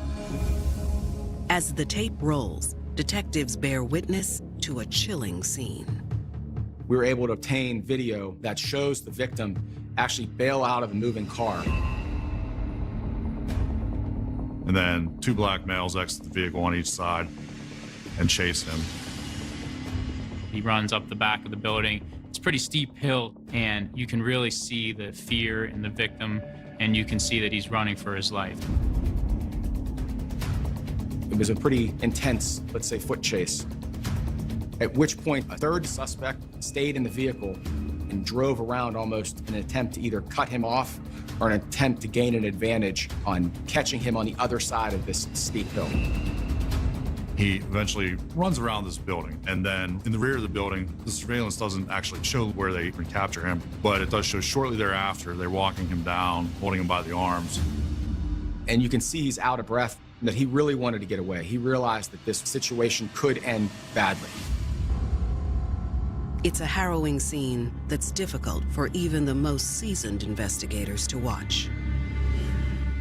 As the tape rolls, detectives bear witness to a chilling scene. We were able to obtain video that shows the victim actually bail out of a moving car. And then 2 black males exit the vehicle on each side and chase him. He runs up the back of the building. It's a pretty steep hill, and you can really see the fear in the victim, and you can see that he's running for his life. It was a pretty intense, let's say, foot chase. At which point, a 3rd suspect stayed in the vehicle and drove around almost in an attempt to either cut him off or an attempt to gain an advantage on catching him on the other side of this steep hill. He eventually runs around this building, and then in the rear of the building, the surveillance doesn't actually show where they can capture him, but it does show shortly thereafter, they're walking him down, holding him by the arms. And you can see he's out of breath, that he really wanted to get away. He realized that this situation could end badly. It's a harrowing scene that's difficult for even the most seasoned investigators to watch.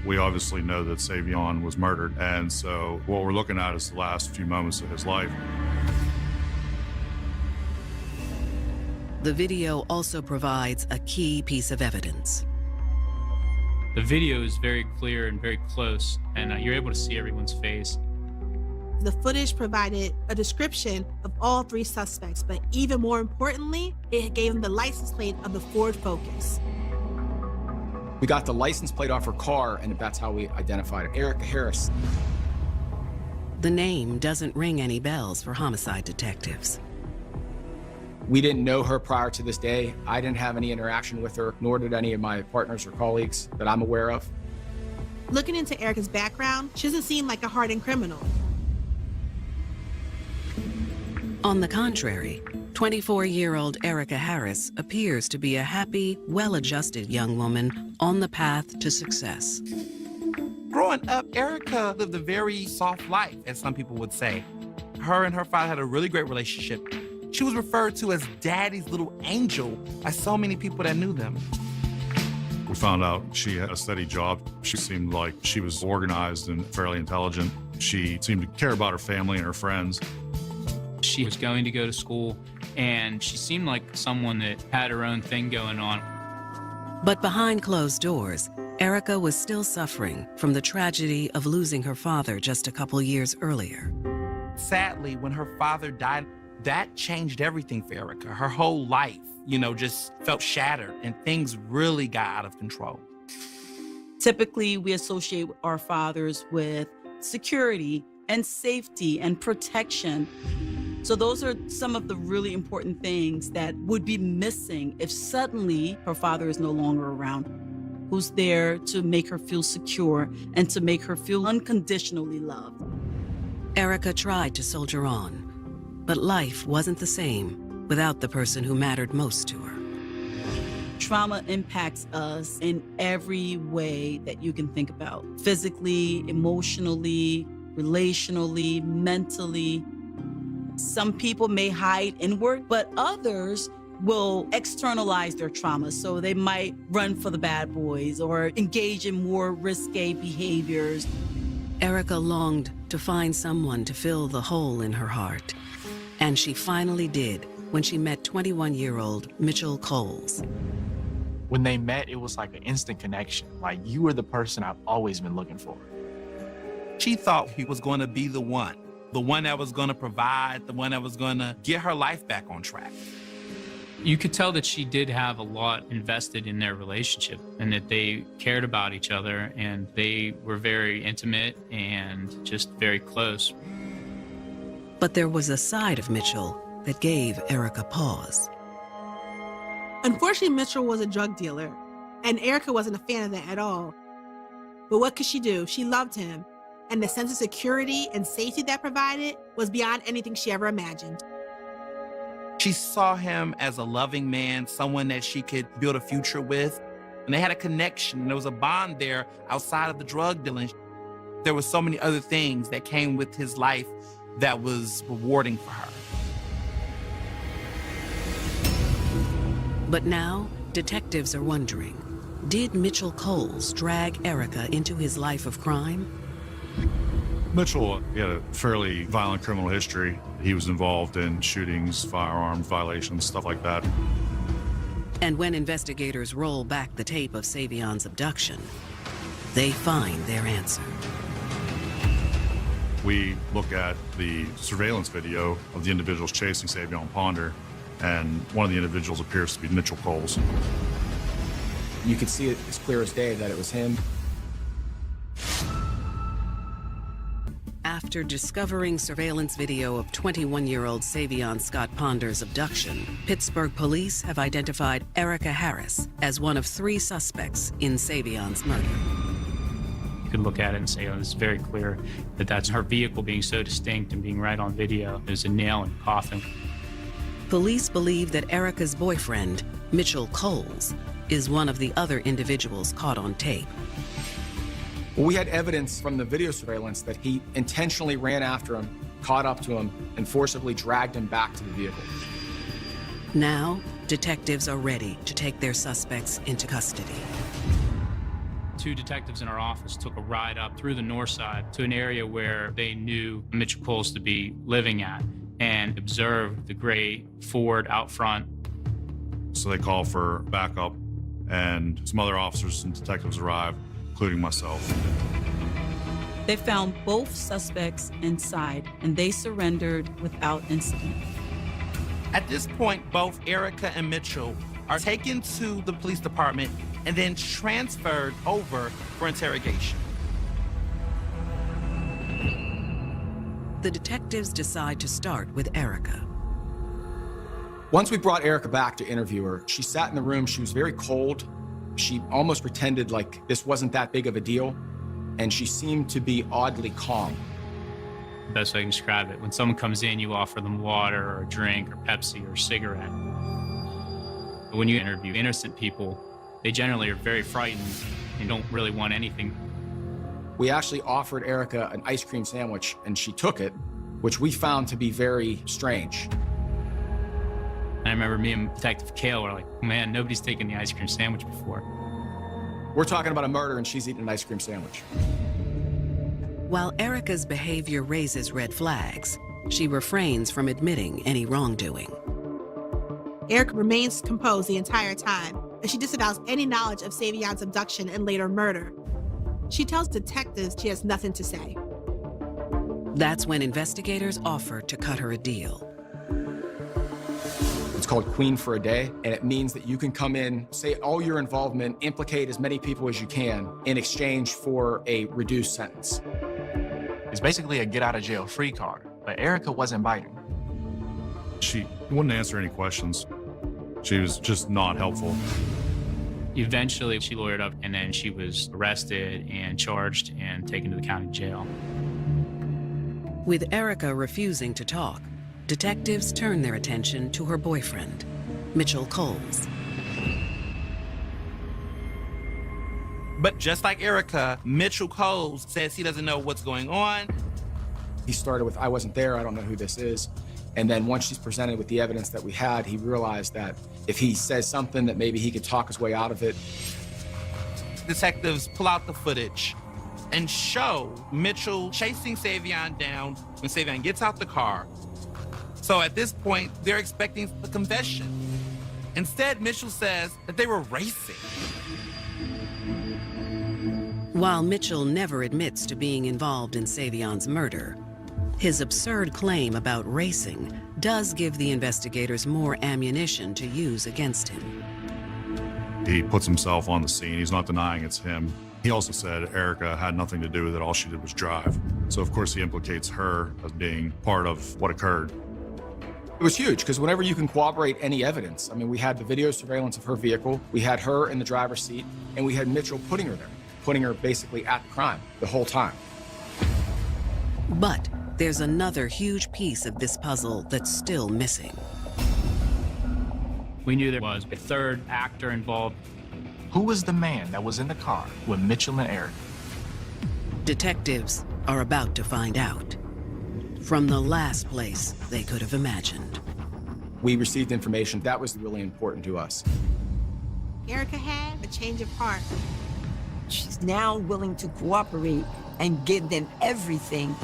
We obviously know that Savion was murdered, and so what we're looking at is the last few moments of his life. The video also provides a key piece of evidence. The video is very clear and very close, and you're able to see everyone's face. The footage provided a description of all 3 suspects, but even more importantly, it gave them the license plate of the Ford Focus. We got the license plate off her car, and that's how we identified her, Erica Harris. The name doesn't ring any bells for homicide detectives. We didn't know her prior to this day. I didn't have any interaction with her, nor did any of my partners or colleagues that I'm aware of. Looking into Erica's background, she doesn't seem like a hardened criminal. On the contrary, 24-year-old Erica Harris appears to be a happy, well-adjusted young woman on the path to success. Growing up, Erica lived a very soft life, as some people would say. Her and her father had a really great relationship. She was referred to as Daddy's little angel by so many people that knew them. We found out she had a steady job. She seemed like she was organized and fairly intelligent. She seemed to care about her family and her friends. She was going to go to school, and she seemed like someone that had her own thing going on. But behind closed doors, Erica was still suffering from the tragedy of losing her father just a couple years earlier. Sadly, when her father died, that changed everything for Erica. Her whole life, just felt shattered, and things really got out of control. Typically, we associate our fathers with security and safety and protection. So those are some of the really important things that would be missing if suddenly her father is no longer around, who's there to make her feel secure and to make her feel unconditionally loved. Erica tried to soldier on, but life wasn't the same without the person who mattered most to her. Trauma impacts us in every way that you can think about. Physically, emotionally, relationally, mentally. Some people may hide inward, but others will externalize their trauma. So they might run for the bad boys or engage in more risque behaviors. Erica longed to find someone to fill the hole in her heart. And she finally did when she met 21-year-old Mitchell Coles. When they met, it was like an instant connection. Like, you were the person I've always been looking for. She thought he was going to be the one that was going to provide, the one that was going to get her life back on track. You could tell that she did have a lot invested in their relationship and that they cared about each other and they were very intimate and just very close. But there was a side of Mitchell that gave Erica pause. Unfortunately, Mitchell was a drug dealer, and Erica wasn't a fan of that at all. But what could she do? She loved him, and the sense of security and safety that provided was beyond anything she ever imagined. She saw him as a loving man, someone that she could build a future with. And they had a connection. There was a bond there outside of the drug dealing. There were so many other things that came with his life that was rewarding for her. But now, detectives are wondering, did Mitchell Coles drag Erica into his life of crime? Mitchell, he had a fairly violent criminal history. He was involved in shootings, firearms violations, stuff like that. And when investigators roll back the tape of Savion's abduction, they find their answer. We look at the surveillance video of the individuals chasing Savion Ponder, and one of the individuals appears to be Mitchell Coles. You could see it as clear as day that it was him. After discovering surveillance video of 21-year-old Savion Scott Ponder's abduction, Pittsburgh police have identified Erica Harris as one of 3 suspects in Savion's murder. You could look at it and say, oh, it's very clear that that's her vehicle being so distinct and being right on video. There's a nail in the coffin. Police believe that Erica's boyfriend, Mitchell Coles, is one of the other individuals caught on tape. Well, we had evidence from the video surveillance that he intentionally ran after him, caught up to him, and forcibly dragged him back to the vehicle. Now, detectives are ready to take their suspects into custody. 2 detectives in our office took a ride up through the north side to an area where they knew Mitchell Coles to be living at and observed the gray Ford out front. So they call for backup, and some other officers and detectives arrive, including myself. They found both suspects inside, and they surrendered without incident. At this point, both Erica and Mitchell are taken to the police department and then transferred over for interrogation. The detectives decide to start with Erica. Once we brought Erica back to interview her, she sat in the room. She was very cold. She almost pretended like this wasn't that big of a deal, and she seemed to be oddly calm. The best way I can describe it, when someone comes in, you offer them water or a drink or Pepsi or a cigarette. When you interview innocent people, they generally are very frightened and don't really want anything. We actually offered Erica an ice cream sandwich, and she took it, which we found to be very strange. I remember me and Detective Kale were like, man, nobody's taken the ice cream sandwich before. We're talking about a murder, and she's eating an ice cream sandwich. While Erica's behavior raises red flags, she refrains from admitting any wrongdoing. Erica remains composed the entire time, and she disavows any knowledge of Savion's abduction and later murder. She tells detectives she has nothing to say. That's when investigators offer to cut her a deal. It's called Queen for a Day, and it means that you can come in, say all your involvement, implicate as many people as you can in exchange for a reduced sentence. It's basically a get out of jail free card, but Erica wasn't biting. She wouldn't answer any questions. She was just not helpful. Eventually, she lawyered up, and then she was arrested and charged and taken to the county jail. With Erica refusing to talk, detectives turn their attention to her boyfriend, Mitchell Coles. But just like Erica, Mitchell Coles says he doesn't know what's going on. He started with, I wasn't there, I don't know who this is. And then once she's presented with the evidence that we had, he realized that if he says something that maybe he could talk his way out of it. Detectives pull out the footage and show Mitchell chasing Savion down when Savion gets out the car. So at this point, they're expecting a confession. Instead, Mitchell says that they were racing. While Mitchell never admits to being involved in Savion's murder, his absurd claim about racing does give the investigators more ammunition to use against him. He puts himself on the scene. He's not denying it's him. He also said Erica had nothing to do with it. All she did was drive. So of course he implicates her as being part of what occurred. It was huge because whenever you can corroborate any evidence, I mean, we had the video surveillance of her vehicle, we had her in the driver's seat, and we had Mitchell putting her there, putting her basically at the crime the whole time. But there's another huge piece of this puzzle that's still missing. We knew there was a third actor involved. Who was the man that was in the car with Mitchell and Eric? Detectives are about to find out. From the last place they could have imagined. We received information that was really important to us. Erica had a change of heart. She's now willing to cooperate and give them everything.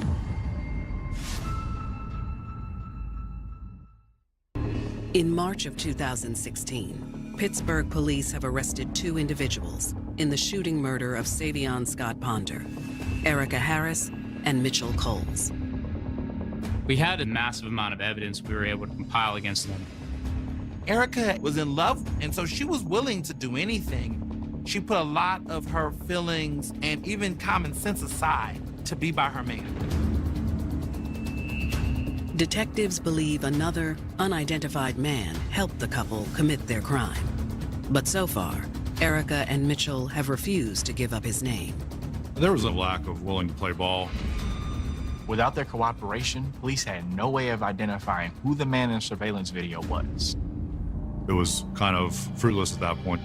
In March of 2016, Pittsburgh police have arrested 2 individuals in the shooting murder of Savion Scott Ponder, Erica Harris and Mitchell Coles. We had a massive amount of evidence we were able to compile against them. Erica was in love, and so she was willing to do anything. She put a lot of her feelings and even common sense aside to be by her man. Detectives believe another unidentified man helped the couple commit their crime. But so far, Erica and Mitchell have refused to give up his name. There was a lack of willing to play ball. Without their cooperation, police had no way of identifying who the man in the surveillance video was. It was kind of fruitless at that point.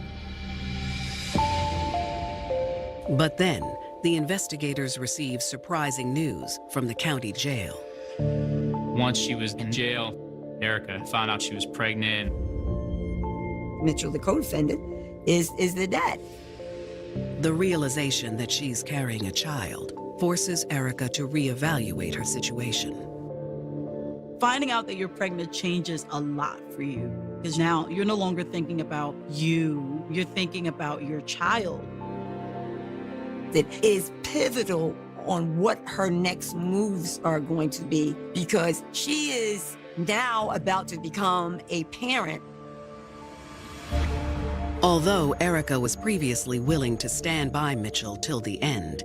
But then, the investigators received surprising news from the county jail. Once she was in jail, Erica found out she was pregnant. Mitchell, the co-defendant, is the dad. The realization that she's carrying a child forces Erica to reevaluate her situation. Finding out that you're pregnant changes a lot for you because now you're no longer thinking about you, you're thinking about your child. That is pivotal on what her next moves are going to be because she is now about to become a parent. Although Erica was previously willing to stand by Mitchell till the end,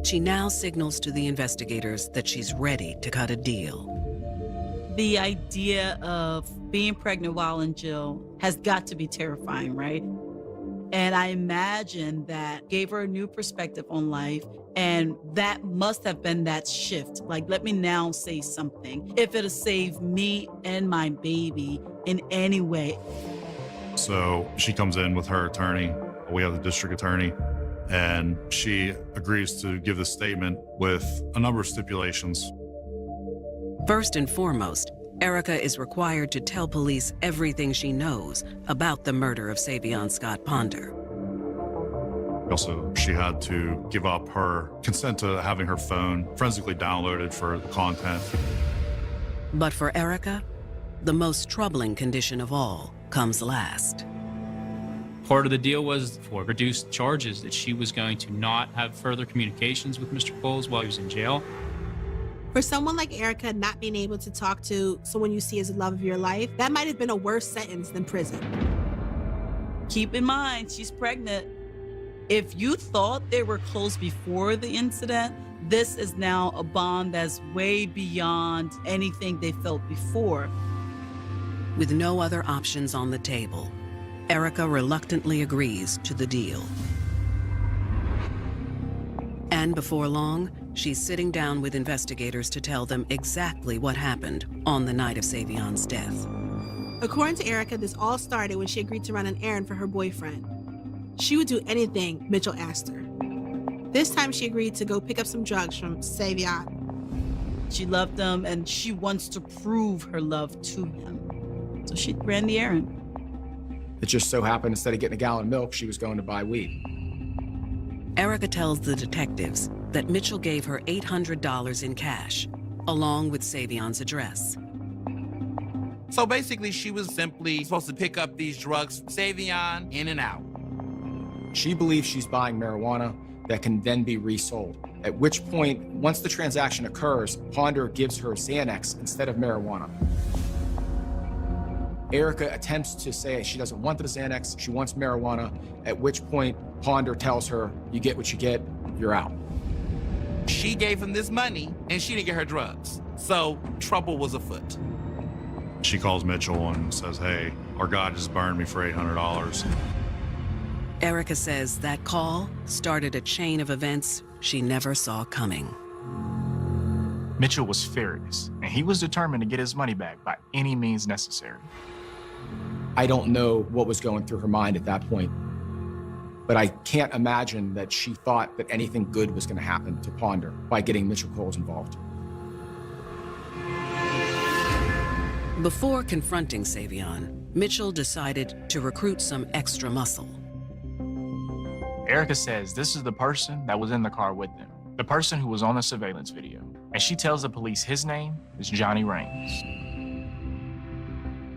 she now signals to the investigators that she's ready to cut a deal. The idea of being pregnant while in jail has got to be terrifying, right? And I imagine that gave her a new perspective on life. And that must have been that shift. Like, let me now say something. If it'll save me and my baby in any way. So she comes in with her attorney. We have the district attorney. And she agrees to give this statement with a number of stipulations. First and foremost, Erica is required to tell police everything she knows about the murder of Savion Scott Ponder. Also, she had to give up her consent to having her phone forensically downloaded for the content. But for Erica, the most troubling condition of all comes last. Part of the deal was for reduced charges that she was going to not have further communications with Mr. Coles while he was in jail. For someone like Erica, not being able to talk to someone you see as the love of your life, that might have been a worse sentence than prison. Keep in mind, she's pregnant. If you thought they were close before the incident, this is now a bond that's way beyond anything they felt before. With no other options on the table, Erica reluctantly agrees to the deal. And before long, she's sitting down with investigators to tell them exactly what happened on the night of Savion's death. According to Erica, this all started when she agreed to run an errand for her boyfriend. She would do anything Mitchell asked her. This time she agreed to go pick up some drugs from Savion. She loved him and she wants to prove her love to him. So she ran the errand. It just so happened instead of getting a gallon of milk, she was going to buy weed. Erica tells the detectives that Mitchell gave her $800 in cash, along with Savion's address. So basically, she was simply supposed to pick up these drugs from Savion, in and out. She believes she's buying marijuana that can then be resold. At which point, once the transaction occurs, Ponder gives her Xanax instead of marijuana. Erica attempts to say she doesn't want the Xanax, she wants marijuana, at which point Ponder tells her, you get what you get, you're out. She gave him this money, and she didn't get her drugs. So trouble was afoot. She calls Mitchell and says, hey, our guy just burned me for $800. Erica says that call started a chain of events she never saw coming. Mitchell was furious, and he was determined to get his money back by any means necessary. I don't know what was going through her mind at that point, but I can't imagine that she thought that anything good was going to happen to Ponder by getting Mitchell Coles involved. Before confronting Savion, Mitchell decided to recruit some extra muscle. Erica says this is the person that was in the car with them, the person who was on the surveillance video, and she tells the police his name is Johnny Raines.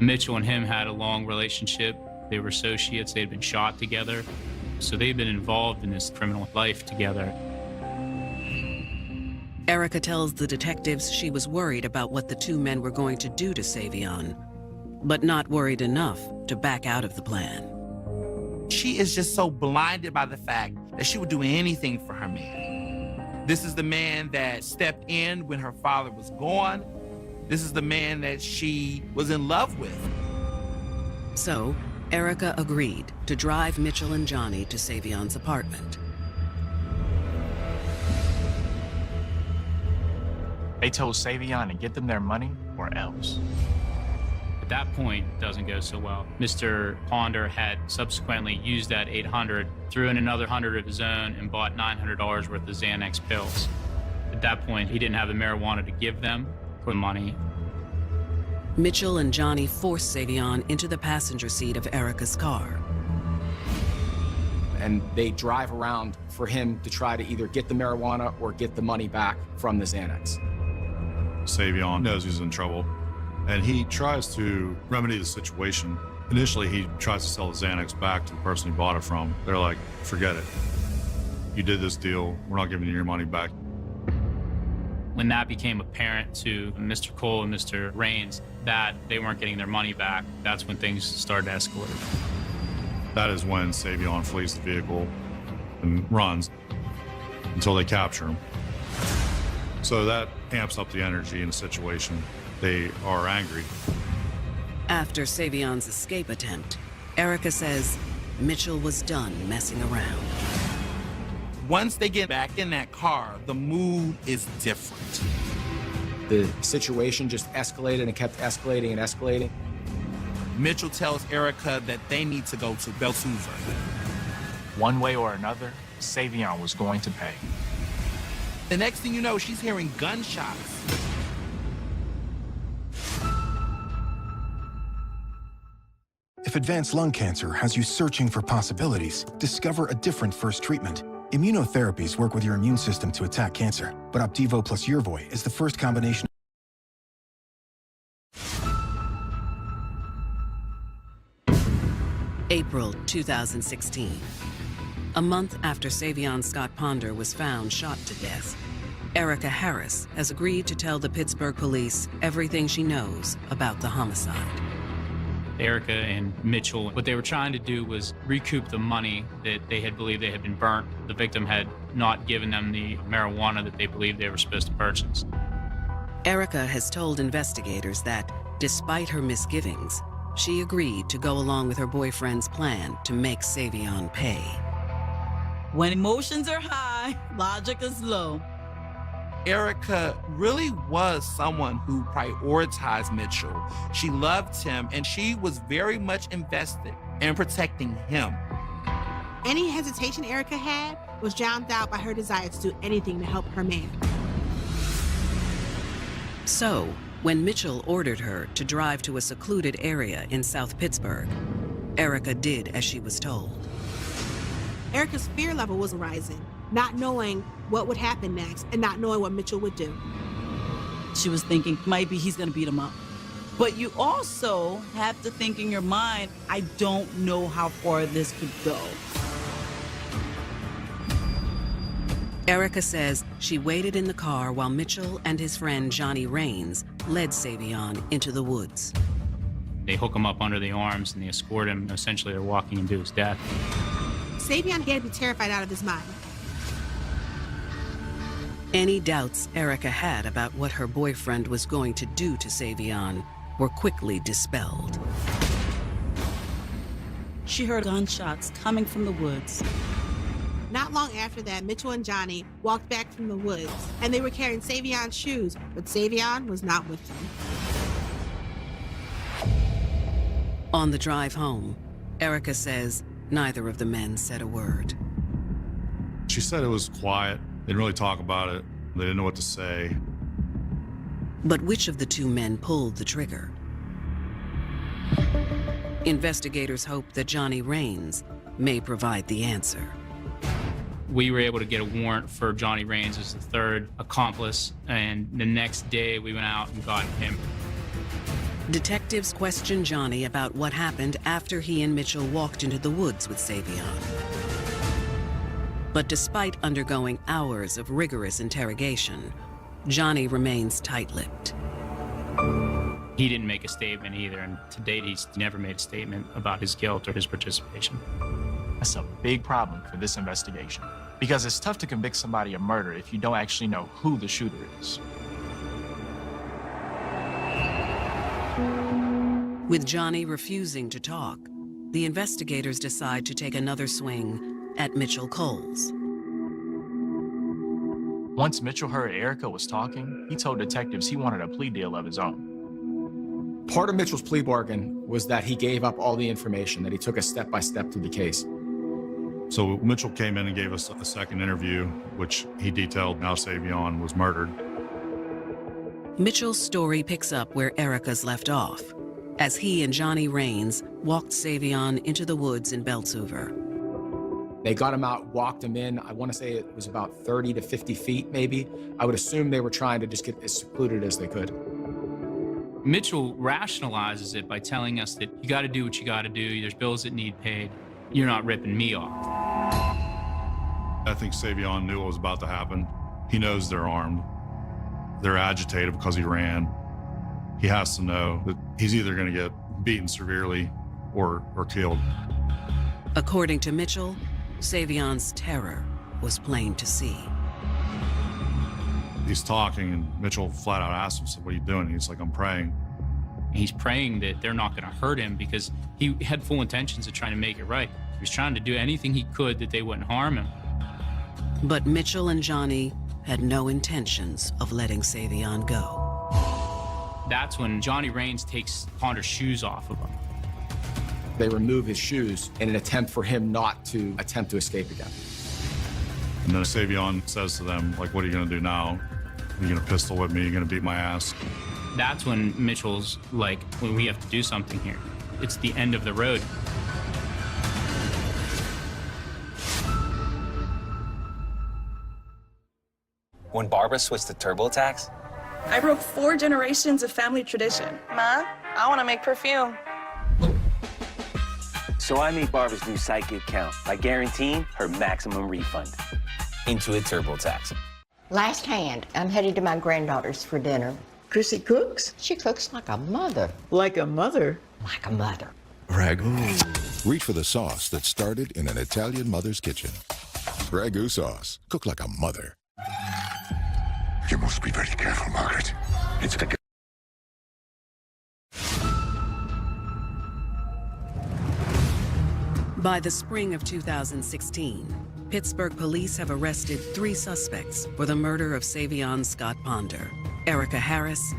Mitchell and him had a long relationship. They were associates. They had been shot together. So they'd been involved in this criminal life together. Erica tells the detectives she was worried about what the two men were going to do to Savion, but not worried enough to back out of the plan. She is just so blinded by the fact that she would do anything for her man. This is the man that stepped in when her father was gone. This is the man that she was in love with. So, Erica agreed to drive Mitchell and Johnny to Savion's apartment. They told Savion to get them their money or else. At that point, it doesn't go so well. Mr. Ponder had subsequently used that $800, threw in another $100 of his own, and bought $900 worth of Xanax pills. At that point, he didn't have the marijuana to give them for the money. Mitchell and Johnny forced Savion into the passenger seat of Erica's car. And they drive around for him to try to either get the marijuana or get the money back from the Xanax. Savion knows he's in trouble, and he tries to remedy the situation. Initially, he tries to sell the Xanax back to the person he bought it from. They're like, forget it. You did this deal. We're not giving you your money back. When that became apparent to Mr. Cole and Mr. Raines that they weren't getting their money back, that's when things started to escalate. That is when Savion flees the vehicle and runs until they capture him. So that amps up the energy in the situation. They are angry. After Savion's escape attempt, Erica says Mitchell was done messing around. Once they get back in that car, the mood is different. The situation just escalated and kept escalating and escalating. Mitchell tells Erica that they need to go to Beltouza. One way or another, Savion was going to pay. The next thing you know, she's hearing gunshots. If advanced lung cancer has you searching for possibilities, discover a different first treatment. Immunotherapies work with your immune system to attack cancer, but Opdivo plus Yervoy is the first combination. April 2016. A month after Savion Scott Ponder was found shot to death, Erica Harris has agreed to tell the Pittsburgh police everything she knows about the homicide. Erica and Mitchell, what they were trying to do was recoup the money that they had believed they had been burnt. The victim had not given them the marijuana that they believed they were supposed to purchase. Erica has told investigators that, despite her misgivings, she agreed to go along with her boyfriend's plan to make Savion pay. When emotions are high, logic is low. Erica really was someone who prioritized Mitchell. She loved him, and she was very much invested in protecting him. Any hesitation Erica had was drowned out by her desire to do anything to help her man. So, when Mitchell ordered her to drive to a secluded area in South Pittsburgh, Erica did as she was told. Erica's fear level was rising, not knowing what would happen next and not knowing what Mitchell would do. She was thinking, maybe he's gonna beat him up. But you also have to think in your mind, I don't know how far this could go. Erica says she waited in the car while Mitchell and his friend Johnny Rains led Savion into the woods. They hook him up under the arms and they escort him. Essentially, they're walking him to his death. Savion had to be terrified out of his mind. Any doubts Erica had about what her boyfriend was going to do to Savion were quickly dispelled. She heard gunshots coming from the woods. Not long after that, Mitchell and Johnny walked back from the woods, and they were carrying Savion's shoes, but Savion was not with them. On the drive home, Erica says neither of the men said a word. She said it was quiet. They didn't really talk about it. They didn't know what to say. But which of the two men pulled the trigger? Investigators hope that Johnny Rains may provide the answer. We were able to get a warrant for Johnny Rains as the third accomplice, and the next day we went out and got him. Detectives questioned Johnny about what happened after he and Mitchell walked into the woods with Savion. But despite undergoing hours of rigorous interrogation, Johnny remains tight-lipped. He didn't make a statement either, and to date he's never made a statement about his guilt or his participation. That's a big problem for this investigation, because it's tough to convict somebody of murder if you don't actually know who the shooter is. With Johnny refusing to talk, the investigators decide to take another swing at Mitchell Coles. Once Mitchell heard Erica was talking, he told detectives he wanted a plea deal of his own. Part of Mitchell's plea bargain was that he gave up all the information, that he took a step-by-step through the case. So Mitchell came in and gave us a second interview, which he detailed how Savion was murdered. Mitchell's story picks up where Erica's left off, as he and Johnny Rains walked Savion into the woods in Beltshoover. They got him out, walked him in. I want to say it was about 30 to 50 feet, maybe. I would assume they were trying to just get as secluded as they could. Mitchell rationalizes it by telling us that you got to do what you got to do. There's bills that need paid. You're not ripping me off. I think Savion knew what was about to happen. He knows they're armed. They're agitated because he ran. He has to know that he's either going to get beaten severely or killed. According to Mitchell, Savion's terror was plain to see. He's talking, and Mitchell flat out asked him, "What are you doing?" He's like, "I'm praying." He's praying that they're not going to hurt him because he had full intentions of trying to make it right. He was trying to do anything he could that they wouldn't harm him. But Mitchell and Johnny had no intentions of letting Savion go. That's when Johnny Rains takes Ponder's shoes off of him. They remove his shoes in an attempt for him not to attempt to escape again. And then Savion says to them, like, "What are you going to do now? Are you going to pistol whip me? Are you going to beat my ass?" That's when Mitchell's like, well, we have to do something here. It's the end of the road. When Barbara switched to TurboTax, I broke 4 generations of family tradition. Ma, I want to make perfume. So I made Barbara's new site gig count by guaranteeing her maximum refund. Intuit TurboTax. Last hand, I'm headed to my granddaughter's for dinner. Chrissy cooks? She cooks like a mother. Like a mother? Like a mother. Ragu. Reach for the sauce that started in an Italian mother's kitchen. Ragu sauce. Cook like a mother. You must be very careful, Margaret. It's like By the spring of 2016, Pittsburgh police have arrested 3 suspects for the murder of Savion Scott Ponder, Erica Harris,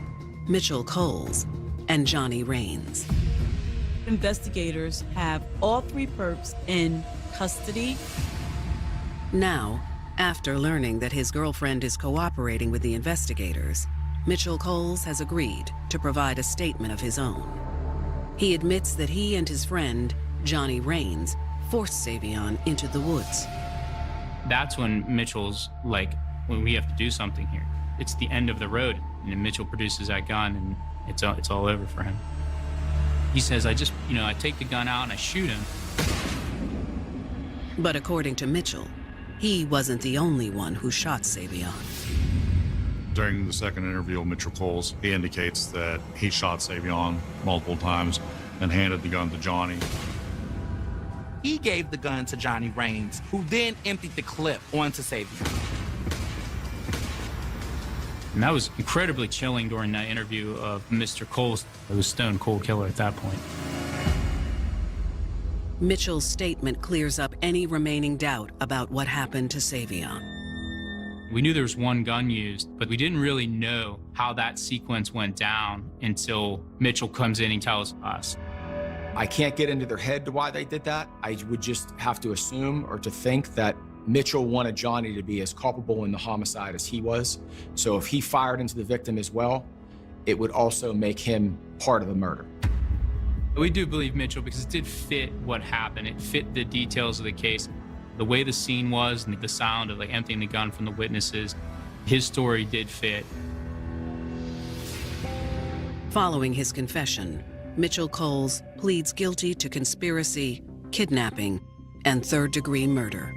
Mitchell Coles, and Johnny Rains. Investigators have all 3 perps in custody. Now, after learning that his girlfriend is cooperating with the investigators, Mitchell Coles has agreed to provide a statement of his own. He admits that he and his friend, Johnny Rains, forced Savion into the woods. That's when Mitchell's like, when we have to do something here. It's the end of the road, and then Mitchell produces that gun, and it's all over for him. He says, I take the gun out and I shoot him. But according to Mitchell, he wasn't the only one who shot Savion. During the second interview with Mitchell Coles, he indicates that he shot Savion multiple times and handed the gun to Johnny. He gave the gun to Johnny Rains, who then emptied the clip onto Savion. And that was incredibly chilling during that interview of Mr. Coles. It was stone cold killer at that point. Mitchell's statement clears up any remaining doubt about what happened to Savion. We knew there was one gun used, but we didn't really know how that sequence went down until Mitchell comes in and tells us. I can't get into their head to why they did that. I would just have to assume or to think that Mitchell wanted Johnny to be as culpable in the homicide as he was. So if he fired into the victim as well, it would also make him part of the murder. We do believe Mitchell because it did fit what happened. It fit the details of the case. The way the scene was and the sound of like emptying the gun from the witnesses, his story did fit. Following his confession, Mitchell Coles pleads guilty to conspiracy, kidnapping, and third-degree murder.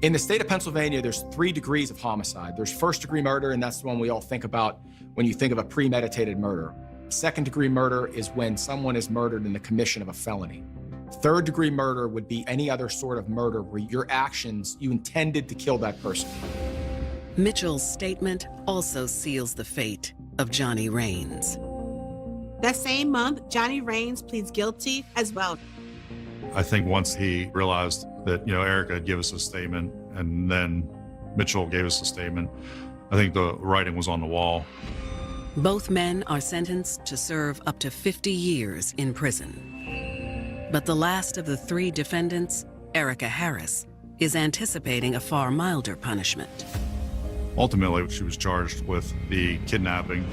In the state of Pennsylvania, there's 3 degrees of homicide. There's first-degree murder, and that's the one we all think about when you think of a premeditated murder. Second-degree murder is when someone is murdered in the commission of a felony. Third-degree murder would be any other sort of murder where your actions, you intended to kill that person. Mitchell's statement also seals the fate of Johnny Rains. That same month, Johnny Rains pleads guilty as well. I think once he realized that, Erica had given us a statement and then Mitchell gave us a statement, I think the writing was on the wall. Both men are sentenced to serve up to 50 years in prison. But the last of the 3 defendants, Erica Harris, is anticipating a far milder punishment. Ultimately, she was charged with the kidnapping.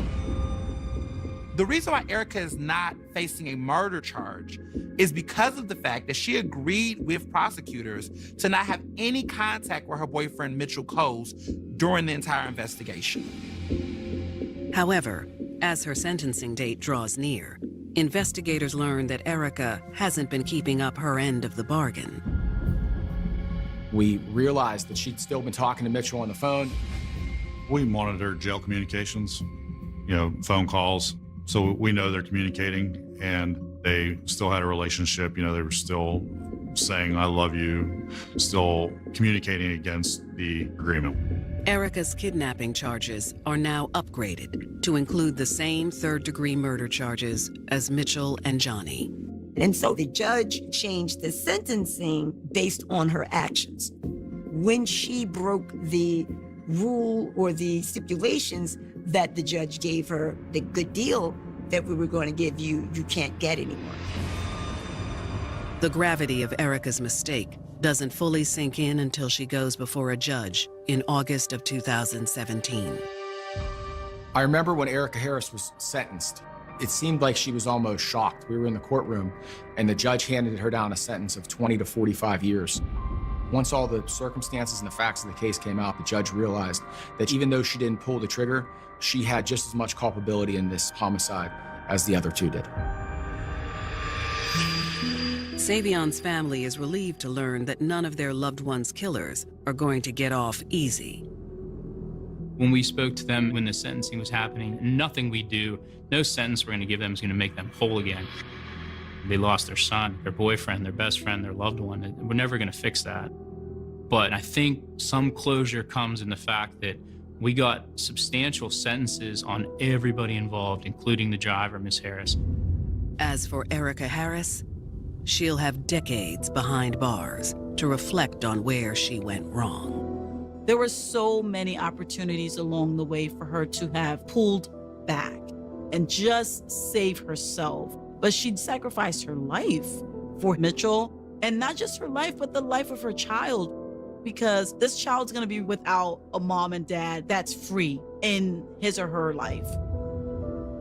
The reason why Erica is not facing a murder charge is because of the fact that she agreed with prosecutors to not have any contact with her boyfriend, Mitchell Coles, during the entire investigation. However, as her sentencing date draws near, investigators learn that Erica hasn't been keeping up her end of the bargain. We realized that she'd still been talking to Mitchell on the phone. We monitored jail communications, phone calls. So we know they're communicating and they still had a relationship. They were still saying, I love you, still communicating against the agreement. Erica's kidnapping charges are now upgraded to include the same third-degree murder charges as Mitchell and Johnny. And so the judge changed the sentencing based on her actions. When she broke the rule or the stipulations that the judge gave her, the good deal that we were going to give you, you can't get anymore. The gravity of Erica's mistake doesn't fully sink in until she goes before a judge in August of 2017. I remember when Erica Harris was sentenced, it seemed like she was almost shocked. We were in the courtroom and the judge handed her down a sentence of 20 to 45 years. Once all the circumstances and the facts of the case came out, the judge realized that even though she didn't pull the trigger, she had just as much culpability in this homicide as the other 2 did. Savion's family is relieved to learn that none of their loved one's killers are going to get off easy. When we spoke to them when the sentencing was happening, nothing we do, no sentence we're going to give them is going to make them whole again. They lost their son, their boyfriend, their best friend, their loved one. We're never going to fix that. But I think some closure comes in the fact that we got substantial sentences on everybody involved, including the driver, Miss Harris. As for Erica Harris, she'll have decades behind bars to reflect on where she went wrong. There were so many opportunities along the way for her to have pulled back and just save herself. But she'd sacrificed her life for Mitchell, and not just her life, but the life of her child, because this child's gonna be without a mom and dad that's free in his or her life.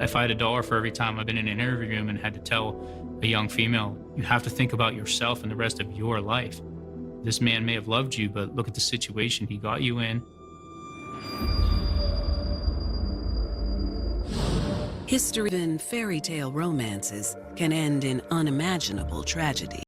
If I had $1 for every time I've been in an interview room and had to tell a young female, you have to think about yourself and the rest of your life. This man may have loved you, but look at the situation he got you in. History in fairy tale romances can end in unimaginable tragedy.